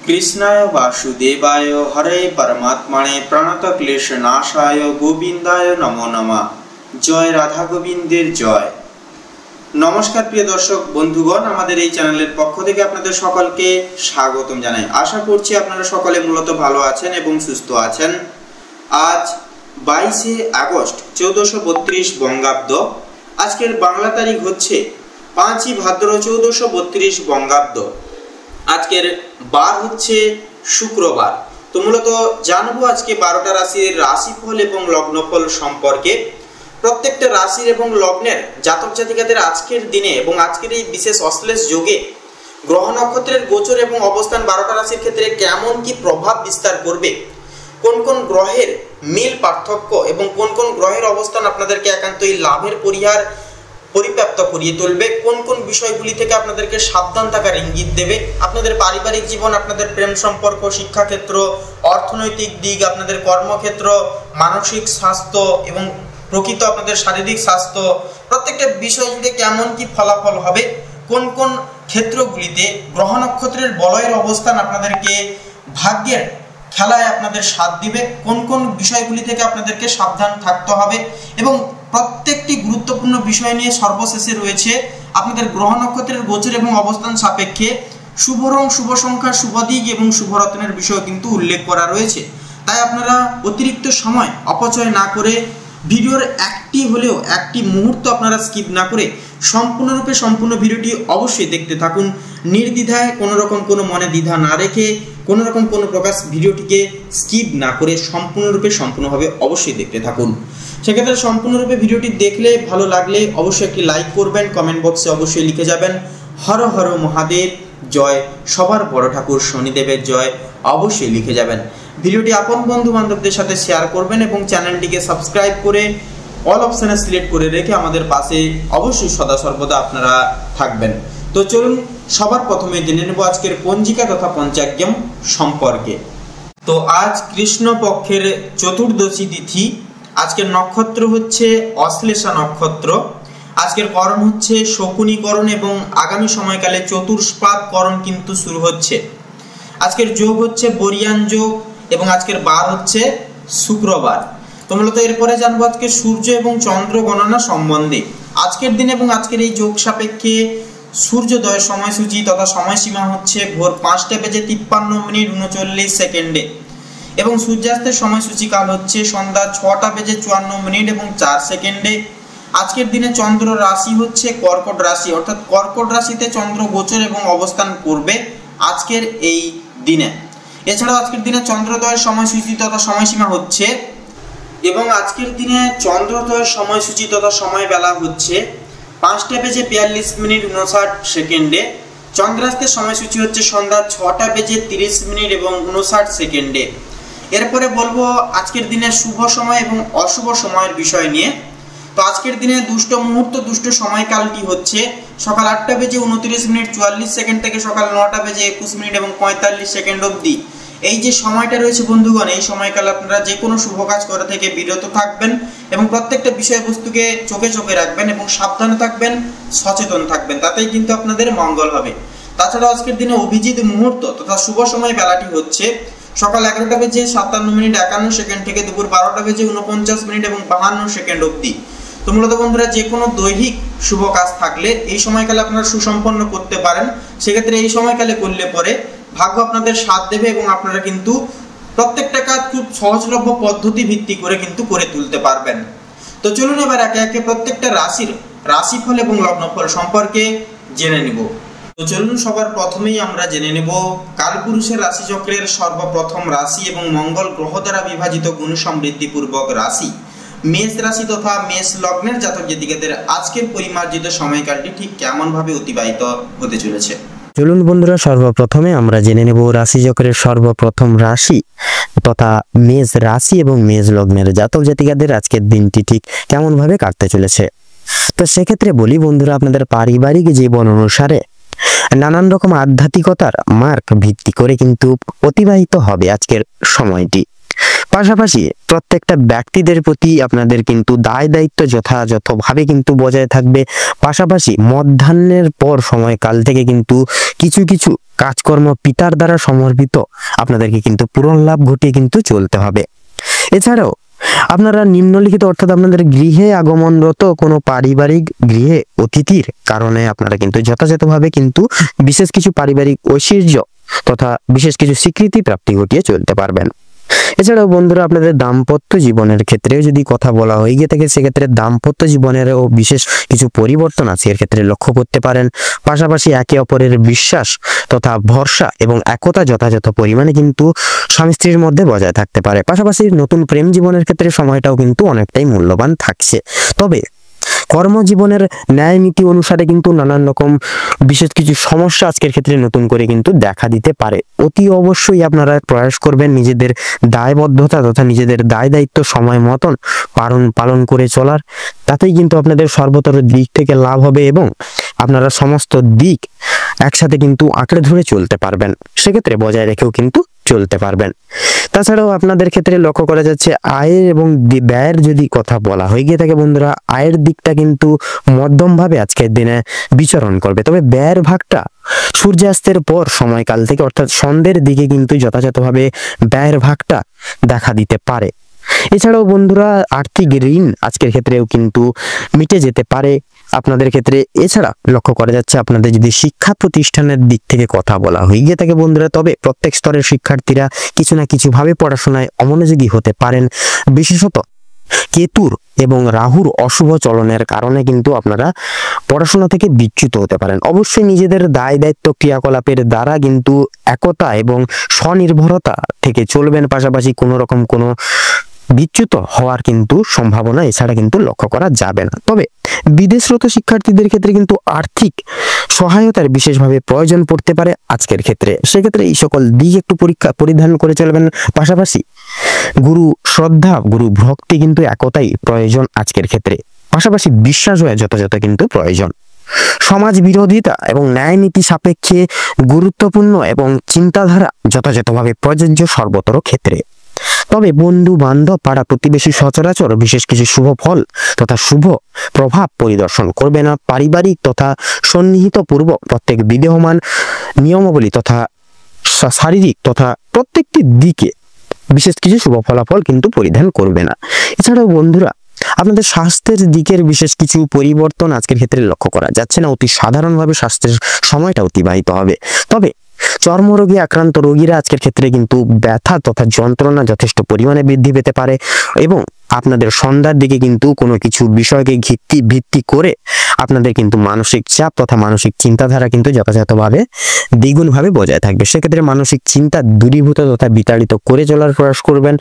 कृष्णाय वासुदेवाय हरे परमात्मने प्रणतक्लेशनाशाय गोविंदाय नमो नमः। जय राधा गोविंदेर जय। नमस्कार प्रिय दर्शक बंधुगण, आमादेर এই চ্যানেলের পক্ষ থেকে আপনাদের সকলকে স্বাগতম জানাই। আশা করছি আপনারা সকলে মূলত ভালো আছেন এবং সুস্থ আছেন। আজ 22 আগস্ট 1432 বঙ্গাব্দ। আজকের বাংলা তারিখ হচ্ছে 5 ভাদ্র 1432 বঙ্গাব্দ। আজকের বার হচ্ছে শুক্রবার। তো মূলত জানবো আজকে 12টা রাশির রাশিফল এবং লগ্নফল সম্পর্কে। প্রত্যেকটা রাশির এবং লগ্নের জাতক জাতিকাদের আজকের দিনে এবং আজকের এই বিশেষ অশ্লেষ যোগে গ্রহ নক্ষত্রের গোচর এবং অবস্থান 12টা রাশির ক্ষেত্রে কেমন কি প্রভাব বিস্তার করবে, কোন কোন গ্রহের মিল পার্থক্য এবং কোন কোন গ্রহের অবস্থান আপনাদেরকে একান্তই লাভের পরিপ্রাপ্ত করিয়ে তুলবে, কোন কোন বিষয়গুলি থেকে আপনাদেরকে সাবধান থাকার ইঙ্গিত দেবে, আপনাদের পারিবারিক জীবন, আপনাদের প্রেম সম্পর্ক, শিক্ষাক্ষেত্র, অর্থনৈতিক দিক, আপনাদের কর্মক্ষেত্র, মানসিক স্বাস্থ্য এবং প্রকৃত আপনাদের শারীরিক স্বাস্থ্য, প্রত্যেকটা বিষয় জুড়ে কেমন কি ফলাফল হবে, কোন কোন ক্ষেত্রগুলিতে গ্রহ নক্ষত্রের বলয়ের অবস্থান আপনাদেরকে ভাগ্যের খেলায় আপনাদের সাথ দিবে, কোন কোন বিষয়গুলি থেকে আপনাদেরকে সাবধান থাকতে হবে এবং প্রত্যেকটি গুরুত্বপূর্ণ বিষয় নিয়ে সর্বশেষে রয়েছে আপনাদের গ্রহ নক্ষত্রের গোচর এবং অবস্থান সাপেক্ষে শুভ রং, শুভ সংখ্যা, শুভ দিক এবং শুভ রত্নের বিষয় কিন্তু উল্লেখ করা রয়েছে। তাই আপনারা অতিরিক্ত সময় অপচয় না করে ভিডিওর একটি মুহূর্ত আপনারা স্কিপ না করে সম্পূর্ণরূপে সম্পূর্ণ ভিডিওটি অবশ্যই দেখতে থাকুন। নির্দ্বিধায় কোনো রকম কোনো মনে দ্বিধা না রেখে কোনো রকম কোনো প্রকাশ ভিডিওটিকে স্কিপ না করে সম্পূর্ণভাবে অবশ্যই দেখতে থাকুন। সেক্ষেত্রে সম্পূর্ণরূপে ভিডিওটি দেখলে ভালো লাগলে অবশ্যই একটি লাইক করবেন, কমেন্ট বক্সে অবশ্যই লিখে যাবেন হর হর মহাদেব জয়, সবার বড় ঠাকুর শনিদেবের জয় অবশ্যই লিখে যাবেন। ভিডিওটি আপন বন্ধু বান্ধবদের সাথে শেয়ার করবেন এবং চ্যানেলটিকে সাবস্ক্রাইব করে অল অপশনে সিলেক্ট করে রেখে আমাদের পাশে অবশ্যই সদা সর্বদা আপনারা থাকবেন। তো চলুন সবার প্রথমে জেনে নেব আজকের পঞ্জিকা তথা পঞ্চাগ্যম সম্পর্কে। তো আজ কৃষ্ণ পক্ষের চতুর্দশী তিথি। আজকের নক্ষত্র হচ্ছে অশ্লেষা নক্ষত্র। আজকের করণ হচ্ছে শকুনিকরণ এবং আগামী সময়কালে চতুষ্পাদ করণ কিন্তু শুরু হচ্ছে। আজকের যোগ হচ্ছে বরিয়ান যোগ এবং আজকের বার হচ্ছে শুক্রবার। তো মূলত এরপরে জানবো আজকে সূর্য এবং চন্দ্র গণনা সম্বন্ধে। আজকের দিন এবং আজকের এই যোগ সাপেক্ষে সূর্যোদয়ের সময়সূচি তথা সময়সীমা হচ্ছে ভোর 5:53:39 এবং সূর্যাস্তের সময়সূচি কাল হচ্ছে সন্ধ্যা 6:54 এবং 4 আজকের দিনে চন্দ্র রাশি হচ্ছে কর্কট রাশি, অর্থাৎ কর্কট রাশিতে চন্দ্র গোচর এবং অবস্থান করবে আজকের এই দিনে। এছাড়াও আজকের দিনে চন্দ্রোদয়ের সময়সূচি তথা সময়সীমা হচ্ছে এবং আজকের দিনে চন্দ্রোদয়ের সময়সূচি তথা সময় বেলা হচ্ছে 5:42:59। চন্দ্রাস্তের সময়সূচি হচ্ছে সন্ধ্যা 6:30 এবং 59। এরপরে বলবো আজকের দিনে শুভ সময় এবং অশুভ সময়ের বিষয় নিয়ে। তো আজকের দিনে দুষ্ট মুহূর্ত, দুষ্ট সময়কালটি হচ্ছে সকাল 8:29:44 থেকে সকাল 9:21 এবং 45 অবধি। এই যে সময়টা রয়েছে বন্ধুগণ, এই সময়কালে আপনারা যে কোনো শুভ কাজ করা থেকে বিরত থাকবেন এবং প্রত্যেকটা বিষয়বস্তুকে চোখে চোখে রাখবেন এবং সাবধানে থাকবেন, সচেতন থাকবেন, তাতেই কিন্তু আপনাদের মঙ্গল হবে। তাছাড়া আজকের দিনে অভিজিৎ মুহূর্ত তথা শুভ সময় বেলাটি হচ্ছে সকাল 11:51 থেকে দুপুর 12:49 এবং 52 অবধি। তো মূলত বন্ধুরা যে কোনো দৈহিক শুভ কাজ থাকলে এই সময়কালে আপনারা সুসম্পন্ন করতে পারেন। সেক্ষেত্রে এই সময়কালে করলে পরে ভাগ্য আপনাদের সাথ দেবে এবং আপনারা কিন্তু প্রত্যেকটা কাজ খুব সহজলভ্য পদ্ধতি ভিত্তি করে কিন্তু করে তুলতে পারবেন। তো চলুন এবার একে একে প্রত্যেকটা রাশির রাশিফল এবং লগ্নফল সম্পর্কে জেনে নিব। তো চলুন সবার প্রথমেই আমরা জেনে নেব কালপুরুষের রাশিচক্রের সর্বপ্রথম রাশি এবং মঙ্গল গ্রহ দ্বারা বিভাজিত গুণ সমৃদ্ধিপূর্বক রাশি মেষ রাশি তথা মেষ লগ্নের জাতক জাতিকাদের আজকের পরিমার্জিত সময়কালটি ঠিক কেমন ভাবে অতিবাহিত হতে চলেছে। চলুন বন্ধুরা সর্বপ্রথমে আমরা জেনে নেব রাশিচক্রের সর্বপ্রথম রাশি তথা মেষ রাশি এবং মেষ লগ্নের জাতক জাতিকাদের আজকের দিনটি ঠিক কেমন ভাবে কাটতে চলেছে। তো সেক্ষেত্রে বলি বন্ধুরা, আপনাদের পারিবারিক জীবন অনুসারে নানান রকম আধ্যাত্মিকতার মার্ক ভিত্তি করে কিন্তু অতিবাহিত হবে আজকের সময়টি। পাশাপাশি প্রত্যেকটা ব্যক্তিদের প্রতি আপনাদের কিন্তু দায় দায়িত্ব যথাযথভাবে কিন্তু বজায় থাকবে। পাশাপাশি মধ্যাহ্নের পর সময়কাল থেকে কিন্তু কিছু কিছু কাজকর্ম পিতার দ্বারা সমর্পিত আপনাদেরকে কিন্তু পূরণ লাভ ঘটিয়ে কিন্তু চলতে হবে। এছাড়াও আপনারা নিম্নলিখিত অর্থাৎ আপনাদের গৃহে আগমনরত কোনো পারিবারিক গৃহে অতিথির কারণে আপনারা কিন্তু যথাযথভাবে কিন্তু বিশেষ কিছু পারিবারিক ঐশ্বর্য তথা বিশেষ কিছু স্বীকৃতি প্রাপ্তি ঘটিয়ে চলতে পারবেন। এছাড়াও বন্ধুরা আপনাদের দাম্পত্য জীবনের ক্ষেত্রেও যদি কথা বলা হয়ে গিয়ে থাকে, সেক্ষেত্রে দাম্পত্য জীবনেরও বিশেষ কিছু পরিবর্তন আছে এর ক্ষেত্রে লক্ষ্য করতে পারেন। পাশাপাশি একে অপরের বিশ্বাস তথা ভরসা এবং একতা যথাযথ পরিমাণে কিন্তু স্বামী স্ত্রীর মধ্যে বজায় থাকতে পারে। পাশাপাশি নতুন প্রেম জীবনের ক্ষেত্রে সময়টাও কিন্তু অনেকটাই মূল্যবান থাকছে। তবে কর্মজীবনের ন্যায় নীতি অনুসারে কিন্তু নানান রকম বিশেষ কিছু সমস্যা আজকের ক্ষেত্রে নতুন করে কিন্তু দেখা দিতে পারে। অতি অবশ্যই আপনারা প্রয়াস করবেন নিজেদের দায়বদ্ধতা তথা নিজেদের দায় দায়িত্ব সময় মতন পালন করে চলার, তাতেই কিন্তু আপনাদের সর্বতর দিক থেকে লাভ হবে এবং আপনারা সমস্ত দিক একসাথে কিন্তু আঁকড়ে ধরে চলতে পারবেন, সেক্ষেত্রে বজায় রেখেও কিন্তু চলতে পারবেন। তাছাড়াও আপনাদের ক্ষেত্রে লক্ষ্য করা যাচ্ছে আয়ের এবং ব্যয়ের যদি কথা বলা হয়ে গিয়ে থাকে বন্ধুরা, আয়ের দিকটা কিন্তু মধ্যমভাবে আজকের দিনে বিচরণ করবে। তবে ব্যয়ের ভাগটা সূর্যাস্তের পর সময়কাল থেকে অর্থাৎ সন্ধ্যের দিকে কিন্তু যথাযথভাবে ব্যয়ের ভাগটা দেখা দিতে পারে। এছাড়াও বন্ধুরা আর্থিক ঋণ আজকের ক্ষেত্রেও কিন্তু মিটে যেতে পারে আপনাদের ক্ষেত্রে। এছাড়া লক্ষ্য করা যাচ্ছে আপনাদের যদি শিক্ষা প্রতিষ্ঠানের দিক থেকে কথা বলা হয়ে গিয়ে থাকে বন্ধুরা, তবে প্রত্যেক স্তরের শিক্ষার্থীরা কিছু না কিছু ভাবে পড়াশোনায় অমনোযোগী হতে পারেন। বিশেষত কেতুর এবং রাহুর অশুভ চলনের কারণে কিন্তু আপনারা পড়াশোনা থেকে বিচ্যুত হতে পারেন। অবশ্যই নিজেদের দায় দায়িত্ব ক্রিয়াকলাপের দ্বারা কিন্তু একতা এবং স্বনির্ভরতা থেকে চলবেন, পাশাপাশি কোনো রকম কোনো বিচ্যুত হওয়ার কিন্তু সম্ভাবনা এছাড়া কিন্তু লক্ষ্য করা যাবে না। তবে বিদেশরত শিক্ষার্থীদের ক্ষেত্রে কিন্তু আর্থিক সহায়তার বিশেষভাবে প্রয়োজন পড়তে পারে আজকের ক্ষেত্রে, সেক্ষেত্রে এই সকল দিক একটু পরিধান করে চলবেন। পাশাপাশি গুরু শ্রদ্ধা গুরু ভক্তি কিন্তু একতাই প্রয়োজন আজকের ক্ষেত্রে, পাশাপাশি বিশ্বাস হয়ে যথাযথ কিন্তু প্রয়োজন। সমাজ বিরোধিতা এবং ন্যায় নীতি সাপেক্ষে গুরুত্বপূর্ণ এবং চিন্তাধারা যথাযথভাবে প্রযোজ্য সর্বতর ক্ষেত্রে। তবে বন্ধু বান্ধব পাড়া প্রতিবেশী সচরাচর বিশেষ কিছু শুভ ফল তথা শুভ প্রভাব পরিদর্শন করবে না। পারিবারিক তথা সন্নিহিত পূর্বক প্রত্যেক বিদেহমান নিয়মাবলী তথা শারীরিক তথা প্রত্যেকটি দিকে বিশেষ কিছু শুভ ফলাফল কিন্তু পরিধান করবে না। এছাড়াও বন্ধুরা আপনাদের স্বাস্থ্যের দিকের বিশেষ কিছু পরিবর্তন আজকের ক্ষেত্রে লক্ষ্য করা যাচ্ছে না, অতি সাধারণভাবে স্বাস্থ্যের সময়টা অতিবাহিত হবে। তবে চর্মরোগে আক্রান্ত রোগীরা আজকের ক্ষেত্রে কিন্তু ব্যথা তথা যন্ত্রণা যথেষ্ট পরিমাণে বৃদ্ধি পেতে পারে এবং আপনাদের সন্ধ্যার দিকে কিন্তু কোনো কিছু বিষয়কে ভিত্তি করে আপনাদের কিন্তু মানসিক চাপ তথা মানসিক চিন্তাধারা কিন্তু যথাযথভাবে দ্বিগুণভাবে বজায় থাকবে। সেক্ষেত্রে মানসিক চিন্তা দূরীভূত তথা বিতাড়িত করে চলার প্রয়াস করবেন।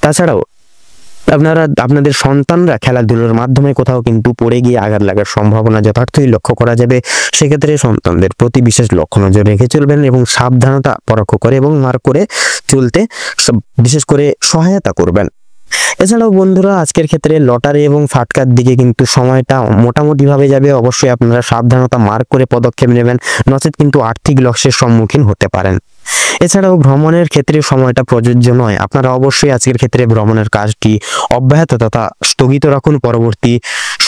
তাছাড়াও আপনারা আপনাদের সন্তানরা খেলাধুলার মাধ্যমে কোথাও কিন্তু পড়ে গিয়ে আঘাত লাগার সম্ভাবনা যথার্থই লক্ষ্য করা যাবে, সেক্ষেত্রে সন্তানদের প্রতি বিশেষ লক্ষ্য নজর রেখে চলবেন এবং সাবধানতা পরোক্ষ করে এবং মার্ক করে চলতে বিশেষ করে সহায়তা করবেন। এছাড়াও বন্ধুরা আজকের ক্ষেত্রে লটারি এবং ফাটকার দিকে কিন্তু সময়টা মোটামুটি ভাবে যাবে। অবশ্যই আপনারা সাবধানতা মার্ক করে পদক্ষেপ নেবেন, নচেত কিন্তু আর্থিক লসের সম্মুখীন হতে পারেন। এছাড়াও ভ্রমণের ক্ষেত্রে সময়টা প্রযোজ্য নয়, আপনারা অবশ্যই আজকের ক্ষেত্রে ভ্রমণের কাজটি অব্যাহত তথা স্থগিত রাখুন। পরবর্তী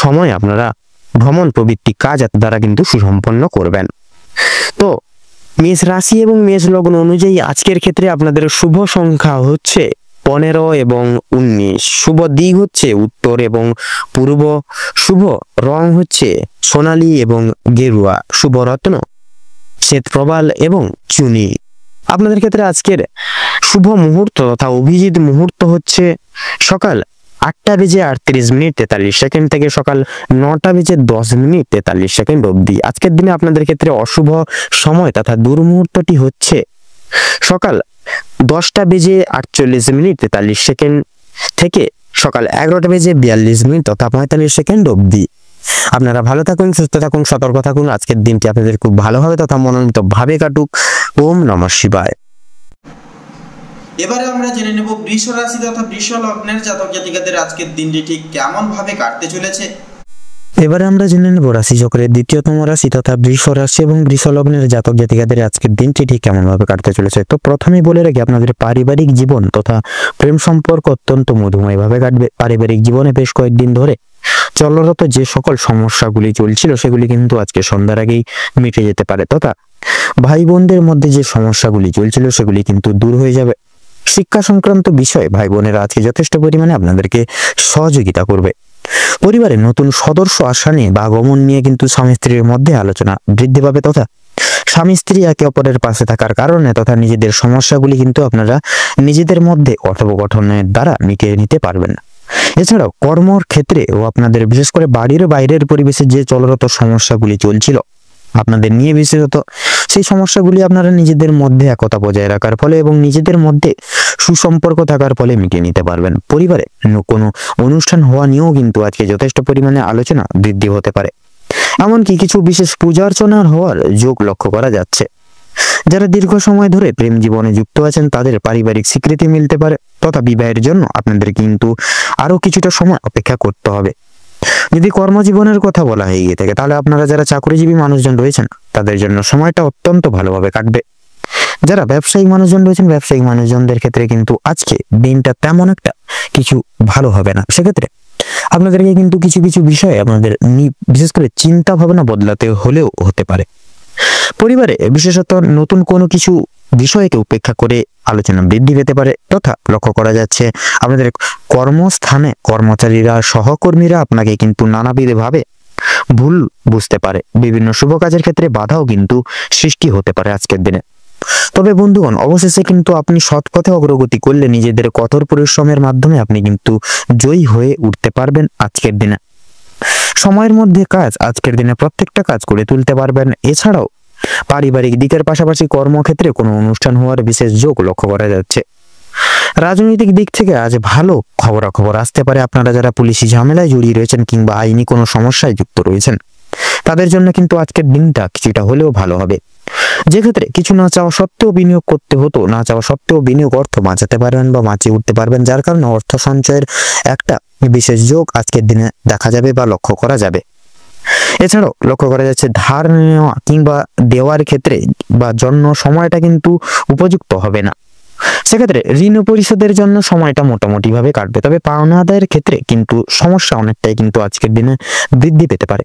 সময় আপনারা ভ্রমণ প্রবৃত্তি কাজ দ্বারা কিন্তু সুসম্পন্ন করবেন। তো মেষ রাশি এবং মেষ লগ্ন অনুযায়ী আজকের ক্ষেত্রে আপনাদের শুভ সংখ্যা হচ্ছে 15 এবং 19, শুভ দিক হচ্ছে উত্তর এবং পূর্ব, শুভ রং হচ্ছে সোনালী এবং গেরুয়া, শুভ রত্ন শ্বেত প্রবাল এবং চুনি। আপনাদের ক্ষেত্রে আজকের শুভ মুহূর্ত তথা অভিজিৎ মুহূর্ত হচ্ছে সকাল 8:38:43 থেকে সকাল 9:10:43 অবধি। আজকের দিনে আপনাদের ক্ষেত্রে অশুভ সময় তথা দুর্মুহূর্তটি হচ্ছে সকাল 10:48:43 থেকে সকাল 11:42 তথা 45 অবধি। আপনারা ভালো থাকুন, সুস্থ থাকুন, সতর্ক থাকুন। আজকের দিনটি আপনাদের খুব ভালোভাবে তথা মনোনীত ভাবে কাটুক। ওম নমঃ শিবায়। এবারে আমরা জেনে নেব বৃষ রাশি তথা বৃষ লগ্নের জাতক জাতিকাদের আজকের দিনটি ঠিক কেমন ভাবে কাটতে চলেছে। এবারে আমরা জেনে নেব রাশি চক্রের দ্বিতীয়তম রাশি তথা বৃষ রাশি এবং বৃষ লগ্নের জাতক জাতিকাদের আজকের দিনটি ঠিক কেমন ভাবে কাটতে চলেছে। তো প্রথমেই বলে রাখি আপনাদের পারিবারিক জীবন তথা প্রেম সম্পর্ক অত্যন্ত মধুময় ভাবে কাটবে। পারিবারিক জীবনে বেশ কয়েকদিন ধরে চলরত যে সকল সমস্যাগুলি চলছিল সেগুলি কিন্তু আজকে সন্ধ্যার আগেই মিটে যেতে পারে তথা ভাই বোনদের মধ্যে যে সমস্যাগুলি চলছিল সেগুলি কিন্তু দূর হয়ে যাবে। শিক্ষা সংক্রান্ত বিষয়ে ভাই বোনেরা আজকে যথেষ্ট পরিমাণে আপনাদেরকে সহযোগিতা করবে। পরিবারে নতুন সদস্য আসা নিয়ে বা আগমন নিয়ে কিন্তু স্বামী স্ত্রীর মধ্যে আলোচনা বৃদ্ধি পাবে, তথা স্বামী স্ত্রী একে অপরের পাশে থাকার কারণে তথা নিজেদের সমস্যাগুলি কিন্তু আপনারা নিজেদের মধ্যে কথোপকথনের দ্বারা মিটিয়ে নিতে পারবেন। এছাড়াও কর্মর ক্ষেত্রে ও আপনাদের বিশেষ করে বাড়ির বাইরের পরিবেশে যে চলরত সমস্যাগুলি চলছিল আপনাদের নিয়ে, বিশেষত সেই সমস্যাগুলি আপনারা নিজেদের মধ্যে একতা বজায় রাখার ফলে এবং নিজেদের মধ্যে সুসম্পর্ক থাকার ফলে মিটিয়ে নিতে পারবেন। পরিবারে কোনো অনুষ্ঠান হওয়া নিয়েও কিন্তু আজকে যথেষ্ট পরিমাণে আলোচনা বৃদ্ধি হতে পারে। এমনকি কিছু বিশেষ পূজা অর্চনার হওয়ার যোগ লক্ষ্য করা যাচ্ছে। যারা দীর্ঘ সময় ধরে প্রেম জীবনে যুক্ত আছেন তাদের পারিবারিক স্বীকৃতি মিলতে পারে, তথা বিবাহের জন্য আপনাদের কিন্তু আরো কিছুটা সময় অপেক্ষা করতে হবে। যদি কর্মজীবনের কথা বলা হয়ে গিয়ে থাকে তাহলে আপনারা যারা চাকরিজীবী মানুষজন রয়েছেন তাদের জন্য সময়টা অত্যন্ত ভালোভাবে কাটবে। যারা ব্যবসায়িক মানুষজন রয়েছেন ব্যবসায়িক মানুষজনদের ক্ষেত্রে কিন্তু আজকে দিনটা তেমন একটা কিছু ভালো হবে না। সেক্ষেত্রে আপনাদেরকে কিন্তু কিছু কিছু বিষয়ে আপনাদের বিশেষ করে চিন্তা ভাবনা বদলাতে হলেও হতে পারে। পরিবারে বিশেষত নতুন কোনো কিছু বিষয়কে উপেক্ষা করে আলোচনা বৃদ্ধি পেতে পারে, তথা লক্ষ্য করা যাচ্ছে আপনাদের কর্মস্থানে কর্মচারীরা সহকর্মীরা আপনাকে কিন্তু নানাবিধভাবে ভুল বুঝতে পারে। বিভিন্ন শুভ কাজের ক্ষেত্রে বাধাও কিন্তু সৃষ্টি হতে পারে আজকের দিনে। তবে বন্ধুগণ, অবশেষে কিন্তু আপনি সৎ পথে অগ্রগতি করলে নিজেদের কঠোর পরিশ্রমের মাধ্যমে আপনি কিন্তু জয়ী হয়ে উঠতে পারবেন আজকের দিনে। সময়ের মধ্যে কাজ আজকের দিনে প্রত্যেকটা কাজ করে তুলতে পারবেন। এছাড়াও পারিবারিক দিকের পাশাপাশি কর্মক্ষেত্রে কোনো অনুষ্ঠান হওয়ার বিশেষ যোগ লক্ষ্য করা যাচ্ছে। রাজনৈতিক দিক থেকে আজ ভালো খবরাখবর আসতে পারে। আপনারা যারা পুলিশি ঝামেলায় জড়িয়ে রয়েছেন কিংবা আইনি কোনো সমস্যায় যুক্ত রয়েছেন তাদের জন্য কিন্তু আজকের দিনটা কিছুটা হলেও ভালো হবে। যে ক্ষেত্রে কিছু না চাওয়া সত্ত্বেও বিনিয়োগ করতে হতো, না চাওয়া সত্ত্বেও বিনিয়োগ অর্থ বাঁচাতে পারবেন বা বাঁচিয়ে উঠতে পারবেন, যার কারণে অর্থ সঞ্চয়ের একটা বিশেষ যোগ আজকের দিনে দেখা যাবে বা লক্ষ্য করা যাবে। এছাড়াও লক্ষ্য করা যাচ্ছে ধার নেওয়া কিংবা দেওয়ার ক্ষেত্রে বা জন্য সময়টা কিন্তু উপযুক্ত হবে না। সেক্ষেত্রে ঋণ পরিশোধের জন্য সময়টা মোটামুটি ভাবে কাটবে, তবে পাওনা আদায়ের ক্ষেত্রে কিন্তু সমস্যা অনেকটাই কিন্তু আজকের দিনে বৃদ্ধি পেতে পারে।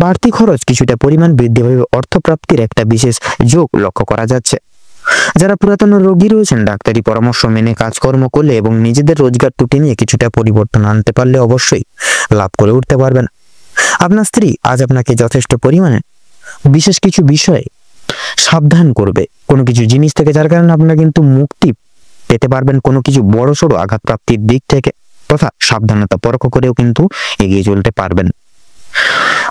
বাড়তি খরচ কিছুটা পরিমাণ বৃদ্ধি হবে, অর্থপ্রাপ্তির একটা বিশেষ যোগ লক্ষ্য করা যাচ্ছে। যারা পুরাতন রোগী রয়েছেন ডাক্তারি পরামর্শ মেনে কাজকর্ম করলে এবং নিজেদের রোজগার টুটি নিয়ে কিছুটা পরিবর্তন আনতে পারলে অবশ্যই লাভ করে উঠতে পারবেন। আপনার স্ত্রী আজ আপনাকে যথেষ্ট পরিমাণে বিশেষ কিছু বিষয়ে সাবধান করবে কোনো কিছু জিনিস থেকে, যার কারণে আপনারা কিন্তু মুক্তি পেতে পারবেন কোনো কিছু বড়সড় আঘাতপ্রাপ্তির দিক থেকে, তথা সাবধানতা পরখ করেও কিন্তু এগিয়ে চলতে পারবেন।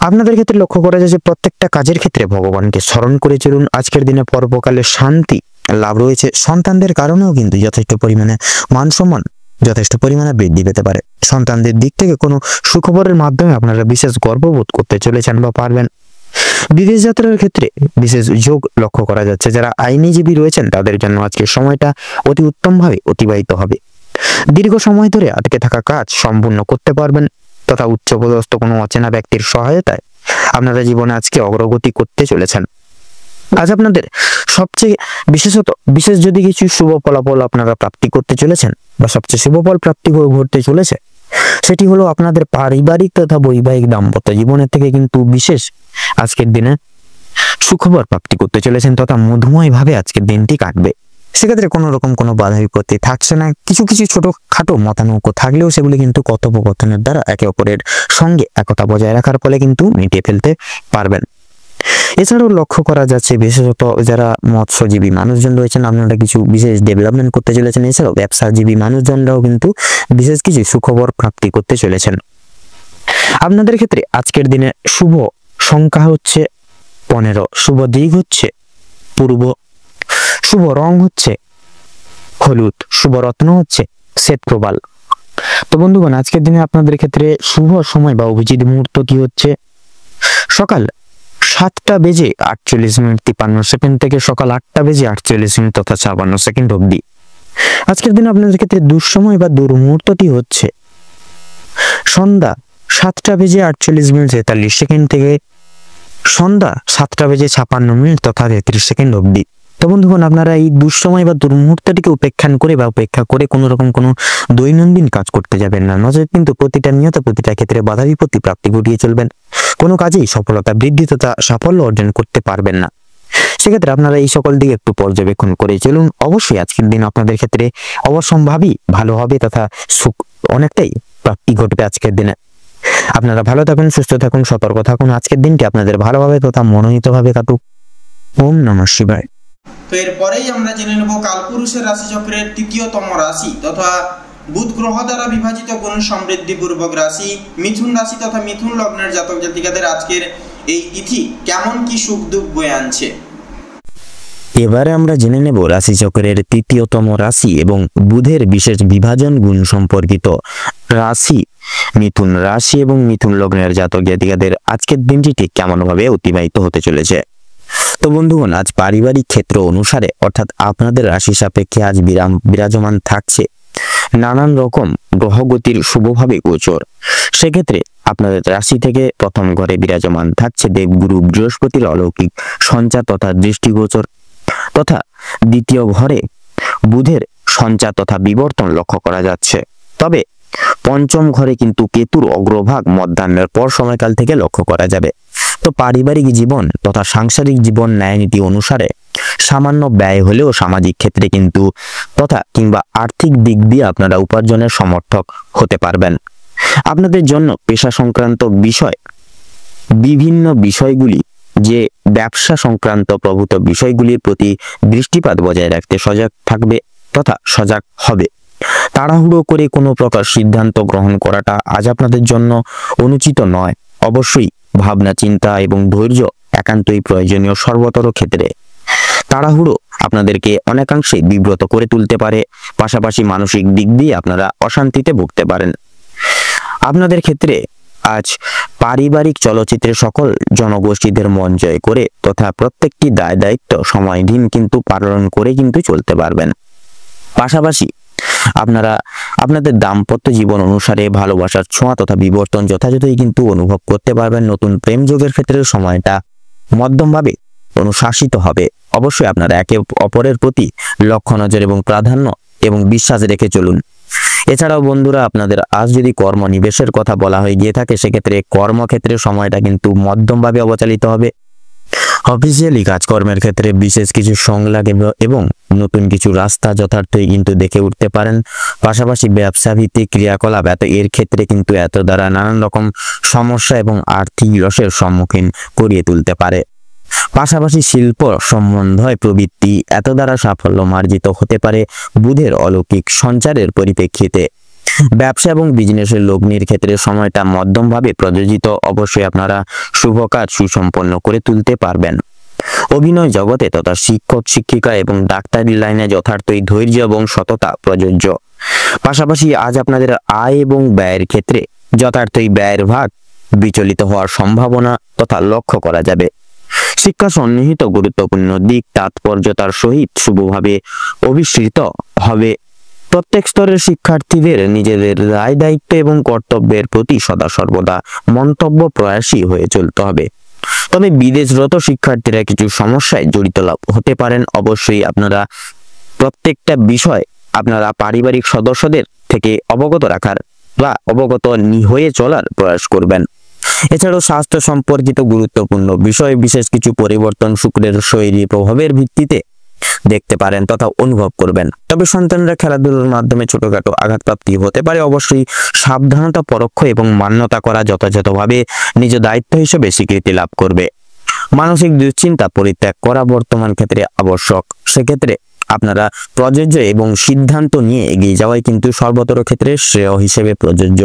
আপনাদের ক্ষেত্রে লক্ষ্য করা যায় যে প্রত্যেকটা কাজের ক্ষেত্রে ভগবানকে স্মরণ করে চলুন। আজকের দিনে পর্বকালে শান্তি লাভ রয়েছে। সন্তানদের কারণেও কিন্তু যথেষ্ট পরিমাণে মান সম্মান যথেষ্ট পরিমাণে বৃদ্ধি পেতে পারে। সন্তানদের দিক থেকে কোনো সুখবরের মাধ্যমে আপনারা বিশেষ গর্ববোধ করতে চলেছেন বা পারবেন। বিদেশ যাত্রার ক্ষেত্রে বিশেষ যোগ লক্ষ্য করা যাচ্ছে। যারা আইনজীবী রয়েছেন তাদের জন্য আজকের সময়টা অতি উত্তমভাবে অতিবাহিত হবে। দীর্ঘ সময় ধরে আটকে থাকা কাজ সম্পূর্ণ করতে পারবেন, তথা উচ্চপদস্থ কোনো অচেনা ব্যক্তির সহায়তায় আপনারা জীবনে আজকে অগ্রগতি করতে চলেছেন। আজ আপনাদের সবচেয়ে বিশেষ যদি কিছু শুভ ফলাফল আপনারা প্রাপ্তি করতে চলেছেন বা সবচেয়ে শুভ ফল প্রাপ্তি ঘটতে চলেছে সেটি হলো আপনাদের পারিবারিক তথা বৈবাহিক দাম্পত্য জীবনের থেকে কিন্তু বিশেষ আজকের দিনে সুখবর প্রাপ্তি করতে চলেছেন, তথা মধুময় ভাবে আজকের দিনটি কাটবে। সেক্ষেত্রে কোনো রকম কোনো বাধা বিপত্তি থাকছে না। কিছু কিছু ছোটখাটো মতানৈক্য থাকলেও সেগুলি কিন্তু কথোপকথনের দ্বারা একে অপরের সঙ্গে একতা বজায় রাখার ফলে কিন্তু মিটিয়ে ফেলতে পারবেন। এছাড়াও লক্ষ্য করা যাচ্ছে বিশেষত যারা মৎস্যজীবী মানুষজন রয়েছেন আপনারা কিছু বিশেষ ডেভেলপমেন্ট করতে চলেছেন। এছাড়াও ব্যবসাজীবী মানুষজনরাও কিন্তু বিশেষ কিছু সুখবর প্রাপ্তি করতে চলেছেন। আপনাদের ক্ষেত্রে আজকের দিনে শুভ সংখ্যা হচ্ছে 15, শুভ দিক হচ্ছে পূর্ব, শুভ রং হচ্ছে হলুদ, শুভ রত্ন হচ্ছে শ্বেতপ্রবাল। তো বন্ধুগণ, আজকের দিনে আপনাদের ক্ষেত্রে শুভ সময় বা অভিজিৎ মুহূর্তটি হচ্ছে সকাল 7:48:53 থেকে সকাল 8:48 তথা 56 অবধি। আজকের দিনে আপনাদের ক্ষেত্রে দুঃসময় বা দুর্মুহূর্তটি হচ্ছে সন্ধ্যা 7:48:43 থেকে সন্ধ্যা 7:56 তথা 33 অবধি। তো বন্ধুগণ, আপনারা এই দুঃসময় বা দুর্মুহূর্তটিকে উপেক্ষা করে কোনো রকম কোনো দৈনন্দিন কাজ করতে যাবেন না, নজর কিন্তু প্রতিটা ক্ষেত্রে বাধা বিপত্তি প্রাপ্তি ঘটিয়ে চলবেন। কোনো কাজেই সফলতা বৃদ্ধি তথা সাফল্য অর্জন করতে পারবেন না। সেক্ষেত্রে আপনারা এই সকল দিকে একটু পর্যবেক্ষণ করে চলুন। অবশ্যই আজকের দিন আপনাদের ক্ষেত্রে অবশ্যম্ভাবী ভালো হবে তথা সুখ অনেকটাই প্রাপ্তি ঘটবে আজকের দিনে। আপনারা ভালো থাকুন, সুস্থ থাকুন, সতর্ক থাকুন। আজকের দিনটি আপনাদের ভালোভাবে তথা মনোনীতভাবে কাটুক। ওম নমঃ শিবায়। তো এরপরেই আমরা জেনে নেব কালপুরুষের রাশিচক্রের তৃতীয়তম রাশি তথা বুধ গ্রহ দ্বারা বিভাজিত গুণ সমৃদ্ধি পূর্বক রাশি মিথুন রাশি তথা মিথুন লগ্নের জাতক জাতিকাদের আজকের এই তিথি কেমন কি সুখ দুঃখ বয়ে আনছে। এবারে আমরা জেনে নেব রাশিচক্রের তৃতীয়তম রাশি এবং বুধের বিশেষ বিভাজন গুণ সম্পর্কিত রাশি মিথুন রাশি এবং মিথুন লগ্নের জাতক জাতিকাদের আজকের দিনটি ঠিক কেমন ভাবে অতিবাহিত হতে চলেছে। তো বন্ধুগণ, আজ পারিবারিক ক্ষেত্র অনুসারে অর্থাৎ আপনাদের রাশি সাপেক্ষে আজ বিরাজমান থাকছে নানান রকম গ্রহগতির শুভভাবে গোচর। সেক্ষেত্রে আপনাদের রাশি থেকে প্রথম ঘরে বিরাজমান থাকছে দেবগুরু বৃহস্পতির অলৌকিক সঞ্চার তথা দৃষ্টিগোচর, তথা দ্বিতীয় ঘরে বুধের সঞ্চার তথা বিবর্তন লক্ষ্য করা যাচ্ছে। তবে পঞ্চম ঘরে কিন্তু কেতুর অগ্রভাগ মধ্যাহ্নের পর সময়কাল থেকে লক্ষ্য করা যাবে। তো পারিবারিক জীবন তথা সাংসারিক জীবন ন্যায়নীতি অনুসারে সামান্য ব্যয় হলেও সামাজিক ক্ষেত্রে কিন্তু তথা কিংবা আর্থিক দিক দিয়ে আপনারা উপার্জনের সমর্থক হতে পারবেন। আপনাদের জন্য পেশা সংক্রান্ত বিষয় বিভিন্ন বিষয়গুলি যে ব্যবসা সংক্রান্ত প্রভূত বিষয়গুলির প্রতি দৃষ্টিপাত বজায় রাখতে সজাগ থাকবে তথা সজাগ হবে। তাড়াহুড়ো করে কোনো প্রকার সিদ্ধান্ত গ্রহণ করাটা আজ আপনাদের জন্য অনুচিত নয়। অবশ্যই ভাবনা চিন্তা এবং ধৈর্য একান্তই প্রয়োজনীয় সর্বতর ক্ষেত্রে। তাড়াহুড়ো আপনাদেরকে অনেকাংশে বিব্রত করে তুলতে পারে, পাশাপাশি মানসিক দিক দিয়ে আপনারা অশান্তিতে ভুগতে পারেন। আপনাদের ক্ষেত্রে আজ পারিবারিক চলচ্চিত্রে সকল জনগোষ্ঠীদের মন জয় করে তথা প্রত্যেকটি দায় দায়িত্ব সময়হীন কিন্তু পালন করে কিন্তু চলতে পারবেন। পাশাপাশি আপনারা আপনাদের দাম্পত্য জীবন অনুসারে ভালোবাসার ছোঁয়া তথা বিবর্তন যথাযথই কিন্তু অনুভব করতে পারবেন। নতুন প্রেম যোগের ক্ষেত্রে সময়টা মধ্যমভাবে অনুশাসিত হবে। অবশ্যই আপনারা একে অপরের প্রতি লক্ষ্য নজর এবং প্রাধান্য এবং বিশ্বাস রেখে চলুন। এছাড়াও বন্ধুরা, আপনাদের আজ যদি কর্মনিবেশের কথা বলা হয়ে গিয়ে থাকে সেক্ষেত্রে কর্মক্ষেত্রে সময়টা কিন্তু মধ্যমভাবে অবচালিত হবে। অফিসিয়ালি কাজকর্মের ক্ষেত্রে বিশেষ কিছু সংলাপ এবং নতুন কিছু রাস্তা যথার্থই কিন্তু দেখে উঠতে পারেন। পাশাপাশি ব্যবসা ভিত্তিক ক্রিয়াকলাপ এর ক্ষেত্রে কিন্তু এত দ্বারা নানান রকম সমস্যা এবং আর্থিক লসের সম্মুখীন করিয়ে তুলতে পারে। পাশাপাশি শিল্প সম্বন্ধয় প্রবৃত্তি এত দ্বারা সাফল্য মার্জিত হতে পারে বুধের অলৌকিক সঞ্চারের পরিপ্রেক্ষিতে। ব্যবসা এবং বিজনেসের লগ্নির ক্ষেত্রে সময়টা মধ্যমভাবে প্রযোজিত। অবশ্যই আপনারা শুভ কাজ সুসম্পন্ন করে তুলতে পারবেন। অভিনয় জগতে তথা শিক্ষক শিক্ষিকা এবং ডাক্তারি লাইনে যথার্থই ধৈর্য এবং সততা প্রযোজ্য। পাশাপাশি আজ আপনাদের আয় এবং ব্যয়ের ক্ষেত্রে যথার্থই ব্যয়ের ভাগ বিচলিত হওয়ার সম্ভাবনা তথা লক্ষ্য করা যাবে। শিক্ষা সন্নিহিত গুরুত্বপূর্ণ দিক তাৎপর্যতার সহিত শুভভাবে অভিসৃত হবে। প্রত্যেক স্তরের শিক্ষার্থীদের নিজেদের দায় দায়িত্ব এবং কর্তব্যের প্রতি সদা সর্বদা মন্তব্য প্রয়াসী হয়ে চলতে হবে। তবে বিদেশরত শিক্ষার্থীরা কিছু সমস্যায় জড়িত হতে পারেন। অবশ্যই আপনারা প্রত্যেকটা বিষয় আপনারা পারিবারিক সদস্যদের থেকে অবগত রাখার বা অবগত হয়ে চলার প্রয়াস করবেন। এছাড়াও স্বাস্থ্য সম্পর্কিত গুরুত্বপূর্ণ বিষয় বিশেষ কিছু পরিবর্তন শুক্রের শৈলী প্রভাবের ভিত্তিতে দেখতে পারেন তথা অনুভব করবেন। তবে সন্তানরা খেলাধুলার মাধ্যমে ছোটখাটো আঘাতপ্রাপ্তি হতে পারে। অবশ্যই সাবধানতা পরোক্ষ এবং মান্যতা করা যথাযথভাবে নিজ দায়িত্ব হিসেবে স্বীকৃতি লাভ করবে। মানসিক দুশ্চিন্তা পরিত্যাগ করা বর্তমান ক্ষেত্রে আবশ্যক। সেক্ষেত্রে আপনারা প্রযোজ্য এবং সিদ্ধান্ত নিয়ে এগিয়ে যাওয়াই কিন্তু সর্বতর ক্ষেত্রে শ্রেয় হিসেবে প্রযোজ্য।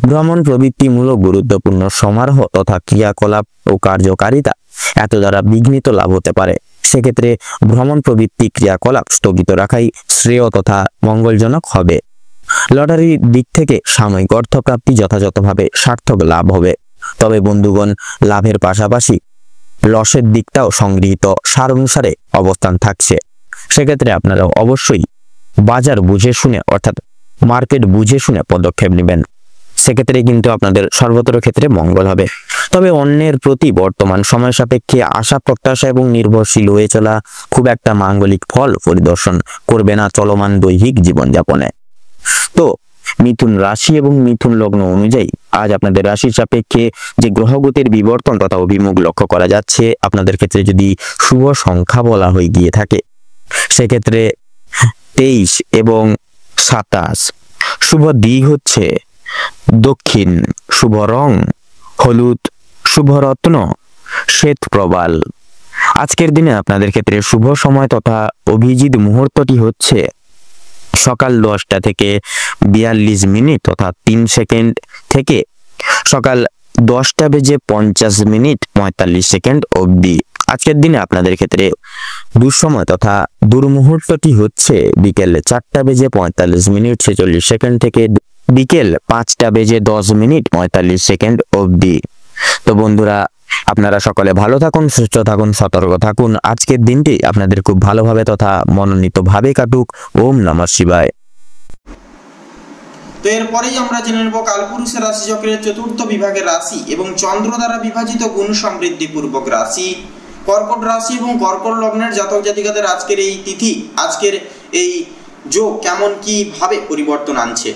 ভ্রমণ প্রবৃত্তিমূলক গুরুত্বপূর্ণ সমারোহ তথা ক্রিয়াকলাপ ও কার্যকারিতা এত দ্বারা বিঘ্নিত লাভ হতে পারে। সেক্ষেত্রে ভ্রমণ প্রবৃত্তি ক্রিয়াকলাপ স্থগিত রাখাই শ্রেয় তথা মঙ্গলজনক হবে। লটারির দিক থেকে সাময়িক অর্থপ্রাপ্তি যথাযথভাবে সার্থক লাভ হবে। তবে বন্ধুগণ, লাভের পাশাপাশি লসের দিকটাও সংগৃহীত সার অনুসারে অবস্থান থাকছে। সেক্ষেত্রে আপনারা অবশ্যই বাজার বুঝে শুনে অর্থাৎ মার্কেট বুঝে শুনে পদক্ষেপ নেবেন। সেক্ষেত্রে কিন্তু আপনাদের সর্বতর ক্ষেত্রে মঙ্গল হবে। তবে অন্যের প্রতি বর্তমান সময় সাপেক্ষে আশা প্রত্যাশা এবং নির্ভরশীল হয়ে চলা খুব একটা মাঙ্গলিক ফল পরিদর্শন করবে না চলমান দৈহিক জীবনযাপনে। তো মিথুন রাশি এবং মিথুন লগ্ন অনুযায়ী আজ আপনাদের রাশির সাপেক্ষে যে গ্রহগতির বিবর্তন তথা অভিমুখ লক্ষ্য করা যাচ্ছে, আপনাদের ক্ষেত্রে যদি শুভ সংখ্যা বলা হয়ে গিয়ে থাকে সেক্ষেত্রে 23 এবং 27। শুভ দিক হচ্ছে দক্ষিণ, শুভ রং হলুদ, শুভ রত্ন শ্বেত প্রবাল। আজকের দিনে আপনাদের ক্ষেত্রে শুভ সময় তথা অভিজিৎ মুহূর্তটি হচ্ছে সকাল 10টা থেকে 42 মিনিট তথা 3 সেকেন্ড থেকে সকাল 10টা বেজে 50 মিনিট 45 সেকেন্ড অবধি। আজকের দিনে আপনাদের ক্ষেত্রে দুঃসময় তথা দুর্মুহূর্তটি হচ্ছে বিকেল 4টা বেজে 45 মিনিট 46 সেকেন্ড থেকে বিকেল 5টা বেজে 10 মিনিট 45 সেকেন্ড অবধি। তো বন্ধুরা, আপনারা সকলে ভালো থাকুন, সুস্থ থাকুন, সতর্ক থাকুন। আজকের দিনটি আপনাদের খুব ভালোভাবে তথা মনোনীতভাবে কাটুক। ওম নমঃ শিবায়। তো এরপরেই আমরা জেনে নেব কালপুরুষের রাশিচক্রের চতুর্থ বিভাগের রাশি এবং চন্দ্র দ্বারা বিভাজিত গুণ সমৃদ্ধি পূর্বক রাশি কর্কট রাশি এবং কর্কট লগ্নের জাতক জাতিকাদের আজকের এই তিথি, আজকের এই যোগ কেমন কি ভাবে পরিবর্তন আনছে।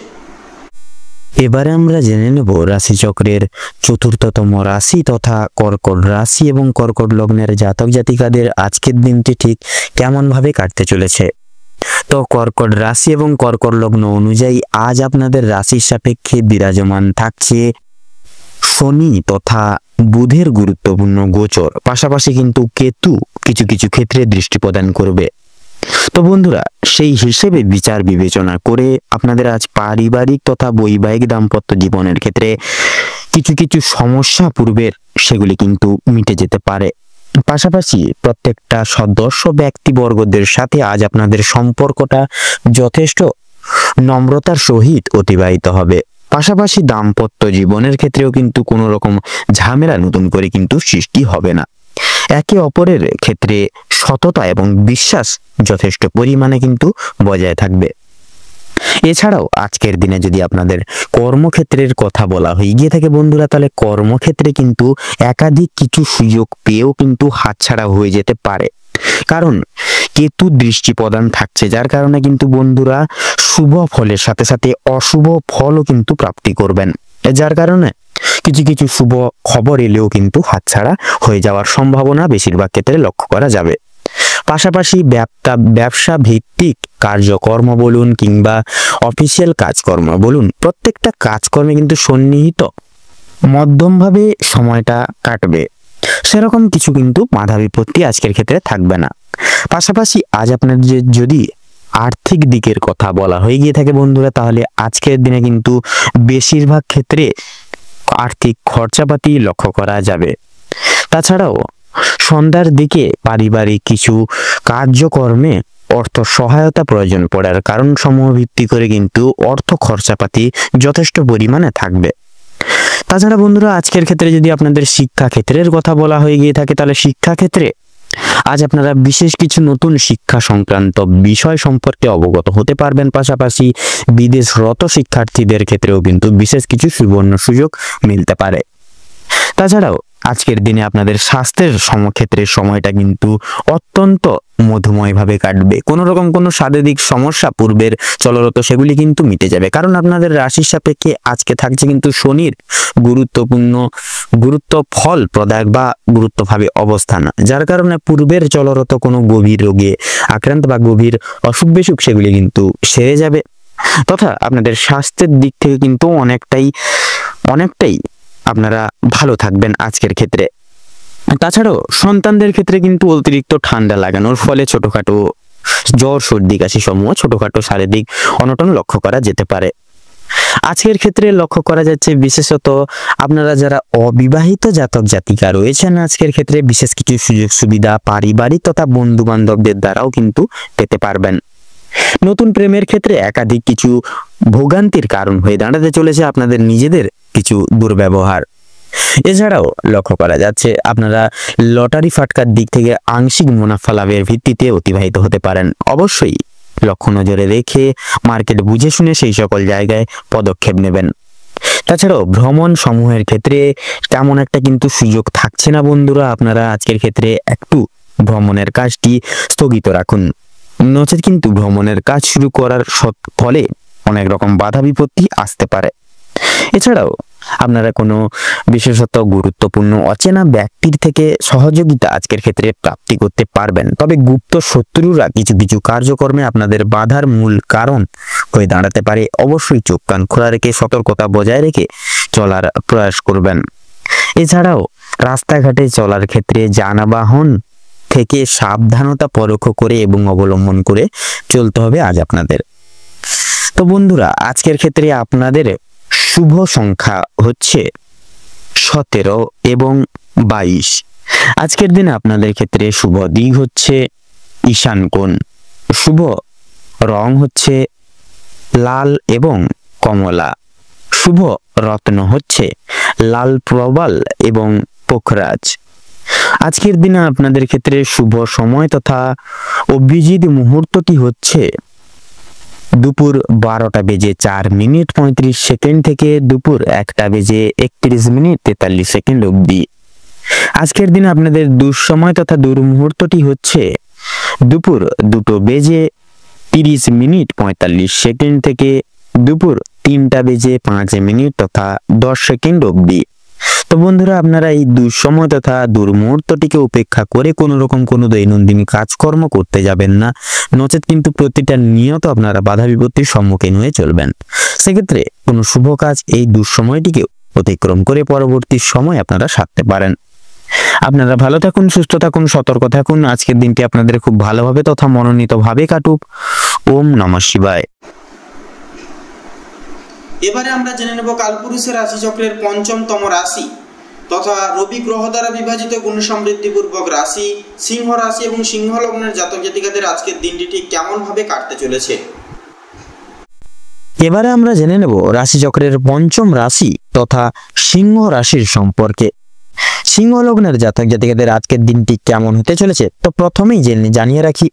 এবারে আমরা জেনে নেব রাশিচক্রের চতুর্থতম রাশি তথা কর্কট রাশি এবং কর্কট লগ্নের জাতক জাতিকাদের আজকের দিনটি ঠিক কেমন ভাবে কাটতে চলেছে। তো কর্কট রাশি এবং কর্কট লগ্ন অনুযায়ী আজ আপনাদের রাশির সাপেক্ষে বিরাজমান থাকছে শনি তথা বুধের গুরুত্বপূর্ণ গোচর, পাশাপাশি কিন্তু কেতু কিছু কিছু ক্ষেত্রে দৃষ্টি প্রদান করবে। তো বন্ধুরা, সেই হিসেবে বিচার বিবেচনা করে আপনাদের আজ পারিবারিক তথা বৈবাহিক দাম্পত্য জীবনের ক্ষেত্রে কিছু কিছু সমস্যা পূর্বের সেগুলি কিন্তু মিটে যেতে পারে। পাশাপাশি প্রত্যেকটা সদস্য ব্যক্তিবর্গদের সাথে আজ আপনাদের সম্পর্কটা যথেষ্ট নম্রতার সহিত অতিবাহিত হবে। পাশাপাশি দাম্পত্য জীবনের ক্ষেত্রেও কিন্তু কোনো রকম ঝামেলা নতুন করে কিন্তু সৃষ্টি হবে না। একে অপরের ক্ষেত্রে সততা এবং বিশ্বাস যথেষ্ট পরিমাণে কিন্তু বজায় থাকবে। এছাড়াও আজকের দিনে যদি আপনাদের কর্মক্ষেত্রের কথা বলা হয়ে গিয়ে থাকে বন্ধুরা, তাহলে কর্মক্ষেত্রে কিন্তু একাধিক কিছু সুযোগ পেয়েও কিন্তু হাতছাড়া হয়ে যেতে পারে, কারণ কেতু দৃষ্টি প্রদান থাকছে, যার কারণে কিন্তু বন্ধুরা শুভ ফলের সাথে সাথে অশুভ ফলও কিন্তু প্রাপ্তি করবেন, যার কারণে কিছু কিছু শুভ খবর এলেও কিন্তু হাতছাড়া হয়ে যাওয়ার সম্ভাবনা বেশিরভাগ ক্ষেত্রে লক্ষ্য করা যাবে। পাশাপাশি ব্যবসা ভিত্তিক কার্যকর্ম বলুন কিংবা অফিসিয়াল কাজকর্ম বলুন, প্রত্যেকটা কাজকর্মে কিন্তু সন্নিহিত মধ্যমভাবে সময়টা কাটবে, সেরকম কিছু কিন্তু বাধা বিপত্তি আজকের ক্ষেত্রে থাকবে না। পাশাপাশি আজ আপনার যদি আর্থিক দিকের কথা বলা হয়ে গিয়ে থাকে বন্ধুরা, তাহলে আজকের দিনে কিন্তু বেশিরভাগ ক্ষেত্রে আর্থিক খরচাপাতি লক্ষ্য করা যাবে। তাছাড়াও সন্ধ্যার দিকে পারিবারিক কিছু কার্যকর্মে অর্থ সহায়তা প্রয়োজন পড়ার কারণ সমূহ ভিত্তি করে কিন্তু অর্থ খরচাপাতি যথেষ্ট পরিমাণে থাকবে। তাছাড়া বন্ধুরা, আজকের ক্ষেত্রে যদি আপনাদের শিক্ষা ক্ষেত্রের কথা বলা হয়ে গিয়ে থাকে, তাহলে শিক্ষা ক্ষেত্রে আজ আপনারা বিশেষ কিছু নতুন শিক্ষা সংক্রান্ত বিষয় সম্পর্কে অবগত হতে পারবেন। পাশাপাশি বিদেশরত শিক্ষার্থীদের ক্ষেত্রেও কিন্তু বিশেষ কিছু সুবর্ণ সুযোগ মিলতে পারে। তাছাড়াও আজকের দিনে আপনাদের স্বাস্থ্যের ক্ষেত্রের সময়টা কিন্তু অত্যন্ত মধুময়ভাবে কাটবে। কোনো রকম কোনো শারীরিক সমস্যা পূর্বের চলরত সেগুলি কিন্তু মিটে যাবে, কারণ আপনাদের রাশির সাপেক্ষে আজকে থাকছে কিন্তু শনির গুরুত্ব ফল প্রদায়ক বা গুরুত্বভাবে অবস্থান, যার কারণে পূর্বের চলরত কোনো গভীর রোগে আক্রান্ত বা গভীর অসুখ বিসুখ সেগুলি কিন্তু সেরে যাবে, তথা আপনাদের স্বাস্থ্যের দিক থেকে কিন্তু অনেকটাই আপনারা ভালো থাকবেন আজকের ক্ষেত্রে। তাছাড়াও সন্তানদের ক্ষেত্রে কিন্তু অতিরিক্ত ঠান্ডা লাগানোর ফলে ছোটখাটো জ্বর সর্দি কাশি সমূহ ছোটখাটো শারীরিক অনটন লক্ষ্য করা যেতে পারে। আজকের ক্ষেত্রে লক্ষ্য করা যাচ্ছে বিশেষত আপনারা যারা অবিবাহিত জাতক জাতিকা রয়েছেন, আজকের ক্ষেত্রে বিশেষ কিছু সুযোগ সুবিধা পারিবারিক তথা বন্ধু বান্ধবদের দ্বারাও কিন্তু পেতে পারবেন। নতুন প্রেমের ক্ষেত্রে একাধিক কিছু ভোগান্তির কারণ হয়ে দাঁড়াতে চলেছে আপনাদের নিজেদের কিছু দুর্ব্যবহার। এছাড়াও লক্ষ্য করা যাচ্ছে আপনারা লটারি ফাটকার দিক থেকে আংশিক মুনাফা লাভের ভিত্তিতে অতিবাহিত হতে পারেন। অবশ্যই লক্ষ্য নজরে রেখে মার্কেট বুঝে শুনে সেই সকল জায়গায় পদক্ষেপ নেবেন। তাছাড়াও ভ্রমণ সমূহের ক্ষেত্রে তেমন একটা কিন্তু সুযোগ থাকছে না বন্ধুরা, আপনারা আজকের ক্ষেত্রে একটু ভ্রমণের কাজটি স্থগিত রাখুন, নচেত কিন্তু ভ্রমণের কাজ শুরু করার ফলে অনেক রকম বাধা বিপত্তি আসতে পারে। এছাড়াও আপনারা কোনো বিশেষত গুরুত্বপূর্ণ অচেনা ব্যক্তির থেকে সহযোগিতা আজকের ক্ষেত্রে প্রাপ্তি করতে পারবেন। তবে গুপ্ত শত্রুরা কিছু কিছু কার্যকর্মে আপনাদের বাধার মূল কারণ হয়ে দাঁড়াতে পারে। অবশ্যই চোখ কান খোলা রেখে সতর্কতা বজায় রেখে চলার প্রয়াস করবেন। এছাড়াও রাস্তাঘাটে চলার ক্ষেত্রে যানবাহন থেকে সাবধানতা পরখ করে এবং অবলম্বন করে চলতে হবে আজ আপনাদের। তো বন্ধুরা, আজকের ক্ষেত্রে আপনাদের শুভ সংখ্যা হচ্ছে 17 এবং 22। আজকের দিনে আপনাদের ক্ষেত্রে শুভ দিক হচ্ছে ঈশান কোণ। শুভ রং হচ্ছে লাল এবং কমলা। শুভ রত্ন হচ্ছে লাল প্রবাল এবং পোখরাজ। আজকের দিনে আপনাদের ক্ষেত্রে শুভ সময় তথা অভিজিৎ মুহূর্তটি হচ্ছে দুপুর 12:04:35 থেকে দুপুর 1:31:43 অবধি। আজকের দিনে আপনাদের দুঃসময় তথা দুর্মুহূর্তটি হচ্ছে দুপুর 2:30:45 থেকে দুপুর 3:05 তথা 10 সেকেন্ড অবধি। তো বন্ধুরা, আপনারা এই দুঃসময় তথা দুর্মুহূর্তটিকে উপেক্ষা করে কোনো রকম কোনো দৈনন্দিন কাজকর্ম করতে যাবেন না, নচেত কিন্তু প্রতিটা নিয়ত আপনারা বাধা বিপত্তির সম্মুখীন হয়ে চলবেন। সেক্ষেত্রে কোনো শুভ কাজ এই দুঃসময়টিকে অতিক্রম করে পরবর্তী সময় আপনারা সারতে পারেন। আপনারা ভালো থাকুন, সুস্থ থাকুন, সতর্ক থাকুন। আজকের দিনটি আপনাদের খুব ভালোভাবে তথা মনোনীতভাবে কাটুক। ওম নমঃ শিবায়। এবারে আমরা জেনে নেব কালপুরুষের রাশিচক্রের পঞ্চমতম রাশি তথা রবি গ্রহ দ্বারা বিভাজিত গুণ সমৃদ্ধিপূর্বক রাশি সিংহ রাশি এবং সিংহ লগ্নের জাতক জাতিকাদের আজকের দিনটি ঠিক কেমন ভাবে কাটতে চলেছে। এবারে আমরা জেনে নেব রাশিচক্রের পঞ্চম রাশি তথা সিংহ রাশির সম্পর্কে। সিংহ লগ্নের জাতক জাতিকাদের আজকের দিনটি কেমন হতে চলেছে। তো প্রথমেই জানিয়ে রাখি,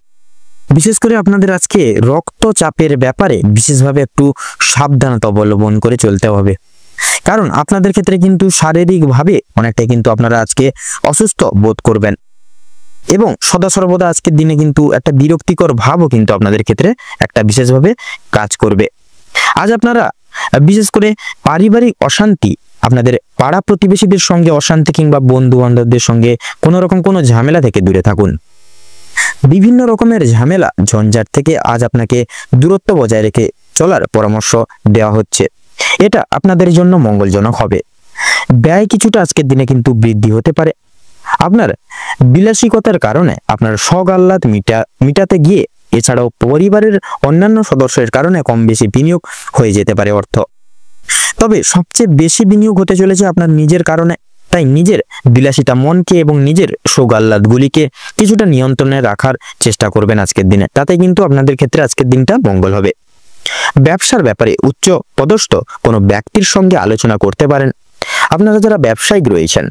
বিশেষ করে আপনাদের আজকে রক্তচাপের ব্যাপারে বিশেষভাবে একটু সাবধানতা অবলম্বন করে চলতে হবে। কারণ আপনাদের ক্ষেত্রে কিন্তু শারীরিকভাবে অনেকটাই কিন্তু আপনারা আজকে অসুস্থ বোধ করবেন এবং সদা সর্বদা আজকের দিনে কিন্তু একটা বিরক্তিকর ভাবও কিন্তু আপনাদের ক্ষেত্রে একটা বিশেষভাবে কাজ করবে। আজ আপনারা বিশেষ করে পারিবারিক অশান্তি, আপনাদের পাড়া প্রতিবেশীদের সঙ্গে অশান্তি কিংবা বন্ধু বান্ধবদের সঙ্গে কোনো রকম কোনো ঝামেলা থেকে দূরে থাকুন। বিভিন্ন রকমের ঝামেলা ঝঞ্ঝাট থেকে আজ আপনাকে দূরত্ব বজায় রেখে চলার পরামর্শ দেওয়া হচ্ছে। এটা আপনাদের জন্য মঙ্গলজনক হবে। ব্যয় কিছুটা আজকের দিনে কিন্তু বৃদ্ধি হতে পারে। আপনার বিলাসিকতার কারণে আপনার শখ আহ্লাদ মিটাতে গিয়ে এছাড়াও পরিবারের অন্যান্য সদস্যের কারণে কম বেশি বিনিয়োগ হয়ে যেতে পারে অর্থ। তবে সবচেয়ে বেশি বিনিয়োগ হতে চলেছে আপনার নিজের কারণে। তাই নিজের বিলাসিতা মনকে এবং নিজের শোক আহ্লাদগুলিকে কিছুটা নিয়ন্ত্রণে রাখার চেষ্টা করবেন আজকের দিনে। তাতে কিন্তু আপনাদের ক্ষেত্রে আজকের দিনটা মঙ্গল হবে। ব্যবসার ব্যাপারে উচ্চ পদস্থ কোনো ব্যক্তির সঙ্গে আলোচনা করতে পারেন। আপনারা যারা ব্যবসায়িক রয়েছেন,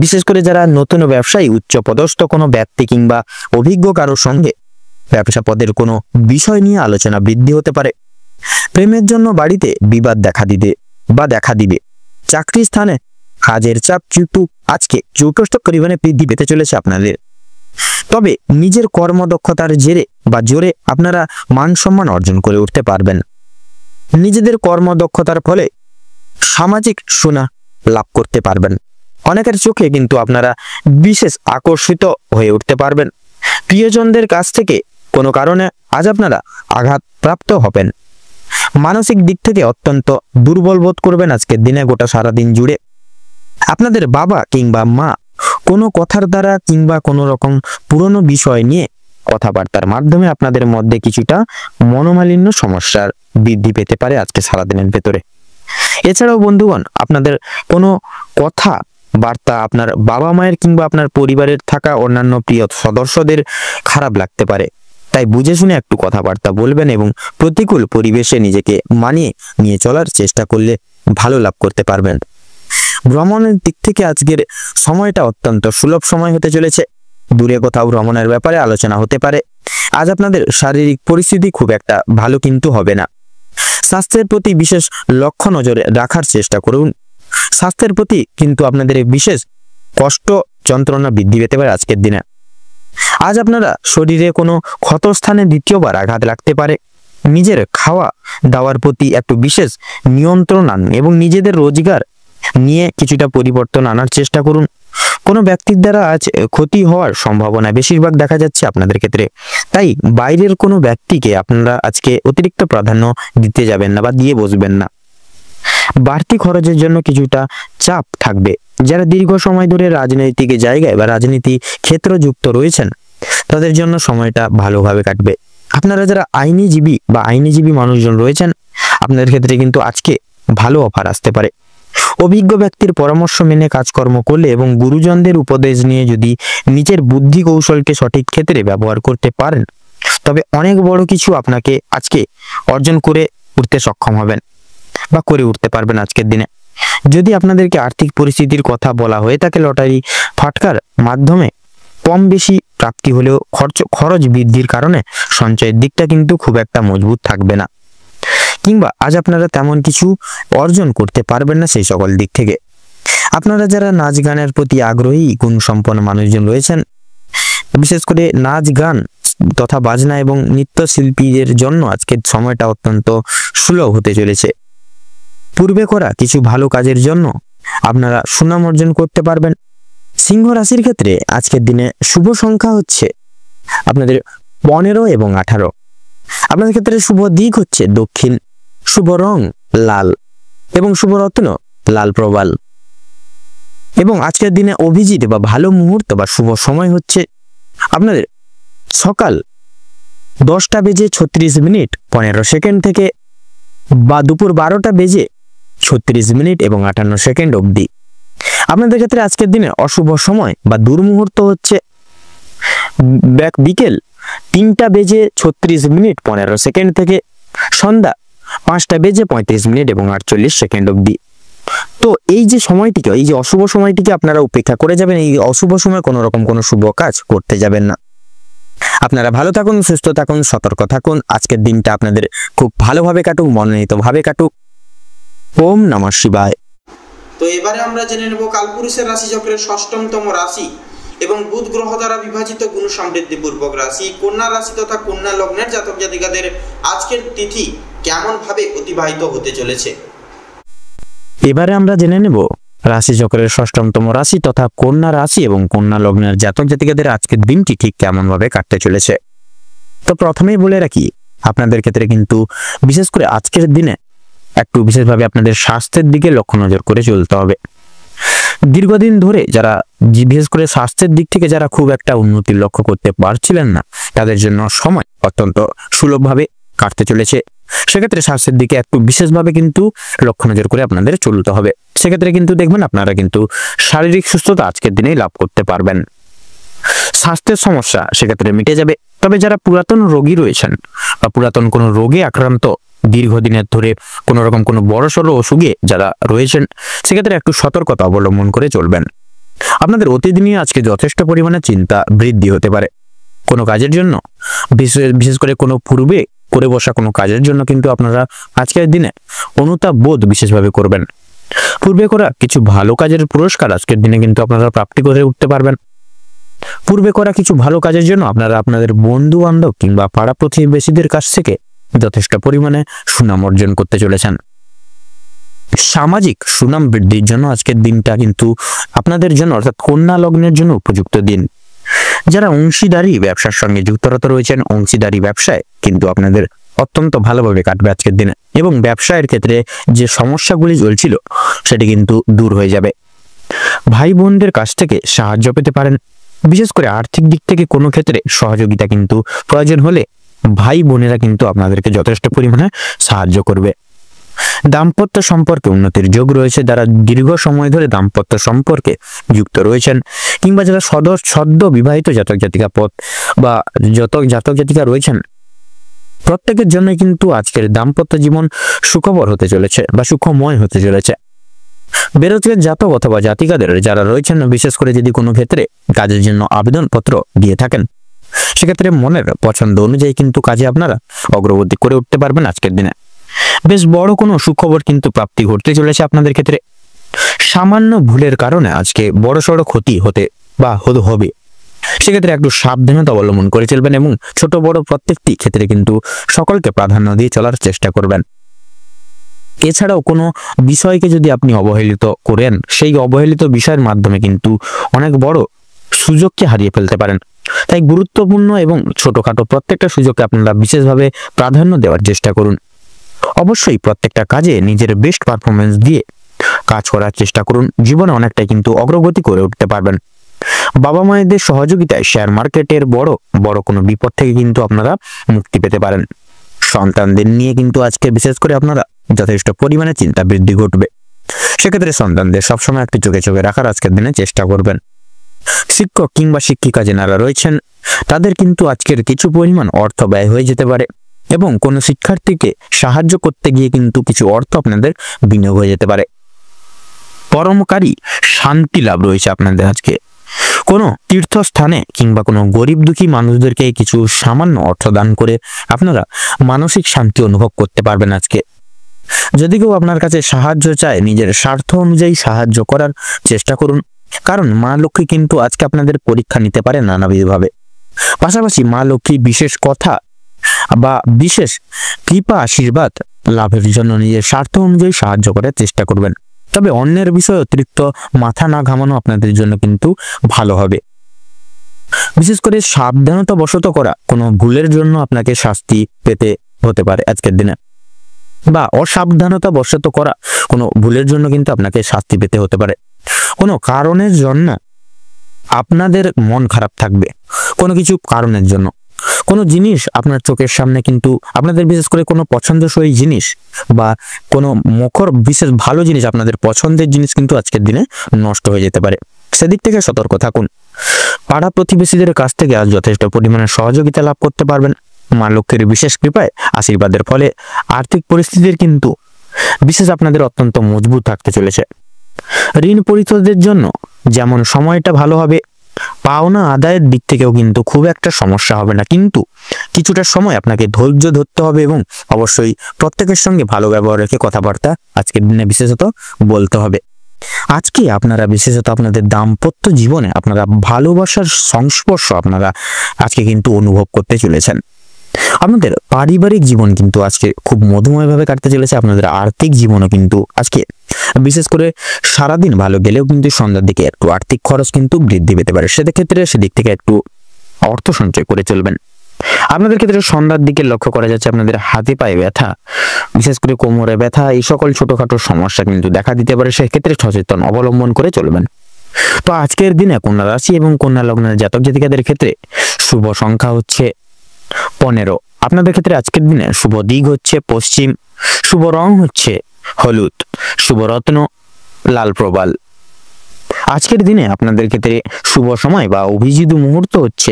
বিশেষ করে যারা নতুন ব্যবসায়ী, উচ্চ পদস্থ কোনো ব্যক্তি কিংবা অভিজ্ঞ কারোর সঙ্গে ব্যবসা পদের কোনো বিষয় নিয়ে আলোচনা বৃদ্ধি হতে পারে। প্রেমের জন্য বাড়িতে বিবাদ দেখা দিবে। চাকরি স্থানে কাজের চাপ কিন্তু আজকে যথেষ্ট পরিমাণে বৃদ্ধি পেতে চলেছে আপনাদের। তবে নিজের কর্মদক্ষতার জোরে আপনারা মান সম্মান অর্জন করে উঠতে পারবেন। নিজেদের কর্মদক্ষতার ফলে সামাজিক সুনাম লাভ করতে পারবেন। অনেকের চোখে কিন্তু আপনারা বিশেষ আকর্ষিত হয়ে উঠতে পারবেন। প্রিয়জনদের কাছ থেকে কোনো কারণে আজ আপনারা আঘাতপ্রাপ্ত হবেন। মানসিক দিক থেকে অত্যন্ত দুর্বল বোধ করবেন আজকের দিনে। গোটা সারাদিন জুড়ে আপনাদের বাবা কিংবা মা কোনো কথার দ্বারা কিংবা কোনো রকম পুরনো বিষয় নিয়ে কথাবার্তার মাধ্যমে আপনাদের মধ্যে কিছুটা মনোমালিন্য সমস্যার বৃদ্ধি পেতে পারে আজকে সারাদিনের ভেতরে। এছাড়াও বন্ধুগণ, আপনাদের কোনো কথা বার্তা আপনার বাবা মায়ের কিংবা আপনার পরিবারের থাকা অন্যান্য প্রিয় সদস্যদের খারাপ লাগতে পারে। তাই বুঝে শুনে একটু কথাবার্তা বলবেন এবং প্রতিকূল পরিবেশে নিজেকে মানিয়ে নিয়ে চলার চেষ্টা করলে ভালো লাভ করতে পারবেন। ভ্রমণের দিক থেকে আজকের সময়টা অত্যন্ত সুলভ সময় হতে চলেছে। দূরে কোথাও ভ্রমণের ব্যাপারে আলোচনা হতে পারে। আজ আপনাদের শারীরিক পরিস্থিতি খুব একটা ভালো কিন্তু হবে না। স্বাস্থ্যের প্রতি বিশেষ লক্ষ্য নজরে রাখার চেষ্টা করুন। স্বাস্থ্যের প্রতি কিন্তু আপনাদের বিশেষ কষ্ট যন্ত্রণা বৃদ্ধি পেতে পারে আজকের দিনে। আজ আপনারা শরীরে কোনো ক্ষতস্থানে দ্বিতীয়বার আঘাত লাগতে পারে। নিজের খাওয়া দাওয়ার প্রতি একটু বিশেষ নিয়ন্ত্রণ আনুন এবং নিজেদের রোজগার নিয়ে কিছুটা পরিবর্তন আনার চেষ্টা করুন। কোনো ব্যক্তির দ্বারা আজ ক্ষতি হওয়ার সম্ভাবনা বেশিরভাগ দেখা যাচ্ছে আপনাদের ক্ষেত্রে, তাই বাইরের কোনো ব্যক্তিকে আপনারা আজকে অতিরিক্ত প্রাধান্য দিতে যাবেন না বা দিয়ে বসবেন না। বাড়তি খরচের জন্য কিছুটা চাপ থাকবে। যারা দীর্ঘ সময় ধরে রাজনৈতিক জায়গায় বা রাজনীতি ক্ষেত্র যুক্ত রয়েছেন তাদের জন্য সময়টা ভালোভাবে কাটবে। আপনারা যারা আইনজীবী মানুষজন রয়েছেন আপনাদের ক্ষেত্রে কিন্তু আজকে ভালো অফার আসতে পারে। অভিজ্ঞ ব্যক্তির পরামর্শ মেনে কাজকর্ম করলে এবং গুরুজনদের উপদেশ নিয়ে যদি নিজের বুদ্ধি কৌশলকে সঠিক ক্ষেত্রে ব্যবহার করতে পারেন তবে অনেক বড় কিছু আপনাকে আজকে অর্জন করে উঠতে সক্ষম হবেন বা করে উঠতে পারবেন আজকের দিনে। যদি আপনাদেরকে আর্থিক পরিস্থিতির কথা বলা হয়ে থাকে, লটারি ফাটকার মাধ্যমে কম বেশি প্রাপ্তি হলেও খরচ বৃদ্ধির কারণে সঞ্চয়ের দিকটা কিন্তু খুব একটা মজবুত থাকবে না, কিংবা আজ আপনারা তেমন কিছু অর্জন করতে পারবেন না সেই সকল দিক থেকে। আপনারা যারা নাচ গানের প্রতি আগ্রহী গুণ সম্পন্ন মানুষজন রয়েছেন, বিশেষ করে নাচ গান তথা বাজনা এবং নৃত্যশিল্পীদের জন্য আজকের সময়টা অত্যন্ত সুলভ হতে চলেছে। পূর্বে করা কিছু ভালো কাজের জন্য আপনারা সুনাম অর্জন করতে পারবেন। সিংহ রাশির ক্ষেত্রে আজকের দিনে শুভ সংখ্যা হচ্ছে আপনাদের 15 এবং 18। আপনাদের ক্ষেত্রে শুভ দিক হচ্ছে দক্ষিণ, শুভ রং লাল এবং শুভ রত্ন লাল প্রবাল। এবং আজকের দিনে অভিজিৎ বা ভালো মুহূর্ত বা শুভ সময় হচ্ছে আপনাদের সকাল 10:36:15 থেকে বা দুপুর 12:36 এবং 58 অবধি। আপনাদের ক্ষেত্রে আজকের দিনে অশুভ সময় বা দুর্মুহূর্ত হচ্ছে বিকেল 3:36:15 থেকে সন্ধ্যা 5:35 এবং 48 অবধি। তো এই যে সময়টিকে, এই যে অশুভ সময়টিকে আপনারা উপেক্ষা করে যাবেন। এই অশুভ সময় কোনো রকম কোনো শুভ কাজ করতে যাবেন না। আপনারা ভালো থাকুন, সুস্থ থাকুন, সতর্ক থাকুন। আজকের দিনটা আপনাদের খুব ভালোভাবে কাটুক, মনোনীতভাবে কাটুক। ওম নমঃ শিবায়। তো এবারে আমরা জেনে নেব কালপুরুষের রাশি চক্রের 6ম রাশি এবং বুধ গ্রহ দ্বারা বিভাজিত গুণ সমৃদ্ধি পূর্বক রাশি কন্যা রাশি তথা কন্যা লগ্নের জাতক জাতিকাদের আজকের তিথি কেমন ভাবে অতিবাহিত হতে চলেছে। এবারে আমরা জেনে নেব রাশি চক্রের 6ম রাশি তথা কন্যা রাশি এবং কন্যা লগ্নের জাতক জাতিকাদের আজকের দিনটি ঠিক কেমন ভাবে কাটতে চলেছে। তো প্রথমেই বলে রাখি, আপনাদের ক্ষেত্রে কিন্তু বিশেষ করে আজকের দিনে একটু বিশেষভাবে আপনাদের স্বাস্থ্যের দিকে লক্ষ্য নজর করে চলতে হবে। দীর্ঘদিন ধরে যারা বিশেষ করে স্বাস্থ্যের দিক থেকে যারা খুব একটা উন্নতির লক্ষ্য করতে পারছিলেন না তাদের জন্য সময় অত্যন্ত সুলভভাবে কাটতে চলেছে। সেক্ষেত্রে স্বাস্থ্যের দিকে একটু বিশেষভাবে কিন্তু লক্ষ্য নজর করে আপনাদের চলতে হবে। সেক্ষেত্রে কিন্তু দেখবেন আপনারা কিন্তু শারীরিক সুস্থতা আজকের দিনেই লাভ করতে পারবেন। স্বাস্থ্যের সমস্যা সেক্ষেত্রে মিটে যাবে। তবে যারা পুরাতন রোগী রয়েছেন বা পুরাতন কোনো রোগে আক্রান্ত দীর্ঘদিনের ধরে কোনো রকম কোনো বড়সড় অসুখে যারা রয়েছেন সেক্ষেত্রে একটু সতর্কতা অবলম্বন করে চলবেন। আপনাদের অতীত নিয়ে আজকে যথেষ্ট পরিমাণে চিন্তা বৃদ্ধি হতে পারে। কোনো কাজের জন্য বিশেষ করে কোনো পূর্বে করে বসা কোনো কাজের জন্য কিন্তু আপনারা আজকের দিনে অনুতাপ বোধ বিশেষভাবে করবেন। পূর্বে করা কিছু ভালো কাজের পুরস্কার আজকের দিনে কিন্তু আপনারা প্রাপ্তি করে উঠতে পারবেন। পূর্বে করা কিছু ভালো কাজের জন্য আপনারা আপনাদের বন্ধু বান্ধব কিংবা পাড়া প্রতিবেশীদের কাছ থেকে যথেষ্ট পরিমাণে সুনাম অর্জন করতে চলেছেন। সামাজিক সুনাম বৃদ্ধির জন্য আজকের দিনটা কিন্তু আপনাদের জন্য অর্থাৎ কন্যা লগ্নের জন্য উপযুক্ত দিন। যারা অংশীদারি ব্যবসার সঙ্গে যুক্তরত রয়েছেন, অংশীদারি ব্যবসায় কিন্তু আপনাদের অত্যন্ত ভালোভাবে কাটবে আজকের দিনে এবং ব্যবসায়ের ক্ষেত্রে যে সমস্যাগুলি চলছিল সেটি কিন্তু দূর হয়ে যাবে। ভাই বোনদের কাছ থেকে সাহায্য পেতে পারেন। বিশেষ করে আর্থিক দিক থেকে কোনো ক্ষেত্রে সহযোগিতা কিন্তু প্রয়োজন হলে ভাই বোনেরা কিন্তু আপনাদেরকে যথেষ্ট পরিমাণে সাহায্য করবে। দাম্পত্য সম্পর্কে উন্নতির যোগ রয়েছে। যারা দীর্ঘ সময় ধরে দাম্পত্য সম্পর্কে যুক্ত রয়েছেন কিংবা যারা সদ্য বিবাহিত জাতক জাতিকা পথ বা জাতক জাতিকা রয়েছেন প্রত্যেকের জন্য কিন্তু আজকের দাম্পত্য জীবন সুখবর হতে চলেছে বা সুখময় হতে চলেছে। বেরোজগার জাতক অথবা জাতিকাদের যারা রয়েছেন, বিশেষ করে যদি কোনো ক্ষেত্রে কাজের জন্য আবেদনপত্র দিয়ে থাকেন সেক্ষেত্রে মনের পছন্দ অনুযায়ী কিন্তু কাজে আপনারা অগ্রগতি করে উঠতে পারবেন আজকের দিনে। বেশ বড় কোনো সুখবর কিন্তু প্রাপ্তি ঘটতে চলেছে আপনাদের ক্ষেত্রে। সামান্য ভুলের কারণে আজকে বড়সড় ক্ষতি হবে। সেক্ষেত্রে একটু সাবধানতা অবলম্বন করে চলবেন এবং ছোট বড় প্রত্যেকটি ক্ষেত্রে কিন্তু সকলকে প্রাধান্য দিয়ে চলার চেষ্টা করবেন। এছাড়াও কোনো বিষয়কে যদি আপনি অবহেলিত করেন, সেই অবহেলিত বিষয়ের মাধ্যমে কিন্তু অনেক বড় সুযোগকে হারিয়ে ফেলতে পারেন। তাই গুরুত্বপূর্ণ এবং ছোটখাটো প্রত্যেকটা সুযোগকে আপনারা বিশেষভাবে প্রাধান্য দেওয়ার চেষ্টা করুন। অবশ্যই প্রত্যেকটা কাজে নিজের বেস্ট পারফরমেন্স দিয়ে কাজ করার চেষ্টা করুন। জীবনে অনেকটাই কিন্তু অগ্রগতি করে উঠতে পারবেন। বাবা মায়েদের সহযোগিতায় শেয়ার মার্কেটের বড় বড় কোনো বিপদ থেকে কিন্তু আপনারা মুক্তি পেতে পারেন। সন্তানদের নিয়ে কিন্তু আজকে বিশেষ করে আপনারা যথেষ্ট পরিমাণে চিন্তা বৃদ্ধি ঘটবে। সেক্ষেত্রে সন্তানদের সবসময় একটু চোখে চোখে রাখার আজকের দিনে চেষ্টা করবেন। শিক্ষক কিংবা শিক্ষিকা যারা রয়েছেন তাদের কিন্তু আজকের কিছু পরিমাণ অর্থ ব্যয় হয়ে যেতে পারে এবং কোনো শিক্ষার্থীকে সাহায্য করতে গিয়ে কিন্তু কিছু অর্থ আপনাদের বিনিয়োগ হয়ে যেতে পারে। পরমকারী শান্তি লাভ রয়েছে আপনাদের আজকে। কোনো তীর্থস্থানে কিংবা কোনো গরিব দুঃখী মানুষদেরকে কিছু সামান্য অর্থ দান করে আপনারা মানসিক শান্তি অনুভব করতে পারবেন আজকে। যদি কেউ আপনার কাছে সাহায্য চায়, নিজের স্বার্থ অনুযায়ী সাহায্য করার চেষ্টা করুন, কারণ মা লক্ষ্মী কিন্তু আজকে আপনাদের পরীক্ষা নিতে পারে নানাবিধভাবে। পাশাপাশি মা লক্ষ্মী বিশেষ কথা বা বিশেষ কৃপা আশীর্বাদ লাভের জন্য নিজের স্বার্থ অনুযায়ী সাহায্য করার চেষ্টা করবেন। তবে অন্যের বিষয়ে অতিরিক্ত মাথা না ঘামানো আপনাদের জন্য কিন্তু ভালো হবে। বিশেষ করে সাবধানতা বশত করা কোনো ভুলের জন্য আপনাকে শাস্তি পেতে হতে পারে আজকের দিনে, বা অসাবধানতা বশত করা কোনো ভুলের জন্য কিন্তু আপনাকে শাস্তি পেতে হতে পারে। কোনো কারণের জন্য আপনাদের মন খারাপ থাকবে, কোনো কিছু কারণের জন্য কোনো জিনিস আপনার চোখের সামনে কিন্তু আপনাদের বিশেষ করে কোনো পছন্দসই জিনিস বা কোনো মুখর বিশেষ ভালো জিনিস, আপনাদের পছন্দের জিনিস কিন্তু আজকের দিনে নষ্ট হয়ে যেতে পারে। সেদিক থেকে সতর্ক থাকুন। পাড়া প্রতিবেশীদের কাছ থেকে আজ যথেষ্ট পরিমাণে সহযোগিতা লাভ করতে পারবেন। মা লক্ষ্মীর বিশেষ কৃপায় আশীর্বাদের ফলে আর্থিক পরিস্থিতির কিন্তু বিশেষ আপনাদের অত্যন্ত মজবুত থাকতে চলেছে। ঋণ পরিশোধের জন্য যেমন সময়টা ভালো হবে, পাওনা আদায়ের দিক থেকেও কিন্তু খুব একটা সমস্যা হবে না, কিন্তু কিছুটা সময় আপনাকে ধৈর্য ধরতে হবে এবং অবশ্যই প্রত্যেকের সঙ্গে ভালো ব্যবহার রেখে কথাবার্তা আজকের দিনে বিশেষত বলতে হবে। আজকে আপনারা বিশেষত আপনাদের দাম্পত্য জীবনে আপনারা ভালোবাসার সংস্পর্শ আপনারা আজকে কিন্তু অনুভব করতে চলেছেন। আপনাদের পারিবারিক জীবন কিন্তু আজকে খুব মধুময়ভাবে কাটতে চলেছে। আপনাদের আর্থিক জীবনও কিন্তু আজকে বিশেষ করে সারাদিন ভালো গেলেও কিন্তু সন্ধ্যার দিকে একটু আর্থিক খরচ কিন্তু বৃদ্ধি পেতে পারে। সেক্ষেত্রে সেদিক থেকে একটু অর্থ সঞ্চয় করে চলবেন। আপনাদের ক্ষেত্রে সন্ধ্যার দিকে লক্ষ্য করা যাচ্ছে আপনাদের হাতে পায়ে ব্যথা, বিশেষ করে কোমরে ব্যথা, এই সকল ছোটখাটো সমস্যা কিন্তু দেখা দিতে পারে। সেক্ষেত্রে সচেতন অবলম্বন করে চলবেন। তো আজকের দিনে কন্যা রাশি এবং কন্যা লগ্নের জাতক জাতিকাদের ক্ষেত্রে শুভ সংখ্যা হচ্ছে 15। আপনাদের ক্ষেত্রে আজকের দিনে শুভ দিক হচ্ছে পশ্চিম, শুভ রং হচ্ছে হলুদ, শুভ রত্ন লাল প্রবাল। আজকের দিনে আপনাদের ক্ষেত্রে শুভ সময় বা অভিজিৎ মুহূর্ত হচ্ছে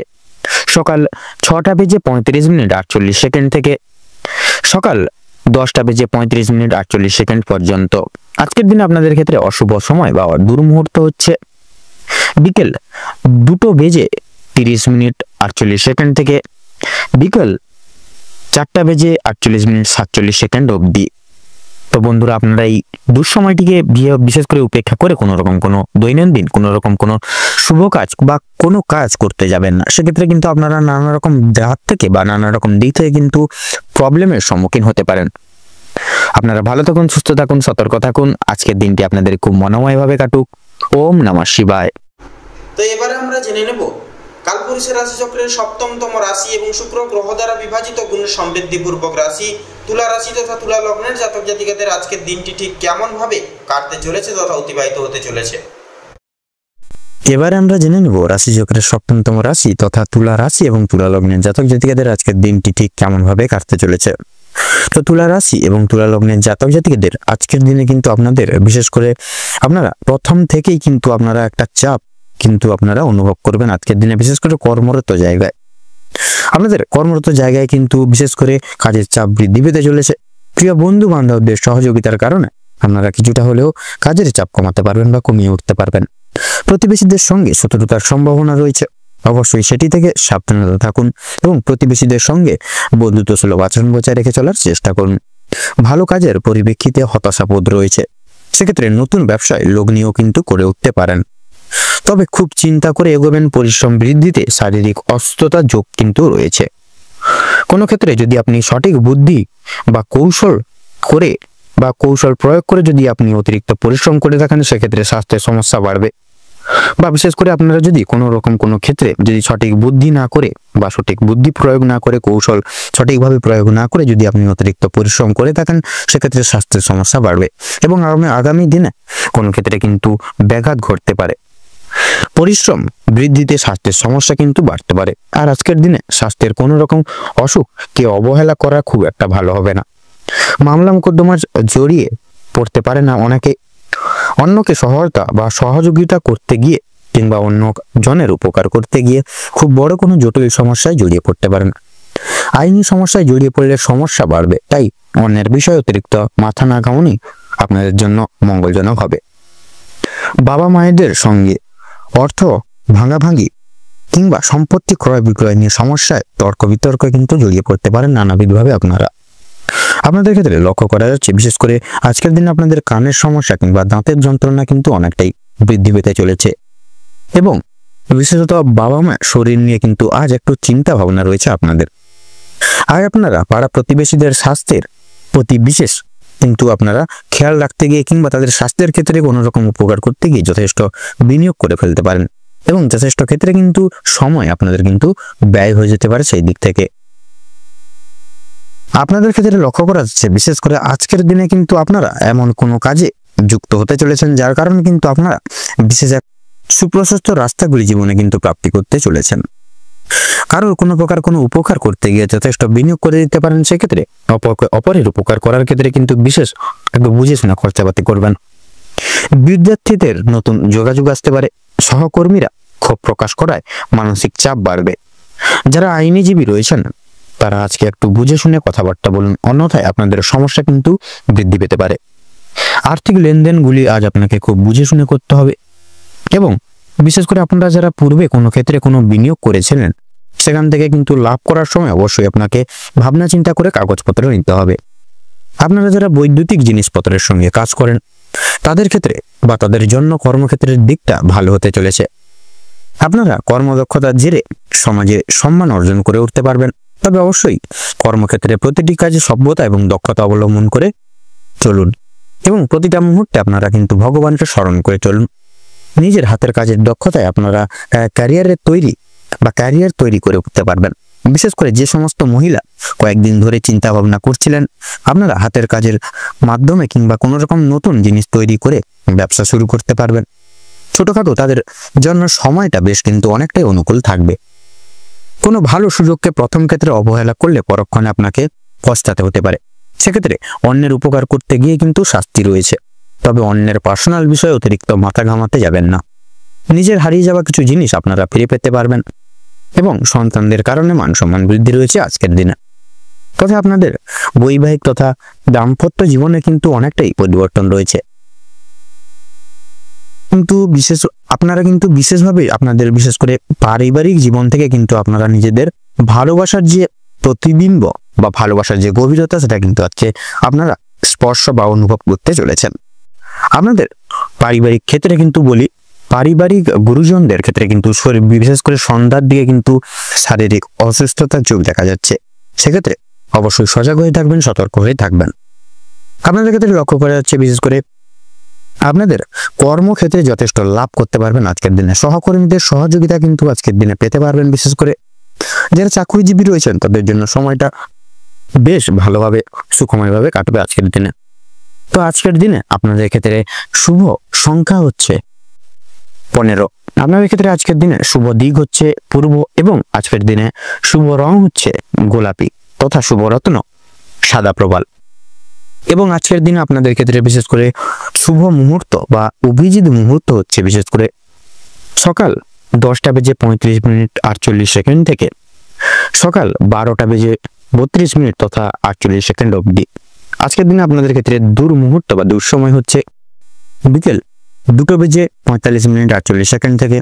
সকাল 6:35 থেকে সকাল 10:35 পর্যন্ত। আজকের দিনে আপনাদের ক্ষেত্রে অশুভ সময় বা দুর্মুহূর্ত হচ্ছে বিকেল 2:30 থেকে বিকেল 4:48 অবধি। তো বন্ধুরা, আপনারা এই দুঃসময়টিকে বিশেষ করে উপেক্ষা করে কোনো রকম কোনো দৈনন্দিন কোনো রকম কোনো শুভ কাজ বা কোনো কাজ করতে যাবেন না। সেক্ষেত্রে কিন্তু আপনারা নানা রকম হাত থেকে বা নানা রকম দিক থেকে কিন্তু প্রবলেমের সম্মুখীন হতে পারেন। আপনারা ভালো থাকুন, সুস্থ থাকুন, সতর্ক থাকুন। আজকের দিনটি আপনাদের খুব মনোময়ভাবে কাটুক। ওম নমঃ শিবায়। তো এবারে আমরা জেনে নেব কালপুরুষের রাশিচক্রের সপ্তমতম রাশি এবং শুক্র গ্রহ দ্বারা বিভাজিত গুণ সমৃদ্ধিপূর্বক রাশি তুলা রাশি তথা তুলা লগ্নের জাতক জাতিকাদের আজকের দিনটি ঠিক কেমন ভাবে কাটতে চলেছে তথা অতিবাহিত হতে চলেছে। এবারে আমরা জেনে নেব রাশিচক্রের সপ্তমতম রাশি তথা তুলা রাশি এবং তুলা লগ্নের জাতক জাতিকাদের আজকের দিনটি ঠিক কেমন ভাবে কাটতে চলেছে। তো তুলা রাশি এবং তুলা লগ্নের জাতক জাতিকাদের আজকের দিনে কিন্তু আপনাদের বিশেষ করে আপনারা প্রথম থেকেই কিন্তু আপনারা একটা চাপ কিন্তু আপনারা অনুভব করবেন আজকের দিনে, বিশেষ করে কর্মরত জায়গায়। আপনাদের কর্মরত জায়গায় কিন্তু বিশেষ করে কাজের চাপ বৃদ্ধি পেতে চলেছে। প্রিয় বন্ধু বান্ধবদের সহযোগিতার কারণে আপনারা কিছুটা হলেও কাজের চাপ কমাতে পারবেন বা কমিয়ে উঠতে পারবেন। প্রতিবেশীদের সঙ্গে শত্রুতার সম্ভাবনা রয়েছে, অবশ্যই সেটি থেকে সাবধানতা থাকুন এবং প্রতিবেশীদের সঙ্গে বন্ধুত্ব সুলভ আচরণ বজায় রেখে চলার চেষ্টা করুন। ভালো কাজের পরিপ্রেক্ষিতে হতাশাবোধ রয়েছে, সেক্ষেত্রে নতুন ব্যবসায় লগ্নিও কিন্তু করে উঠতে পারেন। তবে খুব চিন্তা করে এগোবেন। পরিশ্রম বৃদ্ধিতে শারীরিক অসুস্থতার যোগ কিন্তু রয়েছে। কোনো ক্ষেত্রে যদি আপনি সঠিক বুদ্ধি বা কৌশল প্রয়োগ করে যদি আপনি অতিরিক্ত পরিশ্রম করে থাকেন, সেক্ষেত্রে স্বাস্থ্যের সমস্যা বাড়বে। বা বিশেষ করে আপনারা যদি কোনো ক্ষেত্রে যদি সঠিক বুদ্ধি না করে বা সঠিক বুদ্ধি প্রয়োগ না করে, কৌশল সঠিকভাবে প্রয়োগ না করে যদি আপনি অতিরিক্ত পরিশ্রম করে থাকেন, সেক্ষেত্রে স্বাস্থ্যের সমস্যা বাড়বে এবং আগামী দিনে কোনো ক্ষেত্রে কিন্তু ব্যাঘাত ঘটতে পারে। পরিশ্রম বৃদ্ধিতে স্বাস্থ্যের সমস্যা কিন্তু বাড়তে পারে। আর আজকের দিনে স্বাস্থ্যের কোনো রকম অসুখকে অবহেলা করা খুব একটা ভালো হবে না। মামলা মোকদ্দমা জড়িয়ে পড়তে পারে না অনেকে। অন্যকে সহায়তা বা সহযোগিতা করতে গিয়ে কিংবা অন্য জনের উপকার করতে গিয়ে খুব বড় কোনো জটিল সমস্যায় জড়িয়ে পড়তে পারেন। আইনি সমস্যায় জড়িয়ে পড়লে সমস্যা বাড়বে, তাই অন্যের বিষয়ে অতিরিক্ত মাথা না ঘামানোই আপনাদের জন্য মঙ্গলজনক হবে। বাবা মায়েদের সঙ্গে অর্থ ভাঙাভাঙি কিংবা সম্পত্তি ক্রয় বিক্রয় নিয়ে সমস্যায় তর্ক বিতর্ক কিন্তু জড়িয়ে পড়তে পারেন নানাবিধভাবে আপনারা। আপনাদের ক্ষেত্রে লক্ষ্য করা যাচ্ছে বিশেষ করে আজকের দিনে আপনাদের কানের সমস্যা কিংবা দাঁতের যন্ত্রণা কিন্তু অনেকটাই বৃদ্ধি পেতে চলেছে এবং বিশেষত বাবা মা শরীর নিয়ে কিন্তু আজ একটু চিন্তা ভাবনা রয়েছে আপনাদের। আর আপনারা পাড়া প্রতিবেশীদের স্বাস্থ্যের প্রতি বিশেষ কিন্তু আপনারা খেয়াল রাখতে গিয়ে কিংবা তাদের স্বাস্থ্যের ক্ষেত্রে কোনো রকম উপকার করতে গিয়ে যথেষ্ট বিনিয়োগ করে ফেলতে পারেন এবং যথেষ্ট ক্ষেত্রে কিন্তু সময় আপনাদের কিন্তু ব্যয় হয়ে যেতে পারে সেই দিক থেকে। আপনাদের ক্ষেত্রে লক্ষ্য করা যাচ্ছে বিশেষ করে আজকের দিনে কিন্তু আপনারা এমন কোনো কাজে যুক্ত হতে চলেছেন যার কারণে কিন্তু আপনারা বিশেষ এক সুপ্রশস্ত রাস্তাগুলি জীবনে কিন্তু প্রাপ্তি করতে চলেছেন। কারোর কোনো প্রকার কোনো উপকার করতে গিয়ে যথেষ্ট বিনিয়োগ করে দিতে পারেন, সেক্ষেত্রে অপরের উপকার করার ক্ষেত্রে কিন্তু বিশেষ একটু বুঝে শুনে খরচাপাতি করবেন। বিদ্যার্থীদের নতুন যোগাযোগ আসতে পারে। সহকর্মীরা ক্ষোভ প্রকাশ করায় মানসিক চাপ বাড়বে। যারা আইনজীবী রয়েছেন তারা আজকে একটু বুঝে শুনে কথাবার্তা বলুন, অন্যথায় আপনাদের সমস্যা কিন্তু বৃদ্ধি পেতে পারে। আর্থিক লেনদেনগুলি আজ আপনাকে খুব বুঝে শুনে করতে হবে এবং বিশেষ করে আপনারা যারা পূর্বে কোনো ক্ষেত্রে কোনো বিনিয়োগ করেছিলেন সেখান থেকে কিন্তু লাভ করার সময় অবশ্যই আপনাকে ভাবনা চিন্তা করে কাগজপত্র নিতে হবে। আপনারা যারা বৈদ্যুতিক জিনিসপত্রের সঙ্গে কাজ করেন তাদের ক্ষেত্রে বা তাদের জন্য কর্মক্ষেত্রের দিকটা ভালো হতে চলেছে। আপনারা কর্মদক্ষতার জেরে সমাজে সম্মান অর্জন করে উঠতে পারবেন, তবে অবশ্যই কর্মক্ষেত্রে প্রতিটি কাজে সভ্যতা এবং দক্ষতা অবলম্বন করে চলুন এবং প্রতিটা মুহূর্তে আপনারা কিন্তু ভগবানকে স্মরণ করে চলুন। নিজের হাতের কাজের দক্ষতায় আপনারা ক্যারিয়ার তৈরি করে উঠতে পারবেন। বিশেষ করে যে সমস্ত মহিলা কয়েকদিন ধরে চিন্তা ভাবনা করছিলেন আপনারা হাতের কাজের মাধ্যমে কিংবা কোনো রকম নতুন জিনিস তৈরি করে ব্যবসা শুরু করতে পারবেন। ছোটখাটো তাদের জন্য সময়টা বেশ কিন্তু অনেকটাই অনুকূল থাকবে। কোনো ভালো সুযোগকে প্রথম ক্ষেত্রে অবহেলা করলে পরক্ষণে আপনাকে পস্তাতে হতে পারে। সেক্ষেত্রে অন্যের উপকার করতে গিয়ে কিন্তু শাস্তি রয়েছে, তবে অন্যের পার্সোনাল বিষয়ে অতিরিক্ত মাথা ঘামাতে যাবেন না। নিজের হারিয়ে যাওয়া কিছু জিনিস আপনারা ফিরে পেতে পারবেন এবং সন্তানদের কারণে মান সম্মান বৃদ্ধি রয়েছে আজকের দিনে। তবে আপনাদের বৈবাহিক তথা দাম্পত্য জীবনে কিন্তু অনেকটাই পরিবর্তন রয়েছে, কিন্তু আপনারা কিন্তু বিশেষভাবে আপনাদের বিশেষ করে পারিবারিক জীবন থেকে কিন্তু আপনারা নিজেদের ভালোবাসার যে প্রতিবিম্ব বা ভালোবাসার যে গভীরতা সেটা কিন্তু আজকে আপনারা স্পর্শ বা অনুভব করতে চলেছেন। আপনাদের পারিবারিক ক্ষেত্রে কিন্তু বলি, পারিবারিক গুরুজনদের ক্ষেত্রে কিন্তু বিশেষ করে সন্ধ্যার দিকে কিন্তু শারীরিক অসুস্থতার যোগ দেখা যাচ্ছে। সেক্ষেত্রে অবশ্যই সজাগ হয়ে থাকবেন, সতর্ক হয়ে থাকবেন। আপনাদের ক্ষেত্রে লক্ষ্য করা যাচ্ছে বিশেষ করে আপনাদের কর্মক্ষেত্রে যথেষ্ট লাভ করতে পারবেন আজকের দিনে। সহকর্মীদের সহযোগিতা কিন্তু আজকের দিনে পেতে পারবেন। বিশেষ করে যারা চাকরিজীবী রয়েছেন তাদের জন্য সময়টা বেশ ভালোভাবে সুখময়ভাবে কাটবে আজকের দিনে। তো আজকের দিনে আপনাদের ক্ষেত্রে শুভ সংখ্যা হচ্ছে 15। আপনাদের ক্ষেত্রে আজকের দিনে শুভ দিক হচ্ছে পূর্ব এবং আজকের দিনে শুভ রং হচ্ছে গোলাপি তথা শুভ রত্ন সাদা প্রবাল। এবং আজকের দিনে আপনাদের ক্ষেত্রে বিশেষ করে শুভ মুহূর্ত বা অভিজিৎ মুহূর্ত হচ্ছে বিশেষ করে সকাল 10:35 থেকে সকাল 12:32 তথা 48 অবধি। আজকের দিনে আপনাদের ক্ষেত্রে দুর্মুহূর্ত বা দুঃসময় হচ্ছে বিকেল 2:45 থেকে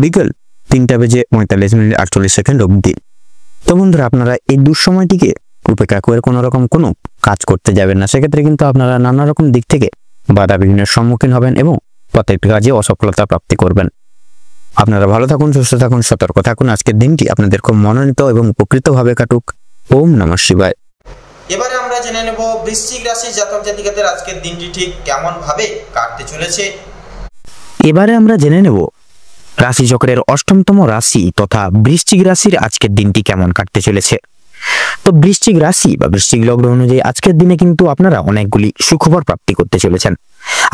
বিকেল 3:45 অবধি। তো বন্ধুরা, আপনারা এই দুঃসময়টিকে উপেক্ষা করে কোনো রকম কোনো কাজ করতে যাবেন না। সেক্ষেত্রে কিন্তু আপনারা নানা রকম দিক থেকে বাধা বিঘ্নের সম্মুখীন হবেন এবং প্রত্যেকটি কাজে অসফলতা প্রাপ্তি করবেন। আপনারা ভালো থাকুন, সুস্থ থাকুন, সতর্ক থাকুন। আজকের দিনটি আপনাদের খুব মনোনীত এবং উপকৃতভাবে কাটুক। ওম নমঃ শিবায়। এবারে আমরা জেনে নেব বৃশ্চিক রাশির জাতক জাতিকাদের আজকের দিনটি ঠিক কেমন ভাবে কাটতে চলেছে। এবারে আমরা জেনে নেব রাশিচক্রের অষ্টমতম রাশি তথা বৃশ্চিক রাশির আজকের দিনটি কেমন কাটতে চলেছে। তো বৃশ্চিক রাশি বা বৃশ্চিক লগ্ন অনুযায়ী আজকের দিনে কিন্তু আপনারা অনেকগুলি সুখবর প্রাপ্তি করতে চলেছেন।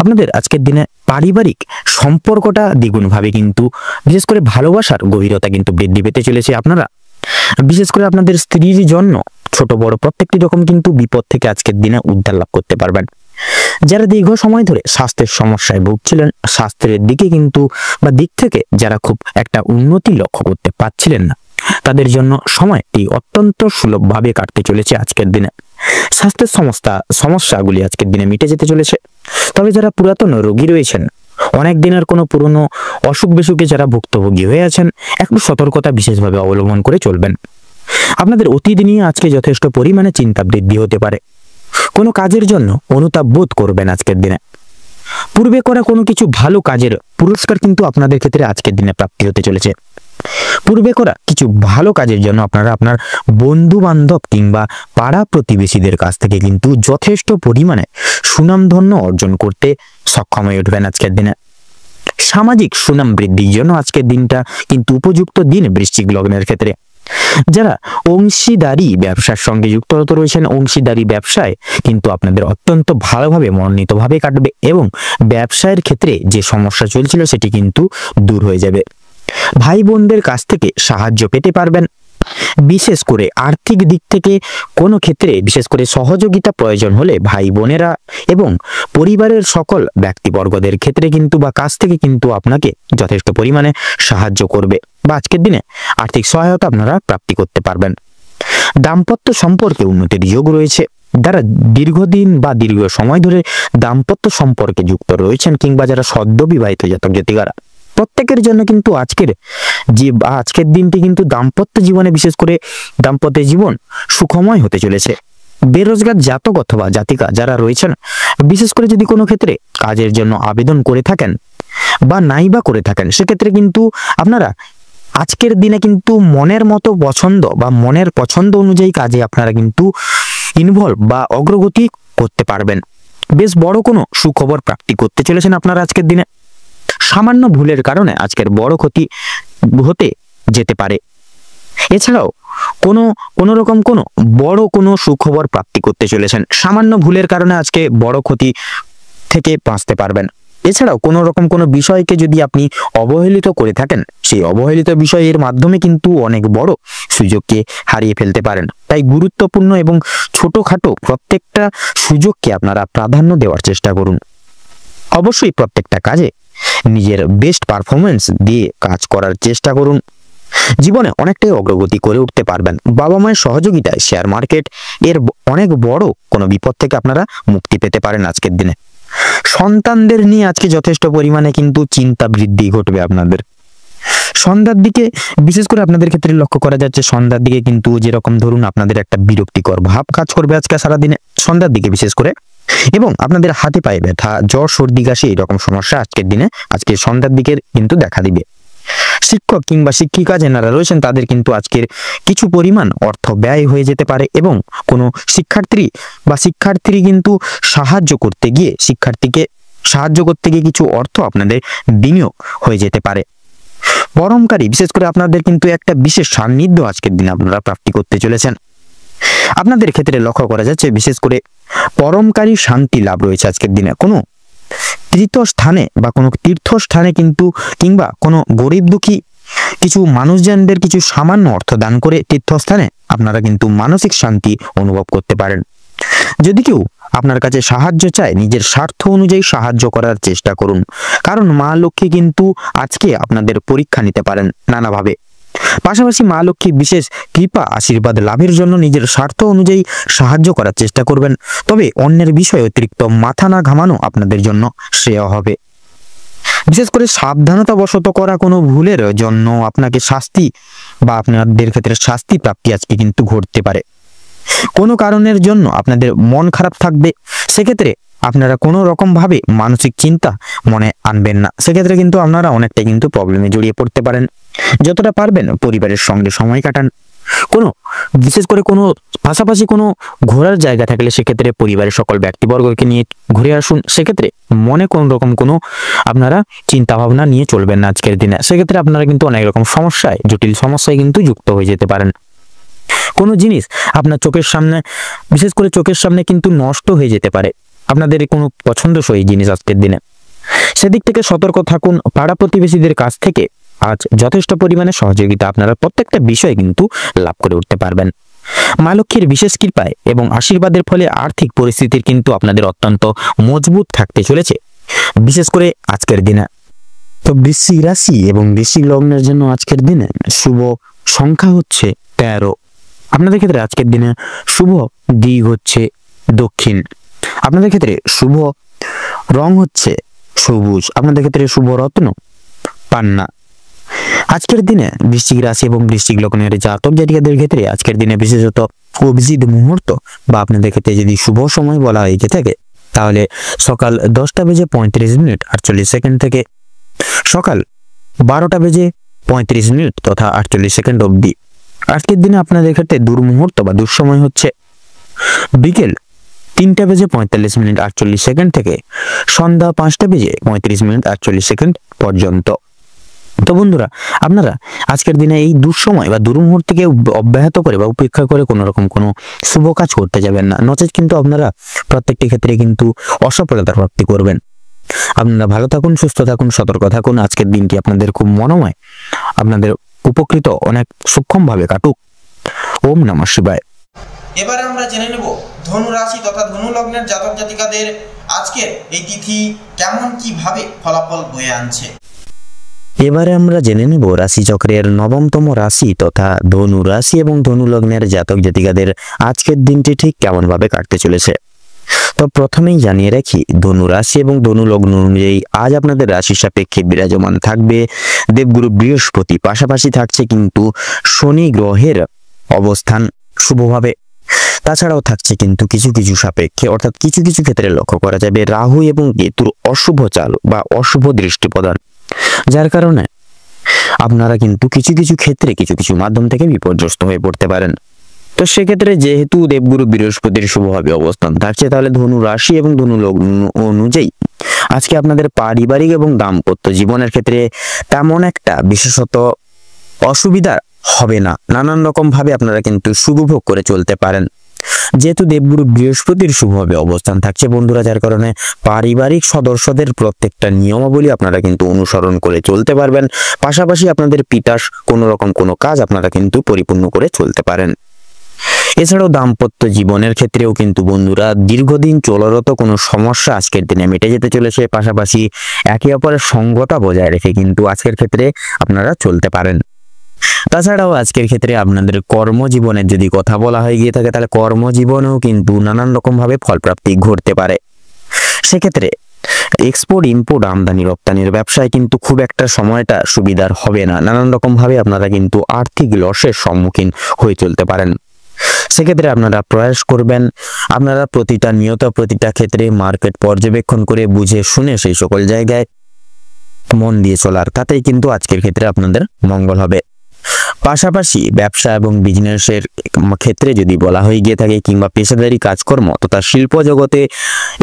আপনাদের আজকের দিনে পারিবারিক সম্পর্কটা দ্বিগুণভাবে কিন্তু বিশেষ করে ভালোবাসার গভীরতা কিন্তু বৃদ্ধি পেতে চলেছে। আপনারা বিশেষ করে আপনাদের স্ত্রীর জন্য ছোট বড় প্রত্যেকটি রকম কিন্তু বিপদ থেকে আজকের দিনে উদ্ধার লাভ করতে পারবেন। যারা দীর্ঘ সময় ধরে স্বাস্থ্যের সমস্যায় ভুগছিলেন, স্বাস্থ্যের দিকে কিন্তু বা দিক থেকে যারা খুব একটা উন্নতি লক্ষ্য করতে পারছিলেন না, তাদের জন্য সময়টি অত্যন্ত সুলভভাবে কাটতে চলেছে আজকের দিনে। স্বাস্থ্যের সমস্যাগুলি আজকের দিনে মিটে যেতে চলেছে। তবে যারা পুরাতন রোগী রয়েছেন, অনেক দিনের কোনো পুরনো অসুখ বিসুখে যারা ভুক্তভোগী হয়ে আছেন, একটু সতর্কতা বিশেষভাবে অবলম্বন করে চলবেন। আপনাদের অতীত নিয়ে আজকে যথেষ্ট পরিমাণে চিন্তা বৃদ্ধি হতে পারে। কোনো কাজের জন্য অনুতাপ বোধ করবেন আজকের দিনে। পূর্বে করা কোনো কিছু ভালো কাজের পুরস্কার কিন্তু আপনাদের ক্ষেত্রে আজকের দিনে প্রাপ্তি হতে চলেছে। পূর্বে করা কিছু ভালো কাজের জন্য আপনারা আপনার বন্ধু বান্ধব কিংবা পাড়া প্রতিবেশীদের কাছ থেকে কিন্তু যথেষ্ট পরিমাণে সুনামধন্য অর্জন করতে সক্ষম হয়ে উঠবেন আজকের দিনে। সামাজিক সুনাম বৃদ্ধির জন্য আজকের দিনটা কিন্তু উপযুক্ত দিন বৃশ্চিক লগ্নের ক্ষেত্রে। যারা অংশীদারি ব্যবসার সঙ্গে যুক্ত রয়েছেন, অংশীদারি ব্যবসায় কিন্তু আপনাদের অত্যন্ত ভালোভাবে মনোনীতভাবে কাটবে এবং ব্যবসায়ের ক্ষেত্রে যে সমস্যা চলছিল সেটি কিন্তু দূর হয়ে যাবে। ভাই বোনদের কাছ থেকে সাহায্য পেতে পারবেন। বিশেষ করে আর্থিক দিক থেকে কোনো ক্ষেত্রে বিশেষ করে সহযোগিতা প্রয়োজন হলে ভাই বোনেরা এবং পরিবারের সকল ব্যক্তিবর্গদের ক্ষেত্রে কিন্তু বা কাছ থেকে কিন্তু আপনাকে যথেষ্ট পরিমাণে সাহায্য করবে বা আজকের দিনে আর্থিক সহায়তা আপনারা প্রাপ্তি করতে পারবেন। দাম্পত্য সম্পর্কে উন্নতির যোগ রয়েছে। যারা দীর্ঘদিন বা দীর্ঘ সময় ধরে দাম্পত্য সম্পর্কে যুক্ত রয়েছেন কিংবা যারা সদ্য বিবাহিত জাতক জাতিকারা, প্রত্যেকের জন্য কিন্তু আজকের দিনটি কিন্তু দাম্পত্য জীবনে বিশেষ করে দাম্পত্য জীবন সুখময় হতে চলেছে। বেরোজগার জাতক অথবা জাতিকা যারা রয়েছেন, বিশেষ করে যদি কোনো ক্ষেত্রে কাজের জন্য আবেদন করে থাকেন বা নাইবা করে থাকেন, সেক্ষেত্রে কিন্তু আপনারা আজকের দিনে কিন্তু মনের মতো পছন্দ বা মনের পছন্দ অনুযায়ী কাজে আপনারা কিন্তু ইনভলভ বা অগ্রগতি করতে পারবেন। বেশ বড় কোনো সুখবর প্রাপ্তি করতে চলেছেন আপনারা আজকের দিনে। সামান্য ভুলের কারণে আজকের বড় ক্ষতি হতে যেতে পারে। এছাড়াও কোনো রকম বড় কোনো সুখবর প্রাপ্তি করতে চলেছেন। সামান্য ভুলের কারণে আজকে বড় ক্ষতি থেকে বাঁচতে পারবেন। এছাড়াও কোনো রকম কোনো বিষয়কে যদি আপনি অবহেলিত করে থাকেন, সেই অবহেলিত বিষয়ের মাধ্যমে কিন্তু অনেক বড় সুযোগকে হারিয়ে ফেলতে পারেন। তাই গুরুত্বপূর্ণ এবং ছোটখাটো প্রত্যেকটা সুযোগকে আপনারা প্রাধান্য দেওয়ার চেষ্টা করুন। অবশ্যই প্রত্যেকটা কাজে নিজের বেস্ট পারফরমেন্স দিয়ে কাজ করার চেষ্টা করুন। জীবনে অনেকটাই অগ্রগতি করে উঠতে পারবেন। বাবা মায়ের সহযোগিতায় শেয়ার মার্কেট এর অনেক বড় কোনো বিপদ থেকে আপনারা মুক্তি পেতে পারেন আজকের দিনে। সন্তানদের নিয়ে আজকে যথেষ্ট পরিমাণে কিন্তু চিন্তা বৃদ্ধি ঘটবে আপনাদের। সন্ধ্যার দিকে বিশেষ করে আপনাদের ক্ষেত্রে লক্ষ্য করা যাচ্ছে, সন্ধ্যার দিকে কিন্তু যেরকম ধরুন আপনাদের একটা বিরক্তিকর ভাব কাজ করবে আজকে সারাদিনে সন্ধ্যার দিকে বিশেষ করে, এবং আপনাদের হাতে পায়ে ব্যথা, জ্বর, সর্দি, কাশি এরকম সমস্যা আজকে সন্ধ্যার দিকে কিন্তু দেখা দিবে। শিক্ষক কিংবা শিক্ষিকা যারা রয়েছেন তাদের কিন্তু আজকের কিছু পরিমাণ অর্থ ব্যয় হয়ে যেতে পারে এবং কোনো শিক্ষার্থী কিন্তু শিক্ষার্থীকে সাহায্য করতে গিয়ে কিছু অর্থ আপনাদের বিনিয়োগ হয়ে যেতে পারে। পরমকারী বিশেষ করে আপনাদের কিন্তু একটা বিশেষ সান্নিধ্য আজকের দিনে আপনারা প্রাপ্তি করতে চলেছেন। আপনাদের ক্ষেত্রে লক্ষ্য করা যাচ্ছে বিশেষ করে পরমকারী শান্তি লাভ রয়েছে আজকের দিনে। কোনো তীর্থস্থানে বা কোনো তীর্থস্থানে কিন্তু কিংবা কোনো গরিব দুঃখী কিছু মানুষজনদের কিছু সামান্য অর্থ দান করে তীর্থস্থানে আপনারা কিন্তু মানসিক শান্তি অনুভব করতে পারেন। যদি কেউ আপনার কাছে সাহায্য চায়, নিজের স্বার্থ অনুযায়ী সাহায্য করার চেষ্টা করুন, কারণ মা লক্ষ্মী কিন্তু আজকে আপনাদের পরীক্ষা নিতে পারেন নানাভাবে। পাশাপাশি মা লক্ষ্মী বিশেষ কৃপা আশীর্বাদ লাভের জন্য নিজের স্বার্থ অনুযায়ী সাহায্য করার চেষ্টা করবেন। তবে অন্যের বিষয়ে অতিরিক্ত মাথা না ঘামানো আপনাদের জন্য শ্রেয় হবে। বিশেষ করে সাবধানতা বশত করা কোনো ভুলের জন্য আপনাকে শাস্তি বা আপনাদের ক্ষেত্রে শাস্তি প্রাপ্তি আজকে কিন্তু ঘটতে পারে। কোনো কারণের জন্য আপনাদের মন খারাপ থাকবে, সেক্ষেত্রে আপনারা কোনো রকম ভাবে মানসিক চিন্তা মনে আনবেন না, সেক্ষেত্রে কিন্তু আপনারা অনেকটাই কিন্তু প্রবলেমে জড়িয়ে পড়তে পারেন। যতটা পারবেন পরিবারের সঙ্গে সময় কাটান। কোনো বিশেষ করে কোনো পাশাপাশি কোনো ঘোরার জায়গা থাকলে সেক্ষেত্রে পরিবারের সকল ব্যক্তিবর্গকে নিয়ে ঘুরে আসুন। সেক্ষেত্রে মনে কোনো রকম কোনো আপনারা চিন্তা ভাবনা নিয়ে চলবেন না আজকের দিনে, সেক্ষেত্রে আপনারা কিন্তু অনেক রকম সমস্যায়, জটিল সমস্যায় কিন্তু যুক্ত হয়ে যেতে পারেন। কোনো জিনিস আপনার চোখের সামনে, বিশেষ করে চোখের সামনে কিন্তু নষ্ট হয়ে যেতে পারে, আপনাদের কোনো পছন্দসই জিনিস আজকের দিনে। সেদিক থেকে সতর্ক থাকুন। পাড়া প্রতিবেশীদের কাছ থেকে আজ যথেষ্ট পরিমাণে সহযোগিতা আপনারা প্রত্যেকটা বিষয়ে কিন্তু লাভ করে উঠতে পারবেন। মা লক্ষ্মীর বিশেষ কৃপায় এবং আশীর্বাদের ফলে আর্থিক পরিস্থিতির কিন্তু আপনাদের অত্যন্ত মজবুত থাকতে চলেছে, বিশেষ করে আজকের দিনে। তো বৃশ্চিক রাশি এবং বৃশ্চিক লগ্নের জন্য আজকের দিনে শুভ সংখ্যা হচ্ছে 13। আপনাদের ক্ষেত্রে আজকের দিনে শুভ দিক হচ্ছে দক্ষিণ। আপনাদের ক্ষেত্রে শুভ রং হচ্ছে সবুজ। আপনাদের ক্ষেত্রে শুভ রত্ন পান্না। আজকের দিনে বৃশ্চিক রাশি এবং বৃশ্চিক লগ্নের জাতক জাতিকাদের ক্ষেত্রে আজকের দিনে বিশেষত অভিজিৎ মুহূর্ত বা আপনাদের ক্ষেত্রে যদি শুভ সময় বলা হয়ে থাকে তাহলে সকাল 10:35 থেকে সকাল 12:35 তথা 48 অবধি। আজকের দিনে আপনাদের ক্ষেত্রে দুর্মুহূর্ত বা দুঃসময় হচ্ছে বিকেল 3:45 থেকে সন্ধ্যা 5:35 পর্যন্ত। তো বন্ধুরা, আপনারা আজকের দিনে এই দুঃসময় বা দুর্মুহূর্তকে অব্যাহত করে বা উপেক্ষা করে কোনো রকম কোনো শুভ কাজ করতে যাবেন না, নচেত কিন্তু আপনারা প্রত্যেকটি ক্ষেত্রে কিন্তু অসফলতার প্রাপ্তি করবেন। আপনারা ভালো থাকুন, সুস্থ থাকুন, সতর্ক থাকুন। আজকের দিনটি আপনাদের খুব মনোময়, আপনাদের উপকৃত অনেক সূক্ষ্মভাবে কাটুক। ওম নমঃ শিবায়। এবারে আমরা জেনে নেব ধনু রাশি তথা ধনু লগ্নের জাতক জাতিকাদের আজকের এই তিথি কেমন কিভাবে ফলাফল বয়ে আনছে। এবারে আমরা জেনে নেব রাশি চক্রের নবমতম রাশি তথা ধনু রাশি এবং ধনু লগ্নের জাতক জাতিকাদের আজকের দিনটি ঠিক কেমন ভাবে কাটতে চলেছে। তো প্রথমেই জানিয়ে রাখি, ধনু রাশি এবং ধনু লগ্ন অনুযায়ী আজ আপনাদের রাশি সাপেক্ষে বিরাজমান থাকবে দেবগুরু বৃহস্পতি, পাশাপাশি থাকছে কিন্তু শনি গ্রহের অবস্থান শুভভাবে। তাছাড়াও থাকছে কিন্তু কিছু কিছু সাপেক্ষে, অর্থাৎ কিছু কিছু ক্ষেত্রে লক্ষ্য করা যাবে রাহু এবং কেতুর অশুভ চাল বা অশুভ দৃষ্টি প্রদান, যার কারণে আপনারা কিন্তু কিছু কিছু ক্ষেত্রে কিছু কিছু মাধ্যম থেকে বিপর্যস্ত হয়ে পড়তে পারেন। তো সেক্ষেত্রে যেহেতু দেবগুরু বৃহস্পতির শুভভাবে অবস্থান থাকছে, তাহলে ধনু রাশি এবং ধনু লগ্ন অনুযায়ী আজকে আপনাদের পারিবারিক এবং দাম্পত্য জীবনের ক্ষেত্রে তেমন একটা বিশেষত অসুবিধা হবে না। নানান রকম ভাবে আপনারা কিন্তু সুখভোগ করে চলতে পারেন, যেহেতু দেবগুরু বৃহস্পতির শুভভাবে অবস্থান থাকছে বন্ধুরা, যার কারণে পারিবারিক সদস্যদের প্রত্যেকটা নিয়মাবলী আপনারা কিন্তু অনুসরণ করে চলতে পারবেন। পাশাপাশি আপনাদের পিতার কোনো রকম কোনো কাজ আপনারা কিন্তু পরিপূর্ণ করে চলতে পারেন। এছাড়াও দাম্পত্য জীবনের ক্ষেত্রেও কিন্তু বন্ধুরা দীর্ঘদিন চলরত কোনো সমস্যা আজকের দিনে মিটে যেতে চলেছে। পাশাপাশি একে অপরের সঙ্গতা বজায় রেখে কিন্তু আজকের ক্ষেত্রে আপনারা চলতে পারেন। তাছাড়াও আজকের ক্ষেত্রে আপনাদের কর্মজীবনের যদি কথা বলা হয়ে গিয়ে থাকে, তাহলে কর্মজীবনেও কিন্তু নানান রকম ভাবে ফলপ্রাপ্তি ঘটতে পারে। সেক্ষেত্রে এক্সপোর্ট ইম্পোর্ট আমদানি রপ্তানির ব্যবসায় কিন্তু খুব একটা সময়টা সুবিধার হবে না। নানান রকম ভাবে আপনারা কিন্তু আর্থিক লসের সম্মুখীন হয়ে চলতে পারেন। সেক্ষেত্রে আপনারা প্রয়াস করবেন আপনারা প্রতিটা ক্ষেত্রে মার্কেট পর্যবেক্ষণ করে বুঝে শুনে সেই সকল জায়গায় মন দিয়ে চলার, তাতেই কিন্তু আজকের ক্ষেত্রে আপনাদের মঙ্গল হবে। পাশাপাশি ব্যবসা এবং বিজনেসের ক্ষেত্রে যদি বলা হয়ে গিয়ে থাকে, কিংবা পেশাদারি কাজকর্ম তথা শিল্প জগতে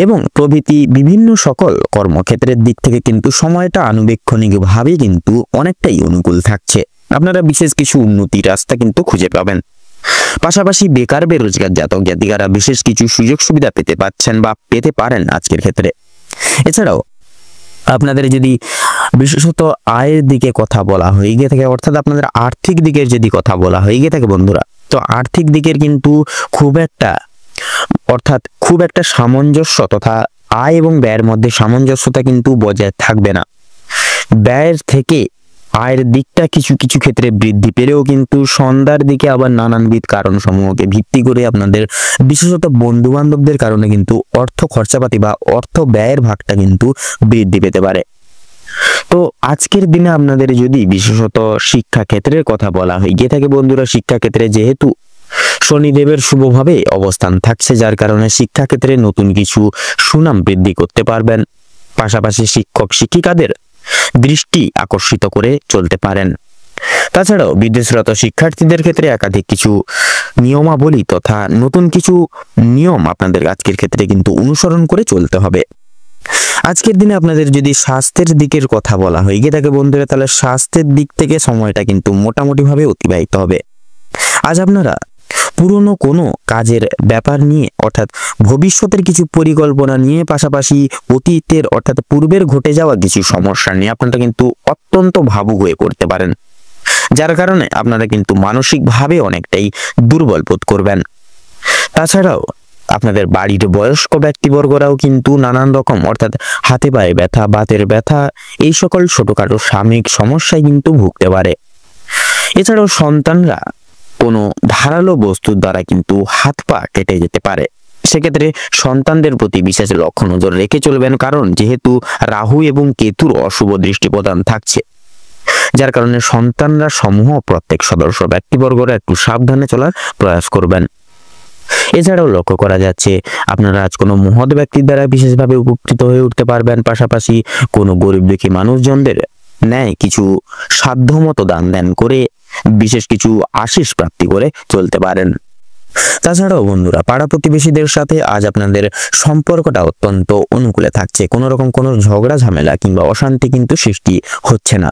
এবং প্রভৃতি বিভিন্ন সকল কর্মক্ষেত্রের দিক থেকে কিন্তু সময়টা আনুবেক্ষণিকভাবে কিন্তু অনেকটাই অনুকূল থাকছে। আপনারা বিশেষ কিছু উন্নতির রাস্তা কিন্তু খুঁজে পাবেন। পাশাপাশি বেকার বেরোজগার জাতক জাতিকারা বিশেষ কিছু সুযোগ সুবিধা পেতে পাচ্ছেন বা পেতে পারেন আজকের ক্ষেত্রে। এছাড়াও আপনাদের যদি বিশেষত আয়ের দিকে কথা বলা হয়ে গিয়ে থাকে, অর্থাৎ আপনাদের আর্থিক দিকের যদি কথা বলা হয়ে গিয়ে থাকে বন্ধুরা, তো আর্থিক দিকের কিন্তু খুব একটা সামঞ্জস্য তথা আয় এবং ব্যয়ের মধ্যে সামঞ্জস্যতা কিন্তু বজায় থাকবে না। ব্যয়ের থেকে আয়ের দিকটা কিছু কিছু ক্ষেত্রে বৃদ্ধি পেলেও কিন্তু সন্ধ্যার দিকে আবার নানানবিধ কারণ সমূহকে ভিত্তি করে আপনাদের বিশেষত বন্ধু বান্ধবদের কারণে কিন্তু অর্থ খরচাপাতি বা অর্থ ব্যয়ের ভাগটা কিন্তু বৃদ্ধি পেতে পারে। তো আজকের দিনে আপনাদের যদি বিশেষত শিক্ষা ক্ষেত্রের কথা বলা হয় গিয়ে থাকে বন্ধুরা, শিক্ষা ক্ষেত্রে যেহেতু শনিদেবের শুভভাবে অবস্থান থাকছে, যার কারণে শিক্ষাক্ষেত্রে নতুন কিছু সুনাম বৃদ্ধি করতে পারবেন। পাশাপাশি শিক্ষক শিক্ষিকাদের দৃষ্টি আকর্ষিত করে চলতে পারেন। তাছাড়াও বিদেশরত শিক্ষার্থীদের ক্ষেত্রে একাধিক কিছু নিয়মাবলী তথা নতুন কিছু নিয়ম আপনাদের আজকের ক্ষেত্রে কিন্তু অনুসরণ করে চলতে হবে। আজকের দিনে আপনাদের যদি স্বাস্থ্যের দিকের কথা বলা হয় গিয়ে থাকে বন্ধুরা, তাহলে স্বাস্থ্যের দিক থেকে সময়টা কিন্তু মোটামুটি ভাবে অতিবাহিত হবে। আজ আপনারা পুরনো কোনো কাজের ব্যাপার নিয়ে অর্থাৎ ভবিষ্যতের কিছু পরিকল্পনা নিয়ে, পাশাপাশি অতীতের অর্থাৎ পূর্বের ঘটে যাওয়া কিছু সমস্যা নিয়ে আপনারা কিন্তু অত্যন্ত ভাবুক হয়ে পড়তে পারেন, যার কারণে আপনারা কিন্তু মানসিকভাবে অনেকটাই দুর্বল বোধ করবেন। তাছাড়াও আপনাদের বাড়ির বয়স্ক ব্যক্তিবর্গরাও কিন্তু নানান রকম অর্থাৎ হাতে পায়ে ব্যথা, বাতের ব্যথা, এই সকল ছোটখাটো সাময়িক সমস্যায় কিন্তু ভুগতে পারে। এছাড়াও সন্তানরা কোনো ধারালো বস্তুর দ্বারা কিন্তু হাত পা কেটে যেতে পারে। সেক্ষেত্রে সন্তানদের প্রতি বিশেষ লক্ষ্য নজর রেখে চলবেন, কারণ যেহেতু রাহু এবং কেতুর অশুভ দৃষ্টি প্রদান থাকছে, যার কারণে সন্তানরা সমূহ প্রত্যেক সদস্য ব্যক্তিবর্গরা একটু সাবধানে চলার প্রয়াস করবেন। এছাড়াও লক্ষ্য করা যাচ্ছে আপনারা আজ কোনো মহৎ ব্যক্তির দ্বারা বিশেষভাবে উপকৃত হয়ে উঠতে পারবেন। পাশাপাশি কোনো গরিব দুঃখী মানুষজনদের ন্যায় কিছু সাধ্যমতো দান দেন করে বিশেষ কিছু আশিস প্রাপ্তি করে চলতে পারেন। তাছাড়াও বন্ধুরা, পাড়া প্রতিবেশীদের সাথে আজ আপনাদের সম্পর্কটা অত্যন্ত অনুকূলে থাকছে। কোনো রকম কোনো ঝগড়া ঝামেলা কিংবা অশান্তি কিন্তু সৃষ্টি হচ্ছে না।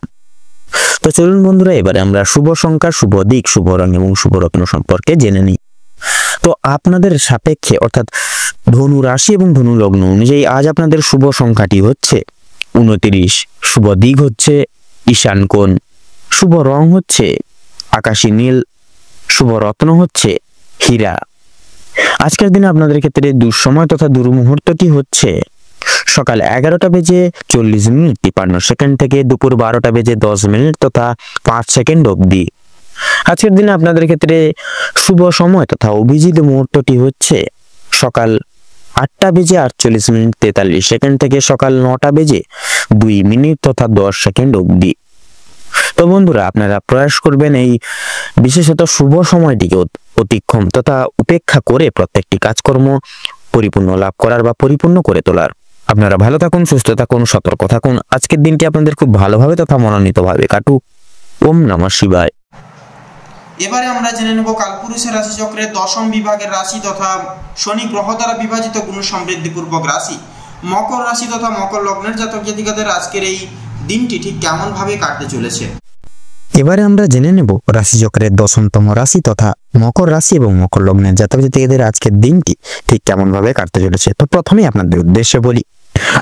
তো চলুন বন্ধুরা, এবারে আমরা শুভ সংখ্যা, শুভ দিক, শুভ রং এবং শুভ রত্ন সম্পর্কে জেনে নিই। তো আপনাদের সাপেক্ষে অর্থাৎ ধনু রাশি এবং ধনু লগ্ন অনুযায়ী আজ আপনাদের শুভ সংখ্যাটি হচ্ছে 29, শুভ দিক হচ্ছে ঈশান কোণ, শুভ রং হচ্ছে আকাশী নীল, শুভ রত্ন হচ্ছে হীরা। আজকের দিনে আপনাদের ক্ষেত্রে দুঃসময় তথা দুর্মুহূর্তটি হচ্ছে সকাল 11:40 থেকে দুপুর 12:10 তথা 5 সেকেন্ড অবধি। আজকের দিনে আপনাদের ক্ষেত্রে শুভ সময় তথা অভিজিৎ মুহূর্তটি হচ্ছে সকাল 8:48 থেকে সকাল 9:02 তথা 10 সেকেন্ড অবধি। তো বন্ধুরা, আপনারা প্রয়াস করবেন এই বিশেষত শুভ সময়টিকে অতিক্রম তথা উপেক্ষা করে প্রত্যেকটি কাজকর্ম পরিপূর্ণ লাভ করার বা পরিপূর্ণ করে তোলার। আপনারা ভালো থাকুন, সুস্থ থাকুন, সতর্ক থাকুন। আজকের দিনটি আপনাদের খুব ভালোভাবে তথা মনোনীতভাবে কাটুক। ওম নমঃ শিবায়। এবারে আমরা জেনে নেব কালপুরুষের রাশিচক্রের দশম বিভাগের রাশি তথা শনি গ্রহ দ্বারা বিভাজিত গুণ সমৃদ্ধিপূর্বক রাশি মকর রাশি তথা মকর লগ্নের জাতক জাতিকাদের আজকের এই দিনটি ঠিক কেমন ভাবে কাটতে চলেছে। এবারে আমরা জেনে নেব রাশিচক্রের দশমতম রাশি তথা মকর রাশি এবং মকর লগ্নের জাতক জাতিকাদের আজকের দিনটি ঠিক কেমন ভাবে কাটতে চলেছে। তো প্রথমেই আপনাদের উদ্দেশ্যে বলি,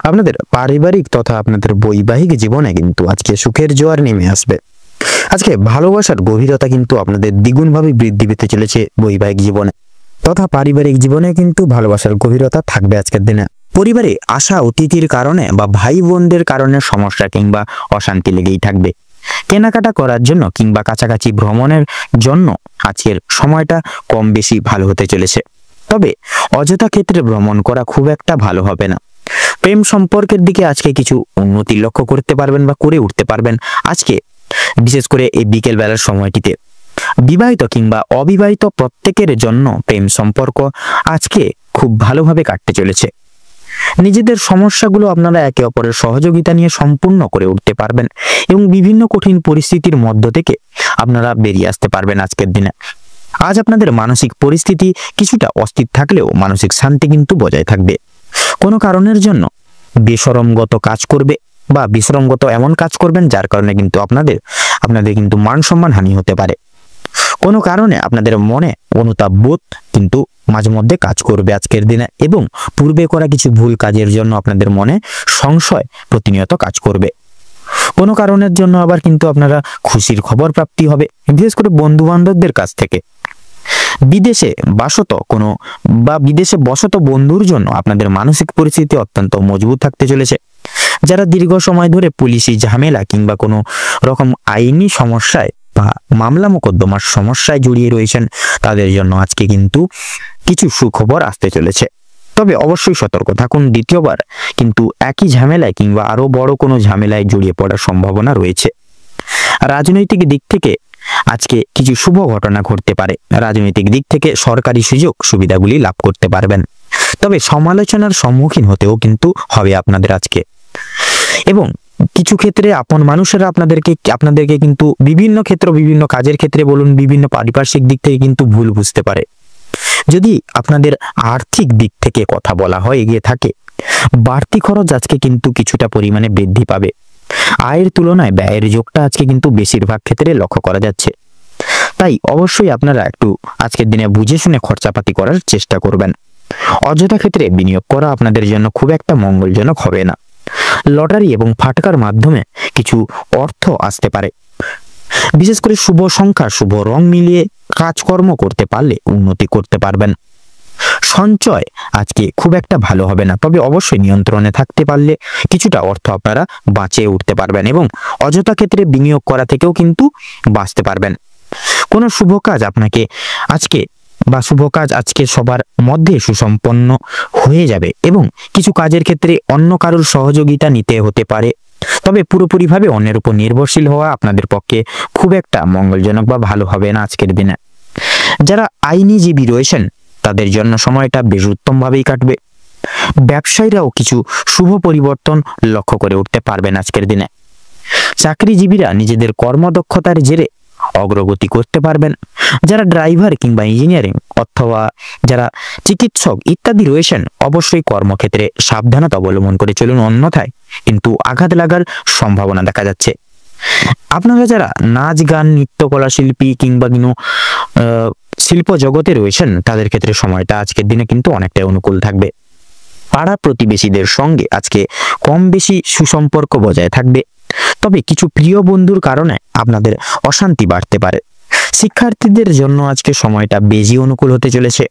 আপনাদের পারিবারিক তথা আপনাদের বৈবাহিক জীবনে কিন্তু আজকে সুখের জোয়ার নেমে আসবে। আজকে ভালোবাসার গভীরতা কিন্তু আপনাদের দ্বিগুণভাবে বৃদ্ধি পেতে চলেছে বৈবাহিক জীবনে তথা পারিবারিক জীবনে কিন্তু ভালোবাসার গভীরতা থাকবে আজকের দিনে। পরিবারে আসা অতিথির কারণে বা ভাই বোনদের কারণে সমস্যা কিংবা অশান্তি লেগেই থাকবে। কেনাকাটা করার জন্য কিংবা কাছাকাছি ভ্রমণের জন্য আজকের সময়টা কম বেশি ভালো হতে চলেছে, তবে অযথা ক্ষেত্রে ভ্রমণ করা খুব একটা ভালো হবে না। প্রেম সম্পর্কের দিকে আজকে কিছু উন্নতি লক্ষ্য করতে পারবেন বা করে উঠতে পারবেন আজকে, বিশেষ করে এই বিকেল বেলার সময়টিতে। বিবাহিত কিংবা অবিবাহিত প্রত্যেকের জন্য প্রেম সম্পর্ক আজকে খুব ভালোভাবে কাটতে চলেছে। নিজেদের সমস্যাগুলো আপনারা একে অপরের সহযোগিতা নিয়ে সম্পূর্ণ করে উঠতে পারবেন এবং বিভিন্ন কঠিন পরিস্থিতির মধ্য থেকে আপনারা বেরিয়ে আসতে পারবেন আজকের দিনে। আজ আপনাদের মানসিক পরিস্থিতি কিছুটা অস্থির থাকলেও মানসিক শান্তি কিন্তু বজায় থাকবে। কোনো কারণের জন্য বেশরমগত কাজ করবে বা বিশ্রামগত এমন কাজ করবেন যার কারণে কিন্তু আপনাদের কিন্তু মান সম্মান হানি হতে পারে। কোনো কারণে আপনাদের মনে অনুতাপ বোধ কিন্তু মাঝে মধ্যে কাজ করবে আজকের দিনে এবং পূর্বে করা কিছু ভুল কাজের জন্য আপনাদের মনে সংশয় প্রতিনিয়ত কাজ করবে। কোনো কারণের জন্য আবার কিন্তু আপনারা খুশির খবর প্রাপ্তি হবে, বিশেষ করে বন্ধু বান্ধবদের কাছ থেকে। বিদেশে বসত বন্ধুর জন্য আপনাদের মানসিক পরিস্থিতি অত্যন্ত মজবুত থাকতে চলেছে। যারা দীর্ঘ সময় ধরে পুলিশি ঝামেলা কিংবা কোনো রকম আইনি সমস্যায় বা মামলা মোকদ্দমার সমস্যায় জড়িয়ে রয়েছেন তাদের জন্য আজকে কিন্তু কিছু সুখবর আসতে চলেছে, তবে অবশ্যই সতর্ক থাকুন। দ্বিতীয়বার কিন্তু একই ঝামেলায় কিংবা আরো বড় কোনো ঝামেলায় জড়িয়ে পড়ার সম্ভাবনা রয়েছে। রাজনৈতিক দিক থেকে আজকে কিছু শুভ ঘটনা ঘটতে পারে। রাজনৈতিক দিক থেকে সরকারি সুযোগ সুবিধাগুলি লাভ করতে পারবেন, তবে সমালোচনার সম্মুখীন হতেও কিন্তু হবে আপনাদের আজকে। এবং কিছু ক্ষেত্রে আপন মানুষেরা আপনাদেরকে কিন্তু বিভিন্ন ক্ষেত্রে, বিভিন্ন কাজের ক্ষেত্রে বলুন, বিভিন্ন পারিপার্শ্বিক দিক থেকে কিন্তু ভুল বুঝতে পারে। যদি আপনাদের আর্থিক দিক থেকে কথা বলা হয় এগিয়ে থাকে, বাড়তি খরচ আজকে কিন্তু কিছুটা পরিমাণে বৃদ্ধি পাবে। আয়ের তুলনায় ব্যয়ের যোগটা আজকে কিন্তু বেশিরভাগ ক্ষেত্রে লক্ষ্য করা যাচ্ছে। তাই অবশ্যই আপনারা একটু আজকের দিনে বুঝে শুনে খরচাপাতি করার চেষ্টা করবেন। অযথা ক্ষেত্রে বিনিয়োগ করা আপনাদের জন্য খুব একটা মঙ্গলজনক হবে না। লটারি এবং ফাটকার মাধ্যমে কিছু অর্থ আসতে পারে। বিশেষ করে শুভ সংখ্যা, শুভ রং মিলিয়ে কাজকর্ম করতে পারলে উন্নতি করতে পারবেন। সঞ্চয় আজকে খুব একটা ভালো হবে না, তবে অবশ্যই নিয়ন্ত্রণে থাকতে পারলে কিছুটা অর্থ আপনারা বাঁচিয়ে উঠতে পারবেন এবং অযথা ক্ষেত্রে বিনিয়োগ করা থেকেও কিন্তু বাঁচতে পারবেন। কোনো শুভ কাজ আজকে সবার মধ্যে সুসম্পন্ন হয়ে যাবে এবং কিছু কাজের ক্ষেত্রে অন্য কারোর সহযোগিতা নিতে হতে পারে, তবে পুরোপুরিভাবে অন্যের উপর নির্ভরশীল হওয়া আপনাদের পক্ষে খুব একটা মঙ্গলজনক বা ভালো হবে না আজকের দিনে। যারা আইনজীবী রয়েছেন তাদের জন্য সময়টা বেশ উত্তমভাবেই কাটবে। ব্যবসায়ীরাও কিছু শুভ পরিবর্তন লক্ষ্য করে উঠতে পারবেন আজকের দিনে। চাকরিজীবীরা নিজেদের কর্মদক্ষতার জেরে অগ্রগতি করতে পারবেন। যারা ড্রাইভার কিংবা ইঞ্জিনিয়ারিং অথবা যারা চিকিৎসক ইত্যাদি রয়েছেন, অবশ্যই কর্মক্ষেত্রে সাবধানতা অবলম্বন করে চলুন, অন্যথায় কিন্তু আঘাত লাগার সম্ভাবনা দেখা যাচ্ছে। আপনারা যারা নাচ গান নৃত্যকলা শিল্পী কিংবা শিল্প জগতে রয়েছেন তাদের ক্ষেত্রে সময়টা আজকের দিনে কিন্তু অনেকটাই অনুকূল থাকবে। পাড়া প্রতিবেশীদের সঙ্গে আজকে কম বেশি সুসম্পর্ক বজায় থাকবে, তবে কিছু প্রিয় বন্ধুর কারণে আপনাদের অশান্তি বাড়তে পারে। শিক্ষার্থীদের জন্য আজকে সময়টা বেশি অনুকূল হতে চলেছে।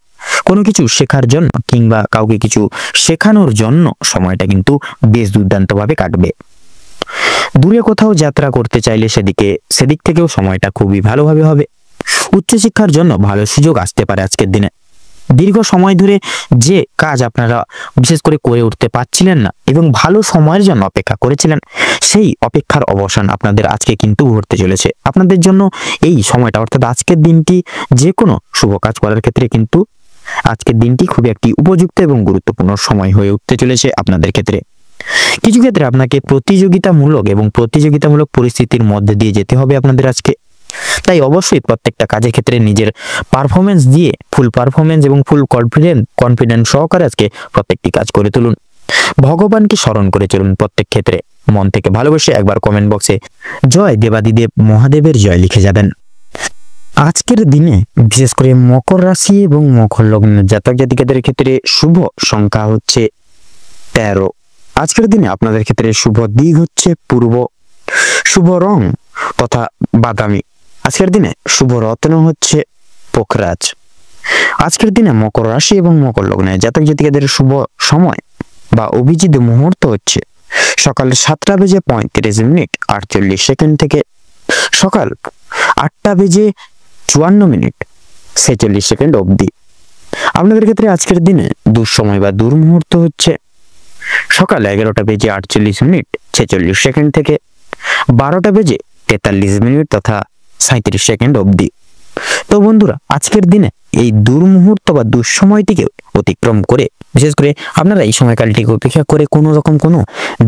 কোনো কিছু শেখার জন্য কিংবা কাউকে কিছু শেখানোর জন্য সময়টা কিন্তু বেশ দুর্দান্তভাবে কাটবে। দূরে কোথাও যাত্রা করতে চাইলে সেদিক থেকেও সময়টা খুবই ভালোভাবে হবে। উচ্চশিক্ষার জন্য ভালো সুযোগ আসতে পারে আজকের দিনে। দীর্ঘ সময় ধরে যে কাজ আপনারা বিশেষ করে উঠতে পারছিলেন না এবং ভালো সময়ের জন্য অপেক্ষা করেছিলেন, সেই অপেক্ষার অবসান আপনাদের আজকে কিন্তু ঘটতে চলেছে। আপনাদের জন্য এই সময়টা অর্থাৎ আজকের দিনটি যে কোনো শুভ কাজ করার ক্ষেত্রে কিন্তু আজকের দিনটি খুবই একটি উপযুক্ত এবং গুরুত্বপূর্ণ সময় হয়ে উঠতে চলেছে আপনাদের ক্ষেত্রে। কিছু ক্ষেত্রে আপনাকে প্রতিযোগিতামূলক পরিস্থিতির মধ্যে দিয়ে যেতে হবে আপনাদের আজকে। তাই অবশ্যই প্রত্যেকটা কাজের ক্ষেত্রে নিজের পারফরমেন্স দিয়ে ফুল পারফরমেন্স এবং ফুল কনফিডেন্স সহকারে আজকে প্রত্যেকটি কাজ করে তুলুন। ভগবানকে স্মরণ করে চলুন প্রত্যেক ক্ষেত্রে। মন থেকে ভালোবেসে একবার কমেন্ট বক্সে জয় দেবাদিদেব মহাদেবের জয় লিখে যাবেন। আজকের দিনে বিশেষ করে মকর রাশি এবং মকর লগ্নের জাতক জাতিকাদের ক্ষেত্রে শুভ সংখ্যা হচ্ছে 13। আজকের দিনে আপনাদের ক্ষেত্রে শুভ দিক হচ্ছে পূর্ব, শুভ রং তথা বাদামি। আজকের দিনে শুভ রত্ন হচ্ছে পোখরাজ। আজকের দিনে মকর রাশি এবং মকর লগ্নের জাতক জাতিকাদের শুভ সময় বা অভিজিৎ মুহূর্ত হচ্ছে সকাল 7:35 থেকে সকাল 8:54 অবধি। আপনাদের ক্ষেত্রে আজকের দিনে দুঃসময় বা দুর্মুহূর্ত হচ্ছে সকাল 11:48 থেকে 12:43 তথা 37 অবধি। তো বন্ধুরা, আজকের দিনে এই দুর্মুহূর্ত বা দুঃসময়টিকে অতিক্রম করে বিশেষ করে আপনারা এই সময়কালটিকে উপেক্ষা করে কোনো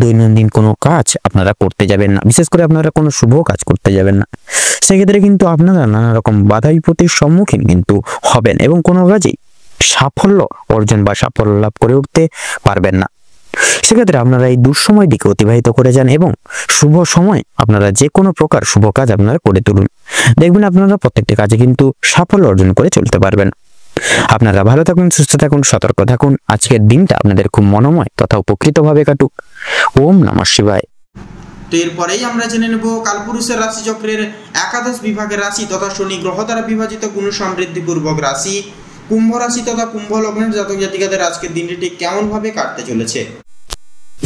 দৈনন্দিন কোনো কাজ আপনারা করতে যাবেন না। বিশেষ করে আপনারা কোনো শুভ কাজ করতে যাবেন না। সেক্ষেত্রে কিন্তু আপনারা নানা রকম বাধা বিপত্তির সম্মুখীন কিন্তু হবেন এবং কোনো কাজেই সাফল্য অর্জন বা সাফল্য লাভ করে উঠতে পারবেন না। সেক্ষেত্রে আপনারা এই দুঃসময় দিকে অতিবাহিত করে যান এবং শুভ সময় আপনারা যে কোনো প্রকার শুভ কাজ আপনারা করে তুলুন। দেখবেন আপনারা প্রত্যেকটি কাজে কিন্তু সাফল্য অর্জন করে চলতে পারবেন। আপনারা ভালো থাকুন, সুস্থ থাকুন, সতর্ক থাকুন। আজকের দিনটা আপনাদের খুব মনোময় তথা উপকৃতভাবে কাটুক। ওম নমঃ শিবায়। তো এরপরেই আমরা জেনে নেব কালপুরুষের রাশিচক্রের একাদশ বিভাগের রাশি তথা শনি গ্রহ দ্বারা বিভাজিত গুণ সমৃদ্ধিপূর্বক রাশি কুম্ভ রাশি তথা কুম্ভ লগ্নের জাতক জাতিকাদের আজকের দিনটি ঠিক কেমন ভাবে কাটতে চলেছে।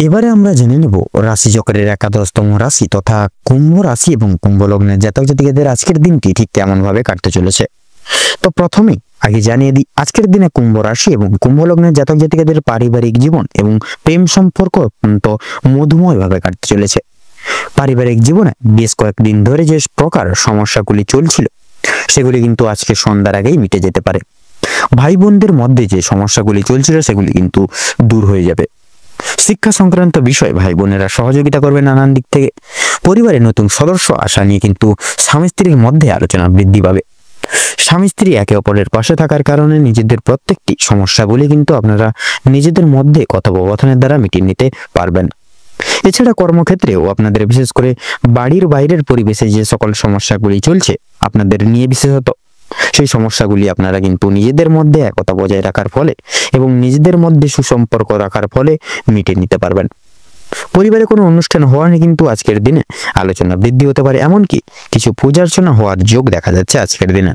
এবারে আমরা জেনে নেব রাশিচক্রের একাদশতম রাশি তথা কুম্ভ রাশি এবং কুম্ভ লগ্নের জাতক জাতিকাদের আজকের দিনটি ঠিক কেমন ভাবে কাটতে চলেছে। তো প্রথমেই আগে জানিয়ে দিই, আজকের দিনে কুম্ভ রাশি এবং কুম্ভ লগ্নের জাতক জাতিকাদের পারিবারিক জীবন এবং প্রেম সম্পর্ক অত্যন্ত মধুময় ভাবে কাটতে চলেছে। পারিবারিক জীবনে বেশ কয়েকদিন ধরে যে প্রকার সমস্যাগুলি চলছিল সেগুলি কিন্তু আজকে সন্ধ্যার আগেই মিটে যেতে পারে। ভাই বোনদের মধ্যে যে সমস্যাগুলি চলছিল সেগুলি কিন্তু দূর হয়ে যাবে। শিক্ষা সংক্রান্ত বিষয় ভাই বোনেরা সহযোগিতা করবে নানান দিক থেকে। পরিবারে নতুন সদস্য আসা নিয়ে কিন্তু স্বামী স্ত্রীর মধ্যে আলোচনা বৃদ্ধি পাবে। স্বামী স্ত্রী একে অপরের পাশে থাকার কারণে নিজেদের প্রত্যেকটি সমস্যাগুলি কিন্তু আপনারা নিজেদের মধ্যে কথোপকথনের দ্বারা মিটিয়ে নিতে পারবেন। এছাড়া কর্মক্ষেত্রেও আপনাদের বিশেষ করে বাড়ির বাইরের পরিবেশে যে সকল সমস্যাগুলি চলছে আপনাদের নিয়ে বিশেষত, সেই সমস্যাগুলি আপনারা কিন্তু নিজেদের মধ্যে একতা বজায় রাখার ফলে এবং নিজেদের মধ্যে সুসম্পর্ক রাখার ফলে মিটিয়ে নিতে পারবেন। পরিবারে কোনো অনুষ্ঠান হওয়া নিয়ে কিন্তু আজকের দিনে আলোচনা বৃদ্ধি হতে পারে, এমনকি কিছু পূজার্চনা হওয়ার যোগ দেখা যাচ্ছে আজকের দিনে।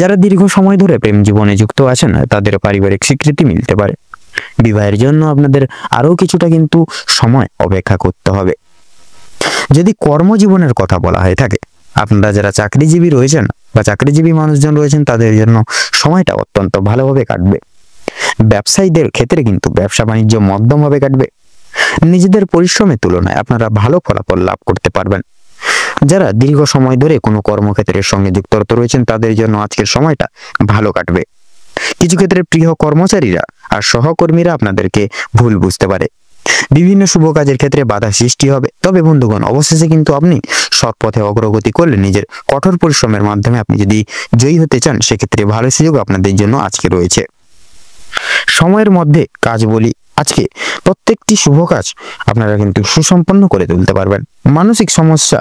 যারা দীর্ঘ সময় ধরে প্রেম জীবনে যুক্ত আছেন তাদের পারিবারিক স্বীকৃতি মিলতে পারে। বিবাহের জন্য আপনাদের আরো কিছুটা কিন্তু সময় অপেক্ষা করতে হবে। যদি কর্মজীবনের কথা বলা হয়ে থাকে, আপনারা যারা চাকরিজীবী রয়েছেন বা চাকরিজীবী মানুষজন রয়েছেন তাদের জন্য সময়টা অত্যন্ত ভালোভাবে কাটবে। ব্যবসায়ীদের ক্ষেত্রে কিন্তু ব্যবসা বাণিজ্য মধ্যমভাবে কাটবে। নিজেদের পরিশ্রমের তুলনায় আপনারা ভালো ফলাফল লাভ করতে পারবেন। যারা দীর্ঘ সময় ধরে কোনো কর্মক্ষেত্রের সঙ্গে যুক্ত রয়েছেন তাদের জন্য আজকের সময়টা ভালো কাটবে। কিছু ক্ষেত্রে প্রিয় কর্মচারীরা আর সহকর্মীরা আপনাদেরকে ভুল বুঝতে পারে। বিভিন্ন শুভ কাজের ক্ষেত্রে বাধা সৃষ্টি হবে। তবে বন্ধুগণ, অবশেষে কিন্তু আপনি সৎ পথে অগ্রগতি করলে নিজের কঠোর পরিশ্রমের মাধ্যমে আপনি যদি জয়ী হতে চান সেক্ষেত্রে ভালো সুযোগ আপনাদের জন্য আজকে রয়েছে। সময়ের মধ্যে কাজ বলি, আজকে প্রত্যেকটি শুভ কাজ আপনারা কিন্তু সুসম্পন্ন করে তুলতে পারবেন। মানসিক সমস্যা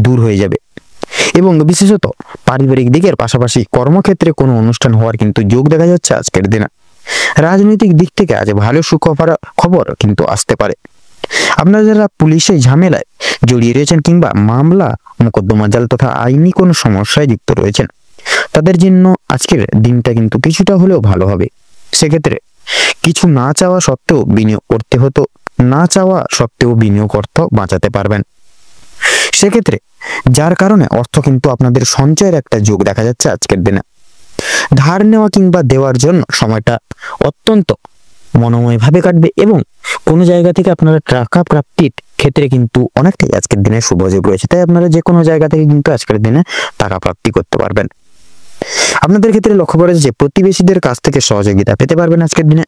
দূর হয়ে যাবে এবং বিশেষত পারিবারিক দিকের পাশাপাশি কর্মক্ষেত্রে কোনো অনুষ্ঠান হওয়ার কিন্তু যোগ দেখা যাচ্ছে আজকের দিনে। রাজনৈতিক দিক থেকে আজ ভালো খবর কিন্তু আসতে পারে। আপনারা যারা পুলিশের ঝামেলায় জড়িয়ে রয়েছেন কিংবা মামলা মোকদ্দমা জাল তথা আইনি কোনো সমস্যায় যুক্ত রয়েছেন তাদের জন্য আজকের দিনটা কিন্তু কিছুটা হলেও ভালো হবে। সেক্ষেত্রে কিছু না চাওয়া সত্ত্বেও বিনিয়োগ করতে হতো, না চাওয়া সত্ত্বেও বিনিয়োগ অর্থ বাঁচাতে পারবেন। সেক্ষেত্রে যার কারণে অর্থ কিন্তু আপনাদের সঞ্চয়ের একটা যোগ দেখা যাচ্ছে আজকের দিনে। ধার নেওয়া কিংবা দেওয়ার জন্য সময়টা অত্যন্ত মনোময় ভাবে কাটবে এবং কোনো জায়গা থেকে আপনারা টাকা প্রাপ্তির ক্ষেত্রে কিন্তু অনেকটাই আজকের দিনে শুভ যোগ রয়েছে। তাই আপনারা যে কোনো জায়গা থেকে কিন্তু আজকের দিনে টাকা প্রাপ্তি করতে পারবেন। আপনাদের ক্ষেত্রে লক্ষ্য করা যাচ্ছে প্রতিবেশীদের কাছ থেকে সহযোগিতা পেতে পারবেন আজকের দিনে।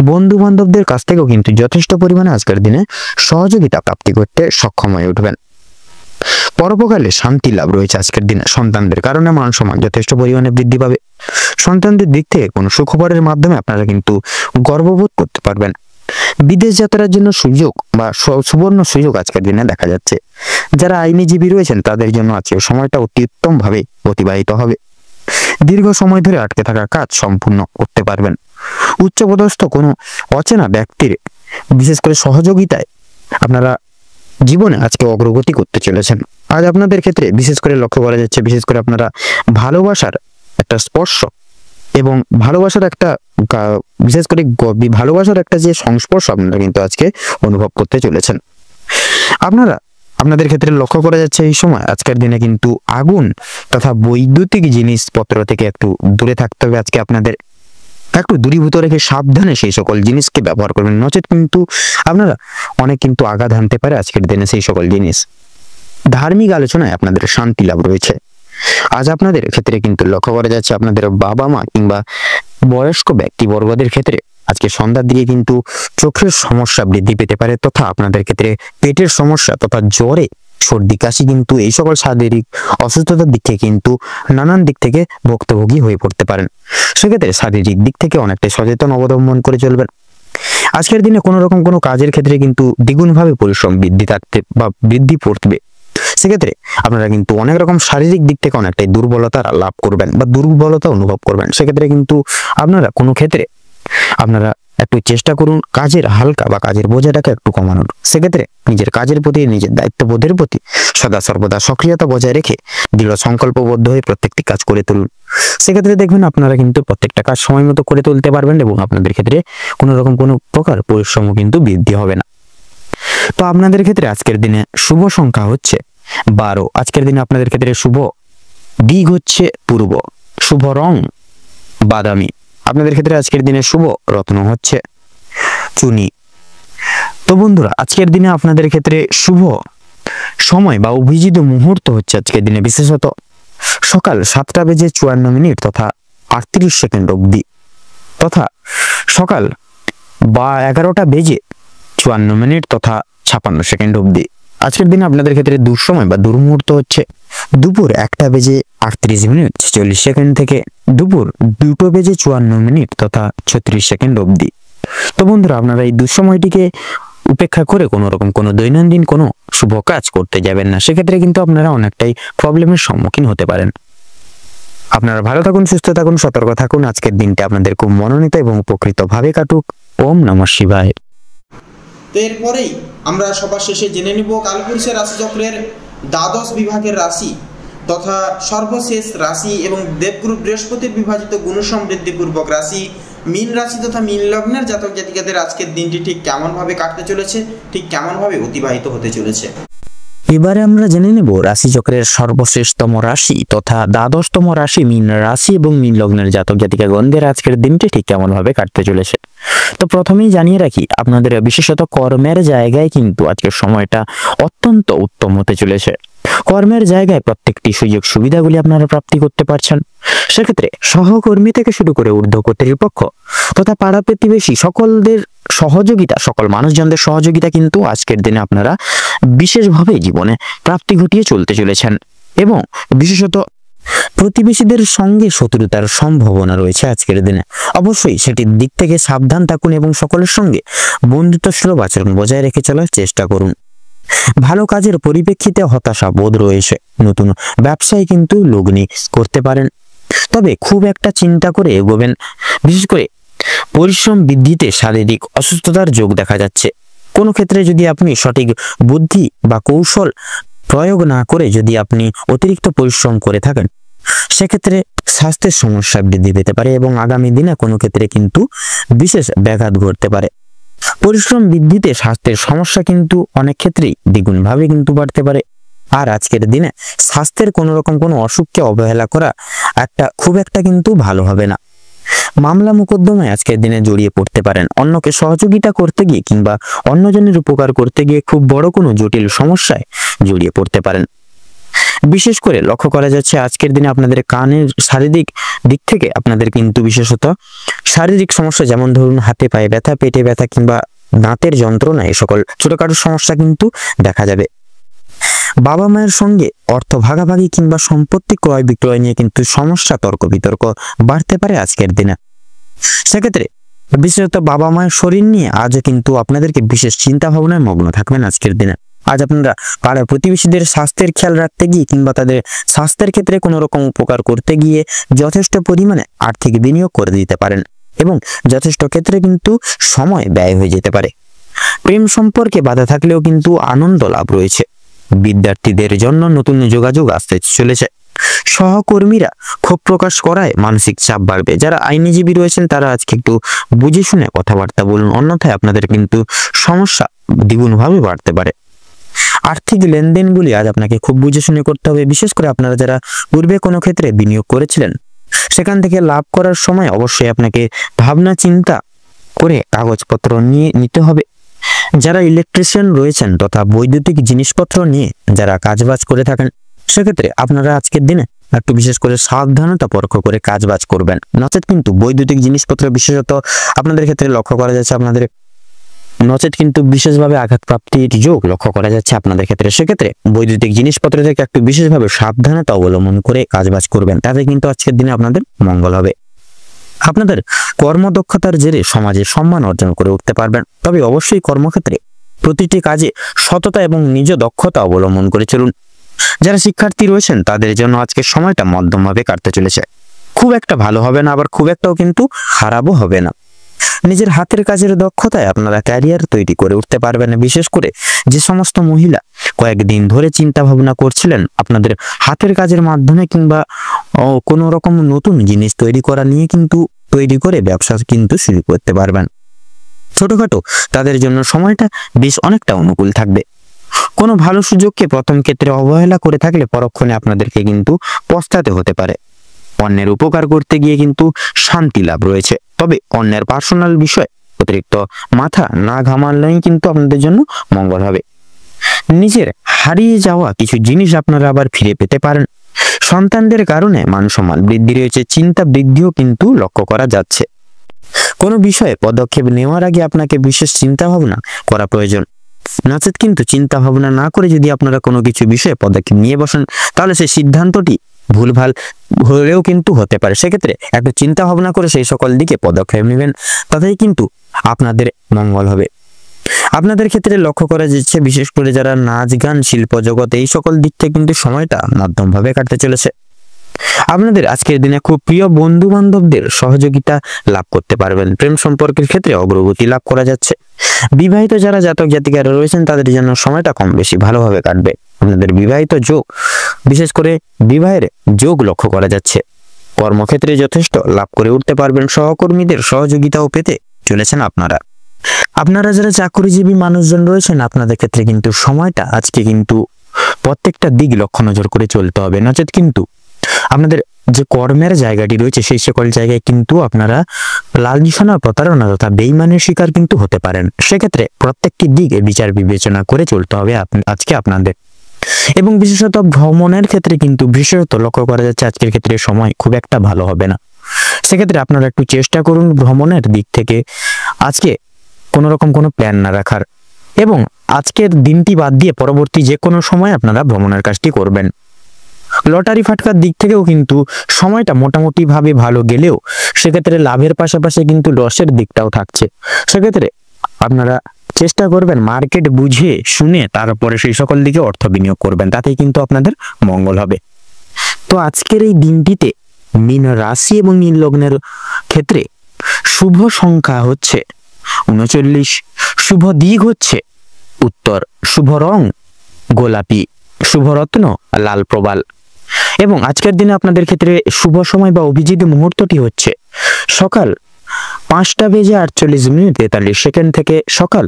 বন্ধু বান্ধবদের কাছ থেকেও কিন্তু যথেষ্ট পরিমাণে আজকের দিনে সহযোগিতা প্রাপ্তি করতে সক্ষম হয়ে উঠবেন। পরোপকালে শান্তি লাভ রয়েছে আজকের দিনে। সন্তানদের কারণে মান সম্মান যথেষ্ট পরিমাণে বৃদ্ধি পাবে। সন্তানদের দিক থেকে কোনো সুখবরের মাধ্যমে আপনারা কিন্তু গর্ববোধ করতে পারবেন। বিদেশ যাত্রার জন্য সুযোগ বা সুবর্ণ সুযোগ আজকের দিনে দেখা যাচ্ছে। যারা আইনজীবী রয়েছেন তাদের জন্য আজকের সময়টা অতি উত্তম ভাবে অতিবাহিত হবে। দীর্ঘ সময় ধরে আটকে থাকা কাজ সম্পূর্ণ করতে পারবেন। উচ্চপদস্থ কোনো অচেনা ব্যক্তির বিশেষ করে সহযোগিতায় আপনারা জীবনে আজকে অগ্রগতি করতে চলেছেন। আজ আপনাদের ক্ষেত্রে বিশেষ করে লক্ষ্য করা যাচ্ছে, বিশেষ করে আপনারা ভালোবাসার একটা স্পর্শ এবং ভালোবাসার একটা বিশেষ করে ভালোবাসার একটা যে সংস্পর্শ আপনারা কিন্তু আজকে অনুভব করতে চলেছেন। আপনাদের ক্ষেত্রে লক্ষ্য করা যাচ্ছে এই সময় আজকের দিনে কিন্তু আগুন তথা বৈদ্যুতিক জিনিসপত্র থেকে একটু দূরে থাকতে হবে। আজকে আপনাদের একটু দূরীভূত রেখে সাবধানে সেই সকল জিনিসকে ব্যবহার করবেন, নচেত কিন্তু আপনারা অনেক কিন্তু আঘাত হানতে পারে আজকের দিনে সেই সকল জিনিস। ধার্মিক আলোচনায় আপনাদের শান্তি লাভ রয়েছে। আজ আপনাদের ক্ষেত্রে কিন্তু লক্ষ্য করা যাচ্ছে আপনাদের বাবা মা কিংবা বয়স্ক ব্যক্তিবর্গদের ক্ষেত্রে আজকে সন্ধ্যার দিকে কিন্তু চোখের সমস্যা বৃদ্ধি পেতে পারে তথা আপনাদের ক্ষেত্রে পেটের সমস্যা তথা জ্বরে সর্দি কাশি কিন্তু এই সকল শারীরিক অসুস্থতার দিক থেকে কিন্তু নানান দিক থেকে ভুক্তভোগী হয়ে পড়তে পারেন। সেক্ষেত্রে শারীরিক দিক থেকে অনেকটাই সচেতন অবলম্বন করে চলবেন। আজকের দিনে কোনো রকম কোনো কাজের ক্ষেত্রে কিন্তু দ্বিগুণভাবে পরিশ্রম বৃদ্ধি পড়বে। সেক্ষেত্রে আপনারা কিন্তু অনেক রকম শারীরিক দিক থেকে অনেকটাই দুর্বলতা লাভ করবেন বা দুর্বলতা অনুভব করবেন। সেক্ষেত্রে কিন্তু আপনারা কোনো ক্ষেত্রে আপনারা একটু চেষ্টা করুন কাজের হালকা বা কাজের বোঝাটাকে একটু কমানোর। সেক্ষেত্রে নিজের কাজের প্রতি নিজের দায়িত্ববোধের প্রতি সদা সর্বদা সক্রিয়তা বজায় রেখে দৃঢ় সংকল্পবদ্ধ হয়ে প্রত্যেকটি কাজ করে তুলুন। সেক্ষেত্রে দেখবেন আপনারা কিন্তু প্রত্যেকটা কাজ সময় মতো করে তুলতে পারবেন এবং আপনাদের ক্ষেত্রে কোনো রকম কোনো প্রকার পরিশ্রমও কিন্তু বৃদ্ধি হবে না। তো আপনাদের ক্ষেত্রে আজকের দিনে শুভ সংখ্যা হচ্ছে 12। আজকের দিনে আপনাদের ক্ষেত্রে শুভ দিক হচ্ছে পূর্ব, শুভ রং বাদামি। আপনাদের ক্ষেত্রে আজকের দিনে শুভ রত্ন হচ্ছে চুনি। তো বন্ধুরা, আজকের দিনে আপনাদের ক্ষেত্রে শুভ সময় বা অভিজিৎ মুহূর্ত হচ্ছে আজকের দিনে বিশেষত সকাল 7:54 তথা 38 অবধি, তথা সকাল 11:54 তথা 56 অবধি। আজকের দিনে আপনাদের ক্ষেত্রে দুঃসময় বা দুর্মুহূর্ত হচ্ছে দুপুর 1:38 থেকে দুপুর 2:54 তথা 36 অবধি। তো বন্ধুরা, আপনারা এই দুঃসময়টিকে উপেক্ষা করে কোনো দৈনন্দিন কোনো শুভ কাজ করতে যাবেন না, সেক্ষেত্রে কিন্তু আপনারা অনেকটাই প্রবলেমের সম্মুখীন হতে পারেন। আপনারা ভালো থাকুন, সুস্থ থাকুন, সতর্ক থাকুন। আজকের দিনটা আপনাদের খুব মনোনীত এবং উপকৃত ভাবে কাটুক। ওম নমঃ শিবায়। তো এরপরেই আমরা সবার শেষে জেনে নিব কালপুরুষের রাশিচক্রের দ্বাদশ বিভাগের রাশি তথা সর্বশেষ রাশি এবং দেবগুরু বৃহস্পতির বিভাজিত গুণ সমৃদ্ধিপূর্বক রাশি মীন রাশি তথা মীন লগ্নের জাতক জাতিকাদের আজকের দিনটি ঠিক কেমনভাবে কাটতে চলেছে, ঠিক কেমনভাবে অতিবাহিত হতে চলেছে। এবারে আমরা জেনে নেব রাশিচক্রের সর্বশেষতম রাশি তথা দ্বাদশতম রাশি মীন রাশি এবং মীন লগ্নের জাতক জাতিকাগণদের আজকের দিনটি ঠিক কেমন ভাবে কাটতে চলেছে। তো প্রথমেই জানিয়ে রাখি, আপনাদের বিশেষত কর্মের জায়গায় কিন্তু আজকের সময়টা অত্যন্ত উত্তম হতে চলেছে। কর্মের জায়গায় প্রত্যেকটি সুযোগ সুবিধাগুলি আপনারা প্রাপ্তি করতে পারছেন। সেক্ষেত্রে সহকর্মী থেকে শুরু করে ঊর্ধ্ব কর্তৃপক্ষ তথা পাড়া প্রতিবেশী সকলদের সহযোগিতা, সকল মানুষজনদের সহযোগিতা কিন্তু আজকের দিনে আপনারা বিশেষভাবে জীবনে প্রাপ্তি ঘটিয়ে চলতে চলেছেন। এবং বিশেষত প্রতিবেশীদের সঙ্গে শত্রুতার সম্ভাবনা রয়েছে আজকের দিনে। অবশ্যই সেটির দিক থেকে সাবধান থাকুন এবং সকলের সঙ্গে বন্ধুত্বসুলভ আচরণ বজায় রেখে চলার চেষ্টা করুন। ভালো কাজের পরিপ্রেক্ষিতে হতাশা বোধ রয়েছে। নতুন ব্যবসায় কিন্তু লগ্নি করতে পারেন, তবে খুব একটা চিন্তা করে এগোবেন। বিশেষ করে পরিশ্রম বৃদ্ধিতে শারীরিক অসুস্থতার যোগ দেখা যাচ্ছে। কোনো ক্ষেত্রে যদি আপনি সঠিক বুদ্ধি বা কৌশল প্রয়োগ না করে যদি আপনি অতিরিক্ত পরিশ্রম করে থাকেন, সেক্ষেত্রে স্বাস্থ্যের সমস্যা বৃদ্ধি পেতে পারে এবং আগামী দিনে কোনো ক্ষেত্রে কিন্তু বিশেষ ব্যাঘাত ঘটতে পারে। পরিশ্রম বৃদ্ধিতে স্বাস্থ্যের সমস্যা কিন্তু অনেক ক্ষেত্রেই দ্বিগুণভাবে কিন্তু বাড়তে পারে। আর আজকের দিনে স্বাস্থ্যের কোনো রকম কোনো অসুখকে অবহেলা করা খুব একটা কিন্তু ভালো হবে না। মামলা মোকদ্দমায় আজকের দিনে জড়িয়ে পড়তে পারেন। অন্যকে সহযোগিতা করতে গিয়ে কিংবা অন্যজনের উপকার করতে গিয়ে খুব বড় কোনো জটিল সমস্যায় জড়িয়ে পড়তে পারেন। বিশেষ করে লক্ষ্য করা যাচ্ছে আজকের দিনে আপনাদের কানের শারীরিক দিক থেকে আপনাদের কিন্তু বিশেষত শারীরিক সমস্যা, যেমন ধরুন হাতে পায়ে ব্যথা, পেটে ব্যথা কিংবা দাঁতের যন্ত্রণা, এই সকল ছোটখাটো সমস্যা কিন্তু দেখা যাবে। বাবা মায়ের সঙ্গে অর্থ ভাগাভাগি কিংবা সম্পত্তি ক্রয় বিক্রয় নিয়ে কিন্তু সমস্যা, তর্ক বিতর্ক বাড়তে পারে আজকের দিনে। সেক্ষেত্রে বিশেষত বাবা মায়ের শরীর নিয়ে আজও কিন্তু আপনাদেরকে বিশেষ চিন্তা ভাবনায় মগ্ন থাকবেন আজকের দিনে। আজ আপনারা পাড়া প্রতিবেশীদের স্বাস্থ্যের খেয়াল রাখতে গিয়ে কিংবা তাদের স্বাস্থ্যের ক্ষেত্রে কোনো রকম উপকার করতে গিয়ে যথেষ্ট পরিমাণে আর্থিক বিনিয়োগ করে দিতে পারেন এবং যথেষ্ট ক্ষেত্রে কিন্তু সময় ব্যয় হয়ে যেতে পারে। প্রেম সম্পর্কে বাধা থাকলেও কিন্তু আনন্দ লাভ রয়েছে। বিদ্যার্থীদের জন্য নতুন যোগাযোগ আসতে চলেছে। সহকর্মীরা ক্ষোভ প্রকাশ করায় মানসিক চাপ বাড়বে। যারা আইনজীবী রয়েছেন তারা আজকে একটু বুঝে শুনে কথাবার্তা বলুন, অন্যথায় আপনাদের কিন্তু সমস্যা দ্বিগুণভাবে বাড়তে পারে। আর্থিক লেনদেনগুলি আজ আপনাকে খুব বুঝে শুনে করতে হবে। বিশেষ করে আপনারা যারা পূর্বে কোনো ক্ষেত্রে বিনিয়োগ করেছিলেন, সেখান থেকে লাভ করার সময় অবশ্যই আপনাকে ভাবনা চিন্তা করে কাগজপত্র নিতে হবে। যারা ইলেকট্রিশিয়ান রয়েছেন তথা বৈদ্যুতিক জিনিসপত্র নিয়ে যারা কাজবাজ করে থাকেন, সেক্ষেত্রে আপনারা আজকের দিনে একটু বিশেষ করে সাবধানতা পরখ করে কাজবাজ করবেন। নচেত কিন্তু বৈদ্যুতিক জিনিসপত্র বিশেষত আপনাদের ক্ষেত্রে লক্ষ্য করা যাচ্ছে নচেত কিন্তু বিশেষভাবে আঘাতপ্রাপ্তির যোগ লক্ষ্য করা যাচ্ছে আপনাদের ক্ষেত্রে। সেক্ষেত্রে বৈদ্যুতিক জিনিসপত্র থেকে একটু বিশেষভাবে সাবধানতা অবলম্বন করে কাজবাজ করবেন, তাতে কিন্তু আজকের দিনে আপনাদের মঙ্গল হবে। আপনাদের কর্মদক্ষতার জেরে সমাজে সম্মান অর্জন করে উঠতে পারবেন। তবে অবশ্যই কর্মক্ষেত্রে প্রতিটি কাজে সততা এবং নিজ দক্ষতা অবলম্বন করে চলুন। যারা শিক্ষার্থী রয়েছেন তাদের জন্য আজকের সময়টা মধ্যমভাবে কাটতে চলেছে। খুব একটা ভালো হবে না, আবার খুব একটাও কিন্তু খারাপও হবে না। নিজের হাতের কাজের দক্ষতায় আপনারা ক্যারিয়ার তৈরি করে উঠতে পারবেন। বিশেষ করে যে সমস্ত মহিলা কয়েকদিন ধরে চিন্তা ভাবনা করছিলেন আপনাদের হাতের কাজের মাধ্যমে কিংবা কোনো রকম নতুন জিনিস তৈরি করা নিয়ে কিন্তু তৈরি করে ব্যবসা কিন্তু শুরু করতে পারবেন। ছোটখাটো তাদের জন্য সময়টা বেশ অনেকটা অনুকূল থাকবে। কোনো ভালো সুযোগকে প্রথম ক্ষেত্রে অবহেলা করে থাকলে পরক্ষণে আপনাদেরকে কিন্তু পস্তাতে হতে পারে। অন্যের উপকার করতে গিয়ে কিন্তু শান্তি লাভ রয়েছে। তবে অন্যের পার্সোনাল বিষয় অতিরিক্ত মাথা না ঘামালেই কিন্তু আপনাদের জন্য মঙ্গল হবে। নিজের হারিয়ে যাওয়া কিছু জিনিস আপনারা আবার ফিরে পেতে পারেন। সন্তানদের কারণে মান সম্মান বৃদ্ধি রয়েছে, চিন্তা বৃদ্ধিও কিন্তু লক্ষ্য করা যাচ্ছে। কোনো বিষয়ে পদক্ষেপ নেওয়ার আগে আপনাকে বিশেষ চিন্তা ভাবনা করা প্রয়োজন। নচেত কিন্তু চিন্তা ভাবনা না করে যদি আপনারা কোনো কিছু বিষয়ে পদক্ষেপ নিয়ে বসেন, তাহলে সেই সিদ্ধান্তটি ভুলভাল হলেও কিন্তু হতে পারে। সেক্ষেত্রে একটু চিন্তা ভাবনা করে সেই সকল দিকে পদক্ষেপ নেবেন, তাতেই কিন্তু আপনাদের মঙ্গল হবে। আপনাদের ক্ষেত্রে লক্ষ্য করা যাচ্ছে বিশেষ করে যারা নাচ গান শিল্প জগৎ এই সকল দিক থেকে কিন্তু সময়টা মাধ্যমভাবে কাটতে চলেছে। আপনাদের আজকের দিনে খুব প্রিয় বন্ধু বান্ধবদের সহযোগিতা লাভ করতে পারবেন। প্রেম সম্পর্কের ক্ষেত্রে অগ্রগতি লাভ করা যাচ্ছে। বিবাহিত যারা জাতক জাতিকারা রয়েছেন তাদের জন্য সময়টা কম বেশি ভালোভাবে কাটবে। আপনাদের বিবাহিত যোগ, বিশেষ করে বিবাহের যোগ লক্ষ্য করা যাচ্ছে। কর্মক্ষেত্রে যথেষ্ট লাভ করে উঠতে পারবেন। সহকর্মীদের সহযোগিতাও পেতে চলেছেন আপনারা যারা চাকরিজীবী মানুষজন রয়েছেন, আপনাদের ক্ষেত্রে কিন্তু সময়টা আজকে কিন্তু প্রত্যেকটা দিক লক্ষ্য নজর করে চলতে হবে। নচেত কিন্তু আপনাদের যে কর্মের জায়গাটি রয়েছে সেই সকল জায়গায় কিন্তু আপনারা লাল নিশানা, প্রতারণা তথা বেইমানের শিকার কিন্তু হতে পারেন। সেক্ষেত্রে প্রত্যেকটি দিকে বিচার বিবেচনা করে চলতে হবে আজকে আপনাদের। এবং বিশেষত ভ্রমণের ক্ষেত্রে কিন্তু বিশেষত লক্ষ্য করা যাচ্ছে আজকের ক্ষেত্রে সময় খুব একটা ভালো হবে না। সেক্ষেত্রে আপনারা একটু চেষ্টা করুন ভ্রমণের দিক থেকে আজকে কোনো রকম কোনো প্ল্যান না রাখার, এবং আজকের দিনটি বাদ দিয়ে পরবর্তী যে কোনো সময় আপনারা ভ্রমণের কাজটি করবেন। লটারি ফাটকার দিক থেকেও কিন্তু সময়টা মোটামুটি ভাবে ভালো গেলেও সেক্ষেত্রে লাভের পাশাপাশি কিন্তু লসের দিকটাও থাকছে। সেক্ষেত্রে আপনারা চেষ্টা করবেন মার্কেট বুঝে শুনে তারপরে সেই সকল দিকে অর্থ বিনিয়োগ করবেন, তাতেই কিন্তু আপনাদের মঙ্গল হবে। তো আজকের এই দিনটিতে মীন রাশি এবং মীন লগ্নের ক্ষেত্রে শুভ সংখ্যা হচ্ছে 39, শুভ দিক হচ্ছে উত্তর, শুভ রং গোলাপি, শুভ রত্ন লাল প্রবাল। এবং আজকের দিনে আপনাদের ক্ষেত্রে শুভ সময় বা অভিজিৎ মুহূর্তটি হচ্ছে সকাল 5:48 থেকে সকাল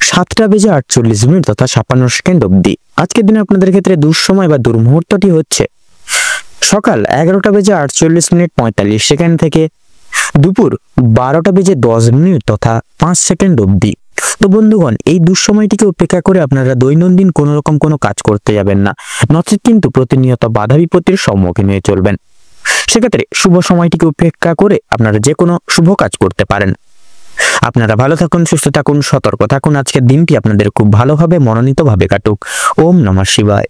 7:48 তথা 56 অবধি। আজকের দিনে আপনাদের ক্ষেত্রে দুঃসময় বা দুর্মুহূর্তটি হচ্ছে সকাল 11:48 থেকে দুপুর 12:10 তথা 5 অবধি। তো বন্ধুগণ, এই দুঃসময়টিকে উপেক্ষা করে আপনারা দৈনন্দিন কোনো রকম কোনো কাজ করতে যাবেন না, নচেত কিন্তু প্রতিনিয়ত বাধা বিপত্তির সম্মুখীন হয়ে চলবেন। সেক্ষেত্রে শুভ সময়টিকে উপেক্ষা করে আপনারা যে কোনো শুভ কাজ করতে পারেন। আপনারা ভালো থাকুন, সুস্থ থাকুন, সতর্ক থাকুন। আজকের দিনটি আপনাদের খুব ভালোভাবে মনোনীতভাবে কাটুক। ওম নমঃ শিবায়।